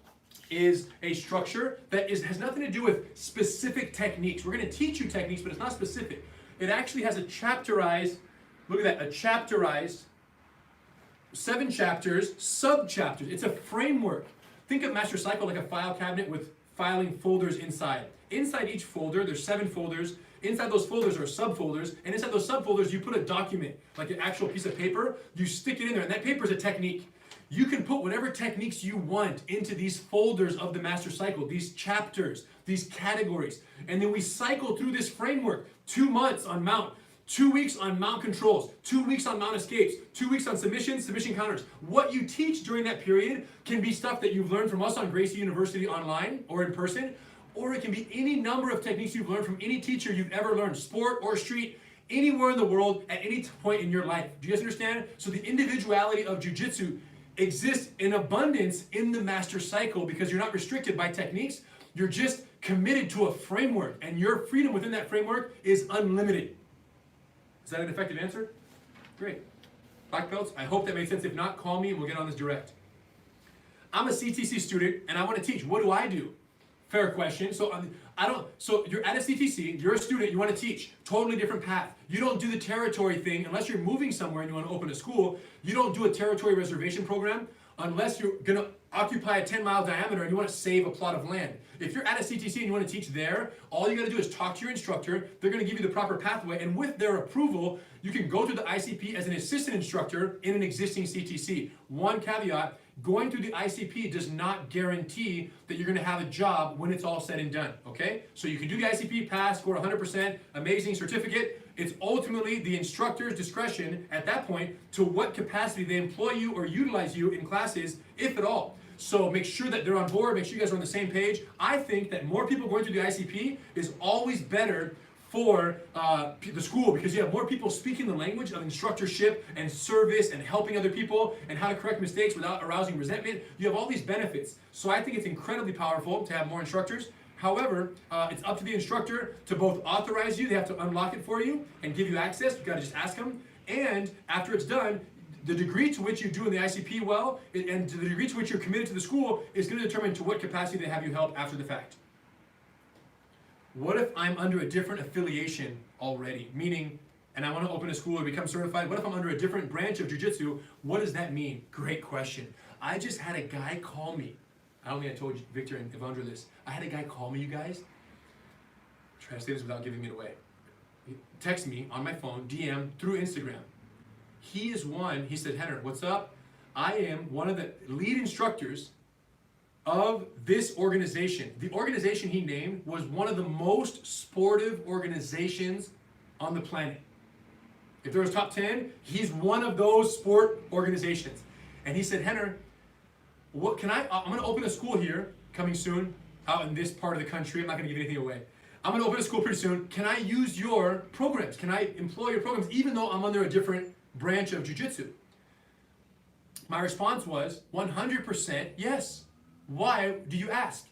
is a structure that has nothing to do with specific techniques. We're going to teach you techniques, but it's not specific. It actually has a chapterized, look at that, a chapterized, 7 chapters, sub-chapters. It's a framework. Think of master cycle like a file cabinet with filing folders inside. Inside each folder, there's 7 folders. Inside those folders are subfolders, and inside those subfolders, you put a document, like an actual piece of paper. You stick it in there, and that paper is a technique. You can put whatever techniques you want into these folders of the master cycle, these chapters, these categories. And then we cycle through this framework. 2 months on mount, 2 weeks on mount controls, 2 weeks on mount escapes, 2 weeks on submission counters. What you teach during that period can be stuff that you've learned from us on Gracie University online or in person, or it can be any number of techniques you've learned from any teacher you've ever learned, sport or street, anywhere in the world at any point in your life. Do you guys understand? So the individuality of jiu-jitsu exists in abundance in the master cycle because you're not restricted by techniques. You're just committed to a framework, and your freedom within that framework is unlimited. Is that an effective answer? Great. Black belts, I hope that made sense. If not, call me and we'll get on this direct. I'm a CTC student and I want to teach. What do I do? Fair question. So you're at a CTC, you're a student, you want to teach. Totally different path. You don't do the territory thing unless you're moving somewhere and you want to open a school. You don't do a territory reservation program unless you're going to occupy a 10-mile diameter and you want to save a plot of land. If you're at a CTC and you want to teach there, all you got to do is talk to your instructor. They're going to give you the proper pathway, and with their approval, you can go through the ICP as an assistant instructor in an existing CTC. One caveat, going through the ICP does not guarantee that you're going to have a job when it's all said and done, okay? So you can do the ICP, pass, score 100%, amazing certificate. It's ultimately the instructor's discretion at that point to what capacity they employ you or utilize you in classes, if at all. So make sure that they're on board, make sure you guys are on the same page. I think that more people going through the ICP is always better for the school because you have more people speaking the language of instructorship and service and helping other people and how to correct mistakes without arousing resentment. You have all these benefits. So I think it's incredibly powerful to have more instructors. However, it's up to the instructor to both authorize you, they have to unlock it for you and give you access. You gotta just ask them. And after it's done, the degree to which you do in the ICP well and to the degree to which you're committed to the school is going to determine to what capacity they have you help after the fact. What if I'm under a different affiliation already? Meaning, and I want to open a school or become certified? What if I'm under a different branch of jiu-jitsu? What does that mean? Great question. I just had a guy call me. I don't think I told Victor and Evandro this. I had a guy call me, you guys. Try to say this without giving it away. He texted me on my phone, DM, through Instagram. He said, Rener, what's up? I am one of the lead instructors of this organization. The organization he named was one of the most sportive organizations on the planet. If there was top 10, he's one of those sport organizations. And he said, Rener, I'm going to open a school here coming soon out in this part of the country. I'm not going to give anything away. I'm going to open a school pretty soon. Can I use your programs? Can I employ your programs even though I'm under a different branch of jiu-jitsu? My response was 100% yes. Why do you ask?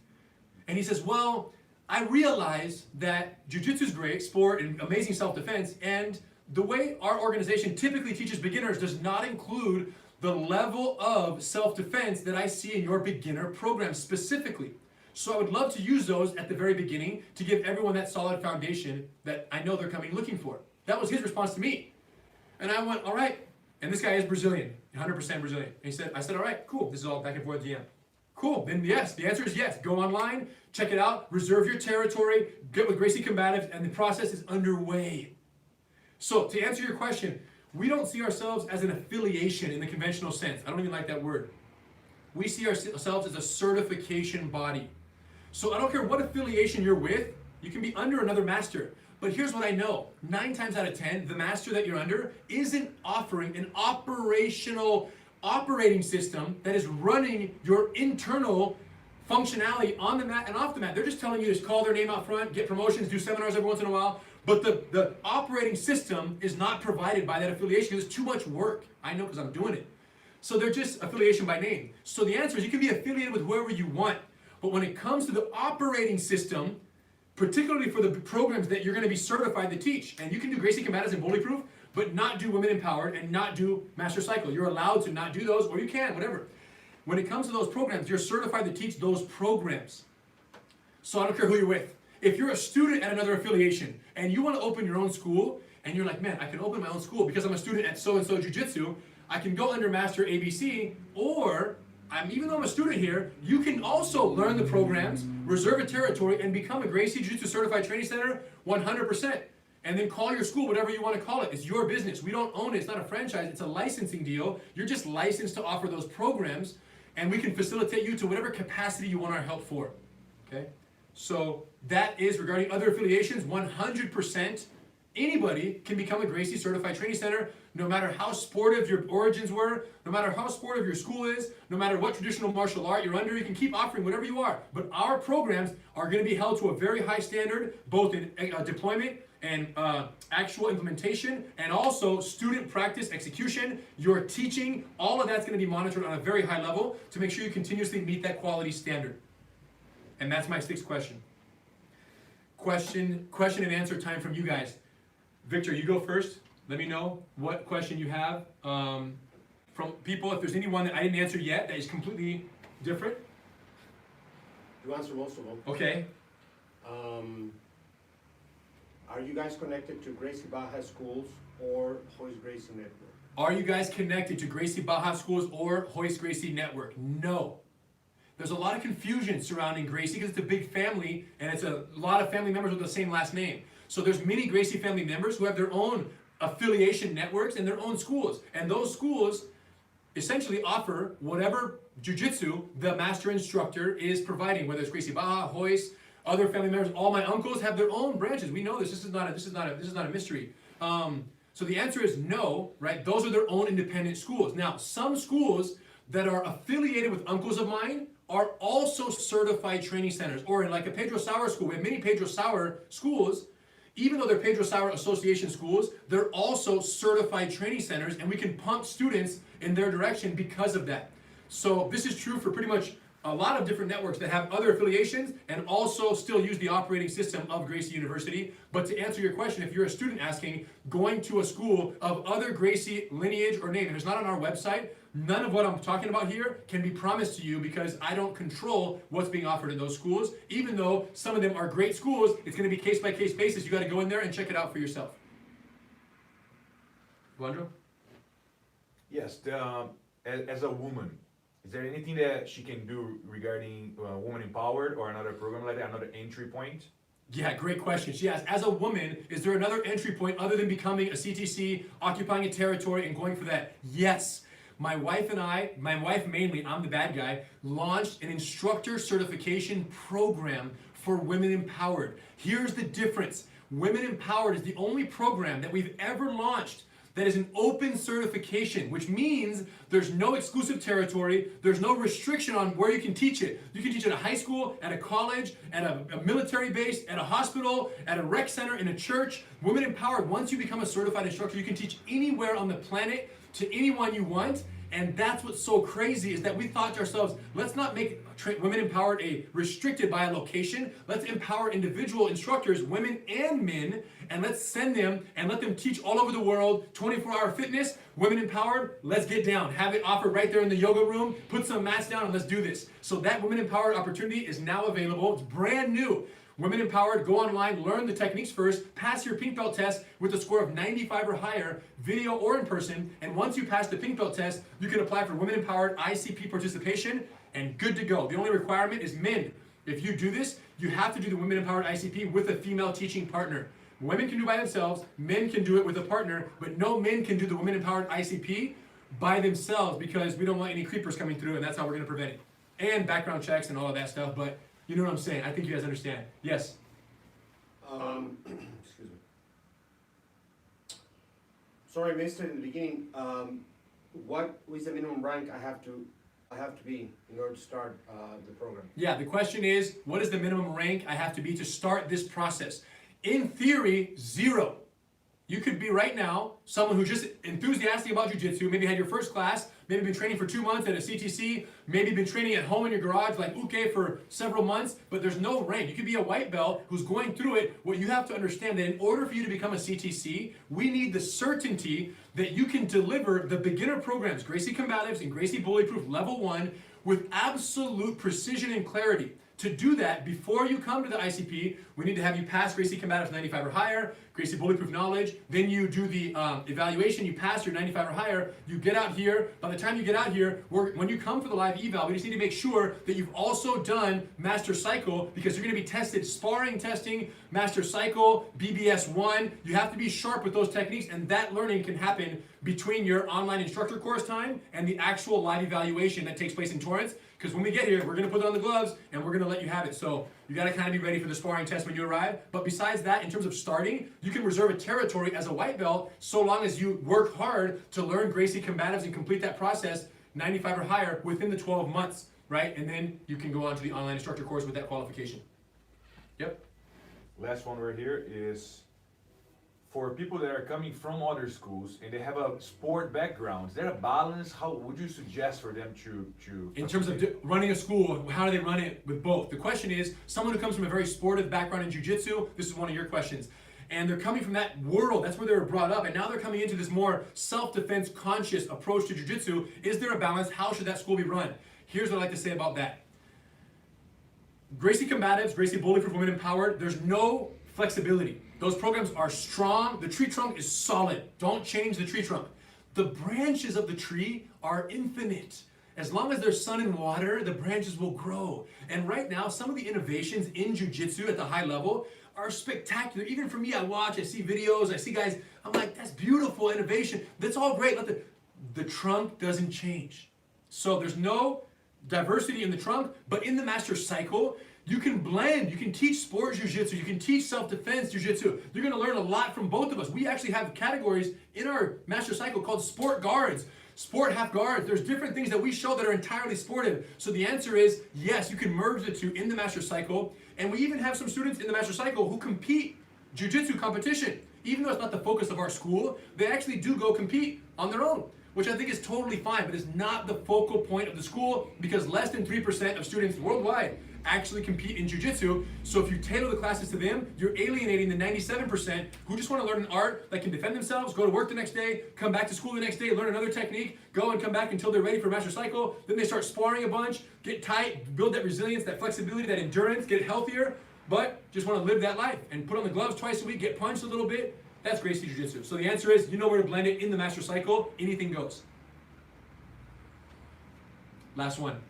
And he says, well, I realize that jiu-jitsu is great, sport, and amazing self-defense, and the way our organization typically teaches beginners does not include the level of self-defense that I see in your beginner program specifically. So I would love to use those at the very beginning to give everyone that solid foundation that I know they're coming looking for. That was his response to me. And I went, all right. And this guy is Brazilian, 100% Brazilian. And I said, all right, cool. This is all back and forth DM. Cool, then yes, the answer is yes. Go online, check it out, reserve your territory, get with Gracie Combatives, and the process is underway. So to answer your question, we don't see ourselves as an affiliation in the conventional sense. I don't even like that word. We see ourselves as a certification body. So I don't care what affiliation you're with, you can be under another master. But here's what I know, 9 times out of 10, the master that you're under isn't offering an operating system that is running your internal functionality on the mat and off the mat. They're just telling you to call their name out front, get promotions, do seminars every once in a while. But the operating system is not provided by that affiliation because it's too much work. I know because I'm doing it. So they're just affiliation by name. So the answer is you can be affiliated with whoever you want. But when it comes to the operating system, particularly for the programs that you're going to be certified to teach, and you can do Gracie Combatives and Bully Proof, but not do Women Empowered and not do Master Cycle. You're allowed to not do those, or you can, whatever. When it comes to those programs, you're certified to teach those programs. So I don't care who you're with. If you're a student at another affiliation and you want to open your own school, and you're like, man, I can open my own school because I'm a student at so-and-so Jiu-Jitsu, I can go under Master ABC, or even though I'm a student here, you can also learn the programs, reserve a territory, and become a Gracie Jiu-Jitsu Certified Training Center 100%. And then call your school whatever you want to call it. It's your business. We don't own it. It's not a franchise. It's a licensing deal. You're just licensed to offer those programs, and we can facilitate you to whatever capacity you want our help for. Okay? So that is regarding other affiliations, 100%. Anybody can become a Gracie Certified Training Center, no matter how sportive your origins were, no matter how sportive your school is, no matter what traditional martial art you're under, you can keep offering whatever you are. But our programs are going to be held to a very high standard, both in deployment and actual implementation, and also student practice, execution, your teaching. All of that's going to be monitored on a very high level to make sure you continuously meet that quality standard. And that's my 6th question. Question and answer time from you guys. Victor, you go first. Let me know what question you have from people. If there's anyone that I didn't answer yet that is completely different. You answer most of them. Okay. Are you guys connected to Gracie Baja Schools or Hoist Gracie Network? Are you guys connected to Gracie Baja Schools or Hoist Gracie Network? No. There's a lot of confusion surrounding Gracie because it's a big family and it's a lot of family members with the same last name. So there's many Gracie family members who have their own affiliation networks and their own schools. And those schools essentially offer whatever jiu-jitsu the master instructor is providing, whether it's Gracie Baja, Hoist, other family members. All my uncles have their own branches. We know this. This is not a mystery. So the answer is no, right? Those are their own independent schools. Now, some schools that are affiliated with uncles of mine are also certified training centers. Or in like a Pedro Sauer school, we have many Pedro Sauer schools. Even though they're Pedro Sauer Association schools, they're also certified training centers, and we can pump students in their direction because of that. So this is true for pretty much a lot of different networks that have other affiliations and also still use the operating system of Gracie University. But to answer your question, if you're a student asking, going to a school of other Gracie lineage or name, if it's not on our website, none of what I'm talking about here can be promised to you because I don't control what's being offered in those schools. Even though some of them are great schools, it's going to be case-by-case basis. You got to go in there and check it out for yourself. Wandro? Yes, as a woman, is there anything that she can do regarding Woman Empowered or another program like that, another entry point? Yeah, great question. She asked, as a woman, is there another entry point other than becoming a CTC, occupying a territory, and going for that? Yes. My wife and I, my wife mainly, I'm the bad guy, launched an instructor certification program for Women Empowered. Here's the difference. Women Empowered is the only program that we've ever launched that is an open certification, which means there's no exclusive territory, there's no restriction on where you can teach it. You can teach at a high school, at a college, at a military base, at a hospital, at a rec center, in a church. Women Empowered, once you become a certified instructor, you can teach anywhere on the planet to anyone you want. And that's what's so crazy is that we thought to ourselves, let's not make Women Empowered restricted by a location. Let's empower individual instructors, women and men, and let's send them and let them teach all over the world, 24-hour fitness, Women Empowered, let's get down. Have it offered right there in the yoga room, put some mats down and let's do this. So that Women Empowered opportunity is now available. It's brand new. Women Empowered, go online, learn the techniques first, pass your pink belt test with a score of 95 or higher, video or in person, and once you pass the pink belt test, you can apply for Women Empowered ICP participation, and good to go. The only requirement is men. If you do this, you have to do the Women Empowered ICP with a female teaching partner. Women can do it by themselves, men can do it with a partner, but no men can do the Women Empowered ICP by themselves because we don't want any creepers coming through, and that's how we're gonna prevent it. And background checks and all of that stuff, but you know what I'm saying. I think you guys understand. Yes? Excuse me. Sorry, I missed it in the beginning. What is the minimum rank I have to be in order to start the program? Yeah, the question is, what is the minimum rank I have to be to start this process? In theory, 0. You could be right now someone who's just enthusiastic about jiu-jitsu, maybe had your first class, maybe been training for 2 months at a CTC, maybe been training at home in your garage like Uke for several months, but there's no rank. You could be a white belt who's going through it. What you have to understand that in order for you to become a CTC, we need the certainty that you can deliver the beginner programs, Gracie Combatives and Gracie Bullyproof Level 1 with absolute precision and clarity. To do that, before you come to the ICP, we need to have you pass Gracie Combatives 95 or higher, Gracie Bullyproof Knowledge, then you do the evaluation, you pass your 95 or higher, you get out here. By the time you get out here, when you come for the live eval, we just need to make sure that you've also done Master Cycle because you're gonna be tested sparring testing, Master Cycle, BBS 1. You have to be sharp with those techniques, and that learning can happen between your online instructor course time and the actual live evaluation that takes place in Torrance. Because when we get here, we're going to put on the gloves and we're going to let you have it. So you got to kind of be ready for the sparring test when you arrive. But besides that, in terms of starting, you can reserve a territory as a white belt so long as you work hard to learn Gracie Combatives and complete that process 95 or higher within the 12 months, right? And then you can go on to the online instructor course with that qualification. Yep. Last one right here is for people that are coming from other schools and they have a sport background. Is there a balance? How would you suggest for them to In terms of running a school, how do they run it with both? The question is, someone who comes from a very sportive background in jiu-jitsu, this is one of your questions, and they're coming from that world, that's where they were brought up, and now they're coming into this more self-defense conscious approach to jiu-jitsu. Is there a balance? How should that school be run? Here's what I'd like to say about that. Gracie Combatives, Gracie Bullyproof Women Empowered, there's no flexibility. Those programs are strong. The tree trunk is solid. Don't change the tree trunk. The branches of the tree are infinite. As long as there's sun and water, the branches will grow. And right now, some of the innovations in jiu-jitsu at the high level are spectacular. Even for me, I see videos, I see guys, I'm like, that's beautiful innovation. That's all great. The trunk doesn't change. So there's no diversity in the trunk, but in the Master Cycle, you can blend, you can teach sport jiu-jitsu, you can teach self-defense jiu-jitsu. You're gonna learn a lot from both of us. We actually have categories in our Master Cycle called sport guards, sport half guards. There's different things that we show that are entirely sportive. So the answer is, yes, you can merge the two in the Master Cycle. And we even have some students in the Master Cycle who compete jiu-jitsu competition. Even though it's not the focus of our school, they actually do go compete on their own, which I think is totally fine, but it's not the focal point of the school because less than 3% of students worldwide actually compete in jiu-jitsu. So if you tailor the classes to them, you're alienating the 97% who just want to learn an art that can defend themselves, go to work the next day, come back to school the next day, learn another technique, go and come back until they're ready for Master Cycle. Then they start sparring a bunch, get tight, build that resilience, that flexibility, that endurance, get healthier, but just want to live that life and put on the gloves twice a week, get punched a little bit, That's Gracie Jiu-Jitsu. So the answer is, you know where to blend it in the master cycle. Anything goes. Last one.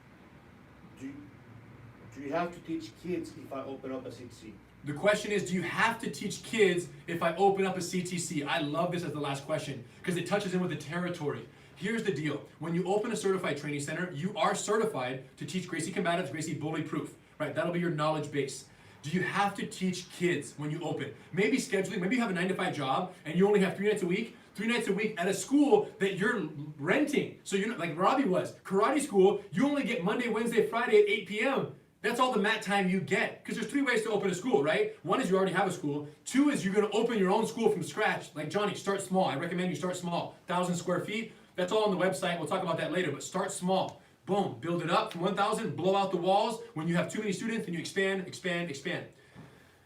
Do you have to teach kids if I open up a CTC? The question is, do you have to teach kids if I open up a CTC? I love this as the last question because it touches in with the territory. Here's the deal. When you open a certified training center, you are certified to teach Gracie Combatives, Gracie Bully Proof, right? That'll be your knowledge base. Do you have to teach kids when you open? Maybe scheduling, maybe you have a 9-to-5 job and you only have 3 nights a week. 3 nights a week at a school that you're renting. So you're not, like Ravi was, karate school, you only get Monday, Wednesday, Friday at 8 p.m. That's all the mat time you get. Because there's 3 ways to open a school, right? 1 is you already have a school. 2 is you're gonna open your own school from scratch. Like Johnny, start small. I recommend you start small. 1,000 square feet, that's all on the website. We'll talk about that later, but start small. Boom, build it up from 1,000, blow out the walls. When you have too many students, then you expand, expand, expand.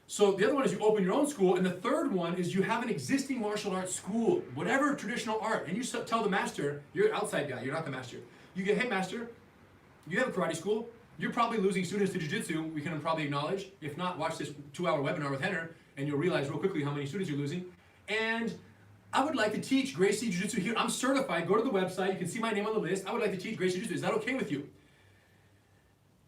So the other one is you open your own school, and the third one is you have an existing martial arts school, whatever traditional art, and you tell the master, you're an outside guy, you're not the master. You get, hey master, you have a karate school, you're probably losing students to jiu-jitsu, we can probably acknowledge. If not, watch this 2-hour webinar with Rener, and you'll realize real quickly how many students you're losing. And I would like to teach Gracie Jiu-Jitsu here. I'm certified, go to the website, you can see my name on the list. I would like to teach Gracie Jiu-Jitsu, is that okay with you?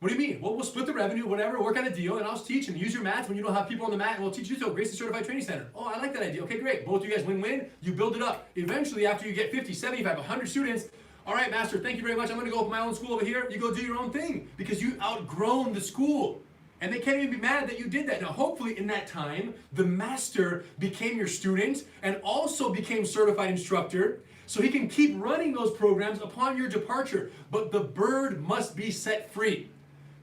What do you mean? Well, we'll split the revenue, whatever, work out a deal, and I'll teach and use your mats when you don't have people on the mat, and we'll teach you to Gracie Certified Training Center. Oh, I like that idea. Okay, great. Both of you guys win-win. You build it up. Eventually, after you get 50, 75, 100 students, all right, master, thank you very much. I'm going to go open my own school over here. You go do your own thing because you outgrown the school. And they can't even be mad that you did that. Now, hopefully, in that time, the master became your student and also became certified instructor, so he can keep running those programs upon your departure. But the bird must be set free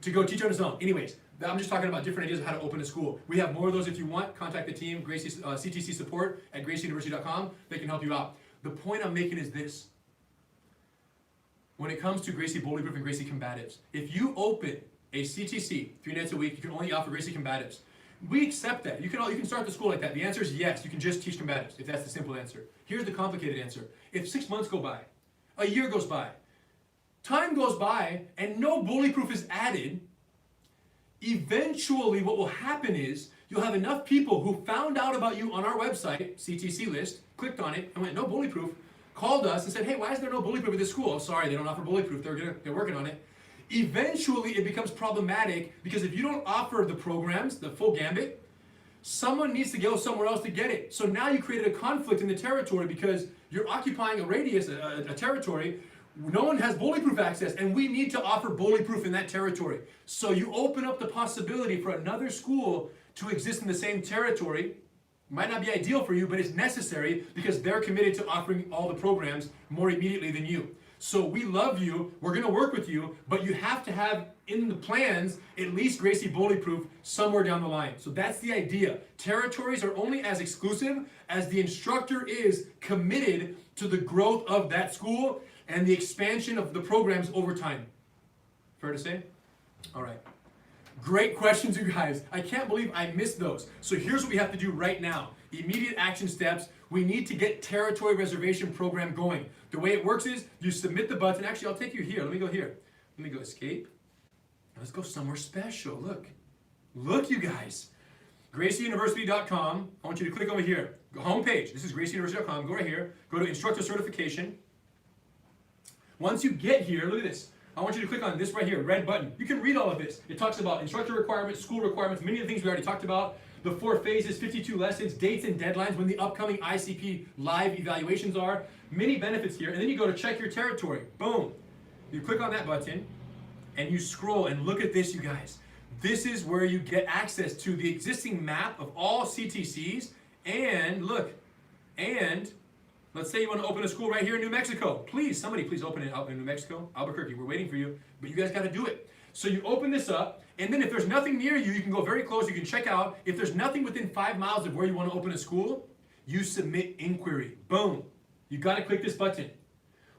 to go teach on his own. Anyways, I'm just talking about different ideas of how to open a school. We have more of those if you want. Contact the team, Gracie, CTC support at gracieuniversity.com. They can help you out. The point I'm making is this. When it comes to Gracie Bully Proof and Gracie Combatives, if you open a CTC 3 nights a week, you can only offer Gracie Combatives. We accept that. You can start the school like that. The answer is yes, you can just teach Combatives, if that's the simple answer. Here's the complicated answer. If 6 months go by, a year goes by, time goes by, and no bully proof is added, eventually what will happen is you'll have enough people who found out about you on our website, CTC list, clicked on it, and went, no bully proof, called us and said, hey, why is there no bully proof at this school? Oh, sorry, they don't offer bully proof. They're working on it. Eventually, it becomes problematic because if you don't offer the programs, the full gambit, someone needs to go somewhere else to get it. So now you created a conflict in the territory because you're occupying a radius, a territory. No one has bully proof access, and we need to offer bully proof in that territory. So you open up the possibility for another school to exist in the same territory. Might not be ideal for you, but it's necessary because they're committed to offering all the programs more immediately than you. So we love you, we're gonna work with you, but you have to have in the plans at least Gracie Bully Proof somewhere down the line. So that's the idea. Territories are only as exclusive as the instructor is committed to the growth of that school and the expansion of the programs over time. Fair to say? All right. Great questions, you guys. I can't believe I missed those. So here's what we have to do right now. Immediate action steps. We need to get territory reservation program going. The way it works is you submit the button. Actually, I'll take you here. Let me go here. Let me go escape. Let's go somewhere special. Look. Look, you guys. GracieUniversity.com. I want you to click over here. Homepage. This is GracieUniversity.com. Go right here. Go to Instructor Certification. Once you get here, look at this. I want you to click on this right here, red button. You can read all of this. It talks about instructor requirements, school requirements, many of the things we already talked about. The 4 phases, 52 lessons, dates and deadlines, when the upcoming ICP live evaluations are. Many benefits here. And then you go to check your territory. Boom. You click on that button and you scroll and look at this, you guys. This is where you get access to the existing map of all CTCs. And look, and let's say you want to open a school right here in New Mexico. Please, somebody please open it out in New Mexico. Albuquerque, we're waiting for you. But you guys got to do it. So you open this up, and then if there's nothing near you, you can go very close, you can check out. If there's nothing within 5 miles of where you want to open a school, you submit inquiry. Boom. You got to click this button.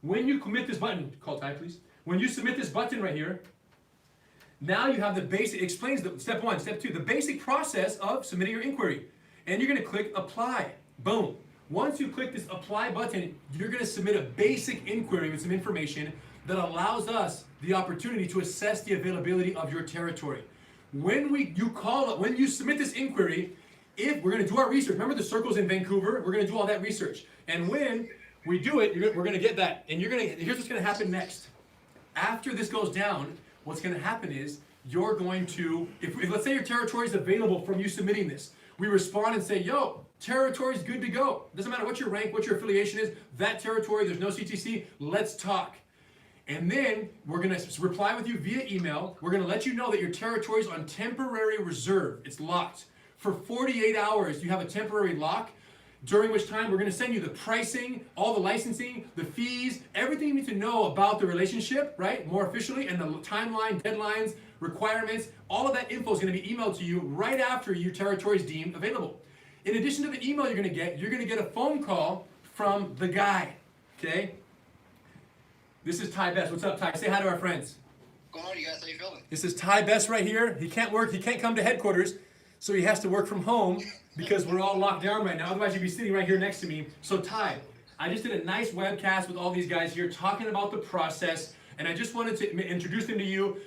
When you commit this button, call Ty please. When you submit this button right here, now you have the basic, it explains the step 1, step 2, the basic process of submitting your inquiry. And you're going to click apply. Boom. Once you click this apply button, you're going to submit a basic inquiry with some information that allows us the opportunity to assess the availability of your territory. When you submit this inquiry, if we're going to do our research, remember the circles in Vancouver? We're going to do all that research. And when we do it, we're going to get that. And here's what's going to happen next. After this goes down, what's going to happen is you're going to, if let's say your territory is available from you submitting this, we respond and say, yo, territory's good to go. Doesn't matter what your rank, what your affiliation is, that territory, there's no CTC, let's talk. And then we're going to reply with you via email. We're going to let you know that your territory is on temporary reserve. It's locked. For 48 hours, you have a temporary lock, during which time we're going to send you the pricing, all the licensing, the fees, everything you need to know about the relationship, right, more officially, and the timeline, deadlines, requirements, all of that info is going to be emailed to you right after your territory is deemed available. In addition to the email you're going to get a phone call from the guy, okay? This is Ty Best. What's up, Ty? Say hi to our friends. What's going on, you guys? How you feeling? This is Ty Best right here. He can't come to headquarters, so he has to work from home because we're all locked down right now. Otherwise, you'd be sitting right here next to me. So Ty, I just did a nice webcast with all these guys here talking about the process, and I just wanted to introduce them to you.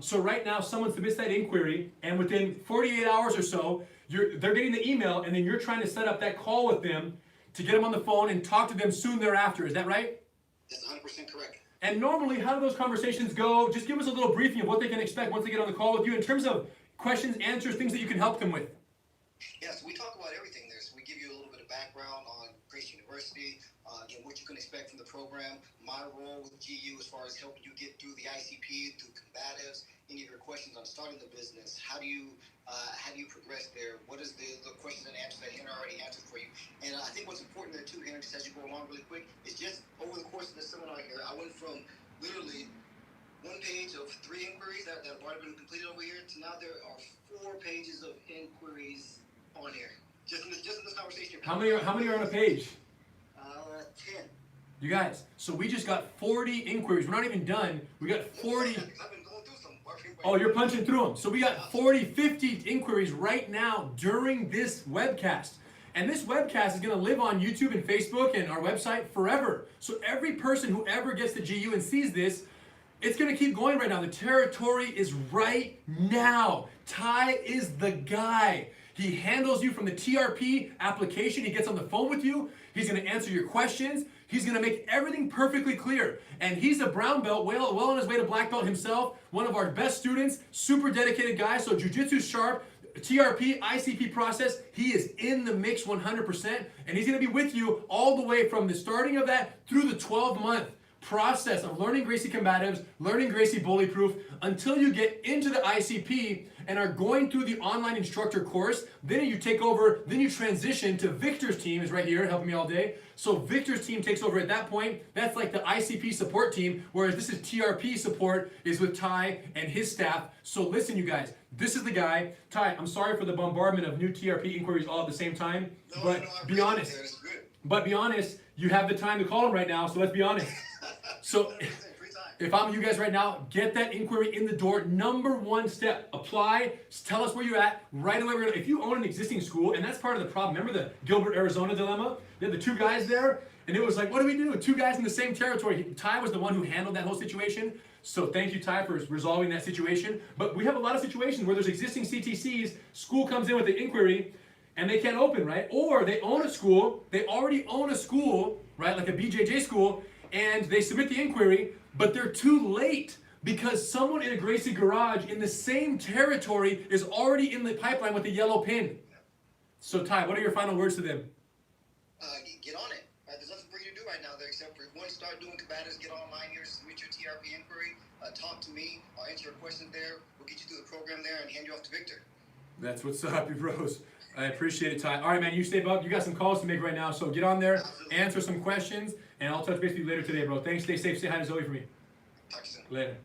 So right now, someone submits that inquiry, and within 48 hours or so, they're getting the email, and then you're trying to set up that call with them to get them on the phone and talk to them soon thereafter. Is that right? That's 100% correct. And normally, how do those conversations go? Just give us a little briefing of what they can expect once they get on the call with you in terms of questions, answers, things that you can help them with. Yes, we talk about everything there. So we give you a little bit of background on Gracie University, again, what you can expect from the program, my role with GU as far as helping you get through the ICP, through Combatives, any of your questions on starting the business, how do you progress there, what is the questions and answers that Henry already answered for you. And I think what's important there too, Henry, just as you go along really quick, is just over the course of the seminar here, I went from literally one page of 3 inquiries that have already been completed over here to now there are 4 pages of inquiries on here. Just in this conversation. How many are on a page? 10. You guys, so we just got 40 inquiries. We're not even done. We got 40. I've been going through some. Oh, you're punching through them. So we got 40, 50 inquiries right now during this webcast. And this webcast is going to live on YouTube and Facebook and our website forever. So every person who ever gets to GU and sees this, it's going to keep going right now. The territory is right now. Ty is the guy. He handles you from the TRP application. He gets on the phone with you. He's going to answer your questions. He's going to make everything perfectly clear. And he's a brown belt, well on his way to black belt himself. One of our best students, super dedicated guy. So jiu-jitsu sharp, TRP, ICP process. He is in the mix 100%. And he's going to be with you all the way from the starting of that through the 12-month process of learning Gracie Combatives, learning Gracie Bully Proof, until you get into the ICP and are going through the online instructor course. Then you take over, then you transition to Victor's team, is right here helping me all day. So Victor's team takes over at that point. That's like the ICP support team, whereas this is TRP support is with Ty and his staff. So listen, you guys, this is the guy. Ty, I'm sorry for the bombardment of new TRP inquiries all at the same time, but be honest. But be honest, you have the time to call him right now, so let's be honest. So if I'm you guys right now, get that inquiry in the door. Number 1 step, apply, tell us where you're at. Right away, if you own an existing school, and that's part of the problem. Remember the Gilbert, Arizona dilemma? They had the 2 guys there, and it was like, what do we do? 2 guys in the same territory. Ty was the one who handled that whole situation. So thank you, Ty, for resolving that situation. But we have a lot of situations where there's existing CTCs, school comes in with the inquiry, and they can't open, right? Or they own a school, they already own a school, right, like a BJJ school, and they submit the inquiry, but they're too late because someone in a Gracie garage in the same territory is already in the pipeline with the yellow pin. So Ty, what are your final words to them? Get on it. There's nothing for you to do right now there except for once you start doing Combatives, get online here, submit your TRP inquiry, talk to me, I'll answer your questions there, we'll get you through the program there and hand you off to Victor. That's what's up, you bros. I appreciate it, Ty. All right, man, you stay up. You got some calls to make right now, so get on there, answer some questions, and I'll touch base with you later today, bro. Thanks, stay safe. Say hi to Zoe for me. Talk to you soon. Later.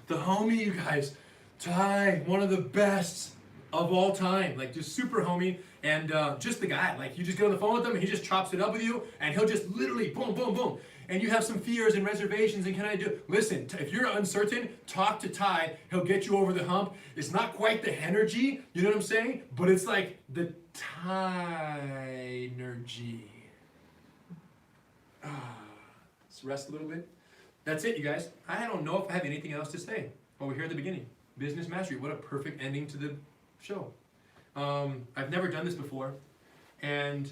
The homie, you guys. Ty, one of the best of all time. Like, just super homie, and just the guy. Like, you just get on the phone with him, and he just chops it up with you, and he'll just literally boom, boom, boom. And you have some fears and reservations, and can I do? Listen, if you're uncertain, talk to Ty. He'll get you over the hump. It's not quite the energy, you know what I'm saying? But it's like the Ty-nergy. Let's rest a little bit. That's it, you guys. I don't know if I have anything else to say. Well, we're here at the beginning. Business mastery. What a perfect ending to the show. I've never done this before, and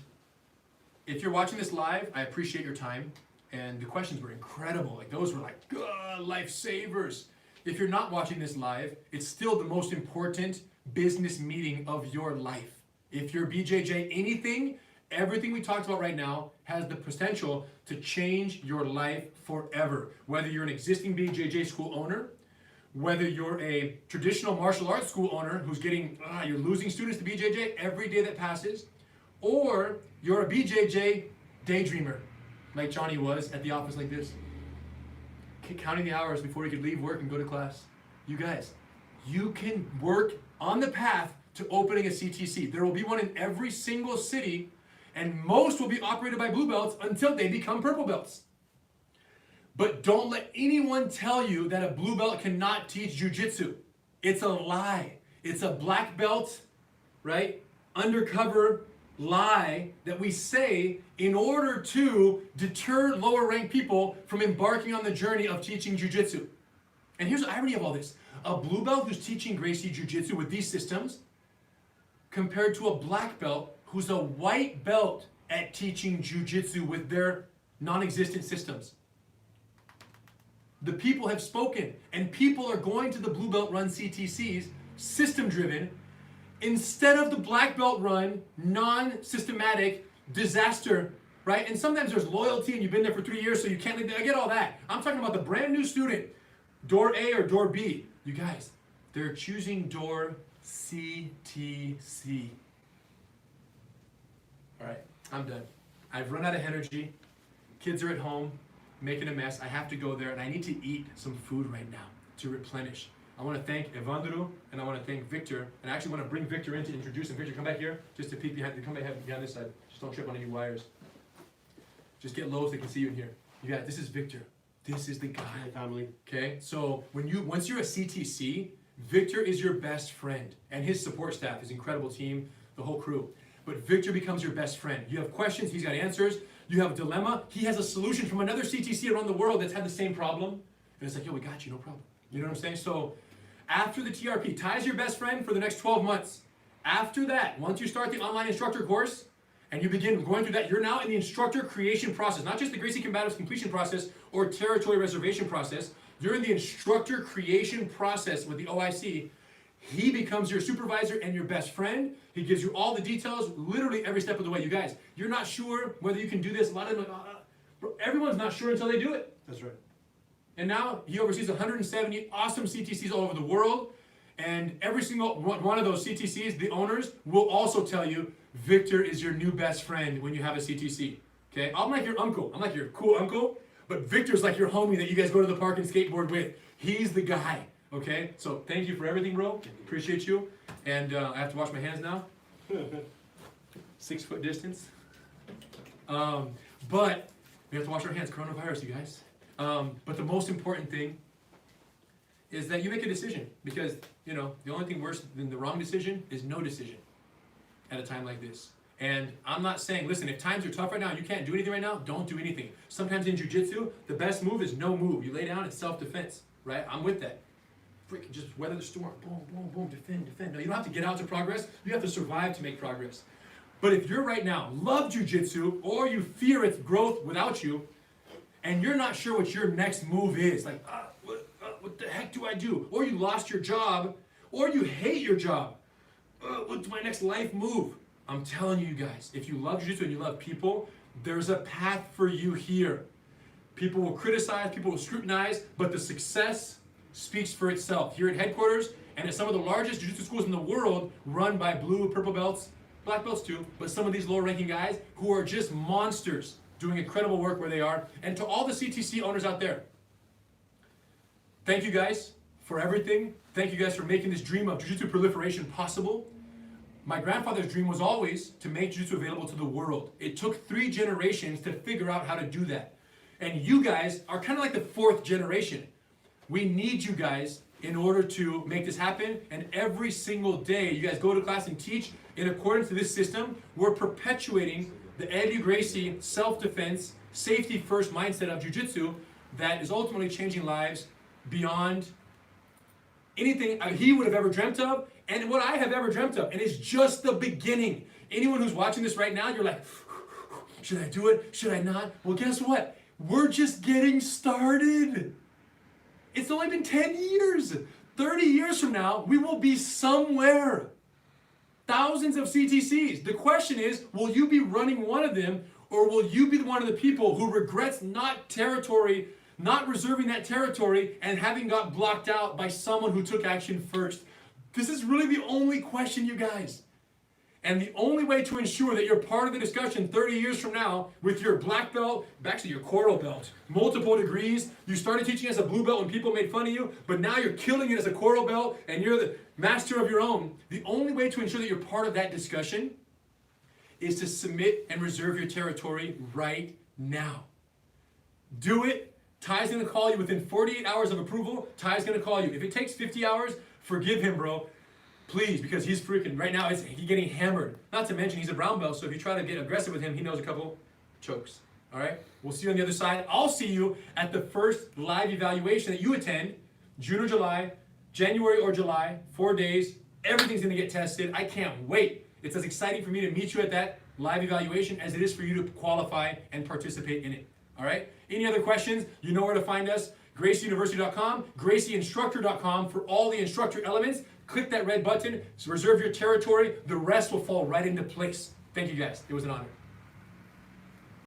if you're watching this live, I appreciate your time, and the questions were incredible. Like those were like, lifesavers. If you're not watching this live, it's still the most important business meeting of your life. If you're BJJ anything, everything we talked about right now has the potential to change your life forever. Whether you're an existing BJJ school owner, whether you're a traditional martial arts school owner who's getting, you're losing students to BJJ every day that passes, or you're a BJJ daydreamer, like Johnny was at the office like this, counting the hours before he could leave work and go to class. You guys, you can work on the path to opening a CTC. There will be one in every single city, and most will be operated by blue belts until they become purple belts. But don't let anyone tell you that a blue belt cannot teach jiu-jitsu. It's a lie. It's a black belt, right? Undercover lie that we say in order to deter lower ranked people from embarking on the journey of teaching jiu-jitsu. And here's the irony of all this. A blue belt who's teaching Gracie jiu-jitsu with these systems compared to a black belt who's a white belt at teaching jiu-jitsu with their non-existent systems. The people have spoken, and people are going to the blue belt run CTCs, system driven, instead of the black belt run, non-systematic disaster, right? And sometimes there's loyalty and you've been there for 3 years, so you can't leave there. I get all that. I'm talking about the brand new student, door A or door B. You guys, they're choosing door CTC. All right, I'm done. I've run out of energy. Kids are at home, making a mess. I have to go there, and I need to eat some food right now to replenish. I want to thank Evandro, and I want to thank Victor, and I actually want to bring Victor in to introduce him. Victor, come back here, just to peek behind, come behind this side. Just don't trip on any wires. Just get low so they can see you in here. You got it. This is Victor. This is the guy. Hi, family. Okay, so once you're a CTC, Victor is your best friend, and his support staff, his incredible team, the whole crew. But Victor becomes your best friend. You have questions, he's got answers. You have a dilemma, he has a solution from another CTC around the world that's had the same problem. And it's like, yo, we got you, no problem. You know what I'm saying? So after the TRP, Ty's your best friend for the next 12 months. After that, once you start the online instructor course and you begin going through that, you're now in the instructor creation process, not just the Gracie Combatives completion process or territory reservation process. You're in the instructor creation process with the OIC. He becomes your supervisor and your best friend. He gives you all the details, literally every step of the way. You guys, you're not sure whether you can do this. A lot of them, everyone's not sure until they do it. That's right. And now he oversees 170 awesome CTCs all over the world. And every single one of those CTCs, the owners, will also tell you, Victor is your new best friend when you have a CTC. Okay? I'm like your uncle. I'm like your cool uncle. But Victor's like your homie that you guys go to the park and skateboard with. He's the guy. Okay? So thank you for everything, bro. Appreciate you. And I have to wash my hands now. 6 foot distance. But we have to wash our hands. Coronavirus, you guys. But the most important thing is that you make a decision, because the only thing worse than the wrong decision is no decision at a time like this. And I'm not saying, listen, if times are tough right now and you can't do anything right now, don't do anything. Sometimes in jiu-jitsu, the best move is no move. You lay down, it's self-defense, right? I'm with that. Freaking just weather the storm. Boom, boom, boom, defend. No, you don't have to get out to progress. You have to survive to make progress. But if you're right now, love jiu-jitsu, or you fear its growth without you, and you're not sure what your next move is, like, what the heck do I do? Or you lost your job, or you hate your job. What's my next life move? I'm telling you guys, if you love jiu-jitsu and you love people, there's a path for you here. People will criticize, people will scrutinize, but the success speaks for itself. Here at headquarters, and at some of the largest jiu-jitsu schools in the world, run by blue, purple belts, black belts too, but some of these lower ranking guys who are just monsters, doing incredible work where they are. And to all the CTC owners out there, thank you guys for everything. Thank you guys for making this dream of jiu-jitsu proliferation possible. My grandfather's dream was always to make jiu-jitsu available to the world. It took 3 generations to figure out how to do that. And you guys are kind of like the 4th generation. We need you guys in order to make this happen. And every single day, you guys go to class and teach in accordance to this system. We're perpetuating the Eddie Gracie self-defense, safety-first mindset of jiu-jitsu that is ultimately changing lives beyond anything he would have ever dreamt of and what I have ever dreamt of. And it's just the beginning. Anyone who's watching this right now, you're like, should I do it? Should I not? Well, guess what? We're just getting started. It's only been 10 years. 30 years from now, we will be somewhere. Thousands of CTCs. The question is, will you be running one of them, or will you be one of the people who regrets not reserving that territory and having got blocked out by someone who took action first? This is really the only question, you guys. And the only way to ensure that you're part of the discussion 30 years from now with your black belt, actually your coral belt, multiple degrees, you started teaching as a blue belt when people made fun of you, but now you're killing it as a coral belt and you're the master of your own. The only way to ensure that you're part of that discussion is to submit and reserve your territory right now. Do it. Ty's gonna call you within 48 hours of approval. Ty's gonna call you. If it takes 50 hours, forgive him, bro. Please, because he's freaking, right now, he's getting hammered. Not to mention, he's a brown belt, so if you try to get aggressive with him, he knows a couple chokes. All right? We'll see you on the other side. I'll see you at the first live evaluation that you attend, June or July, January or July, 4 days. Everything's going to get tested. I can't wait. It's as exciting for me to meet you at that live evaluation as it is for you to qualify and participate in it. All right? Any other questions? You know where to find us. GracieUniversity.com, GracieInstructor.com for all the instructor elements. Click that red button, reserve your territory. The rest will fall right into place. Thank you guys. It was an honor.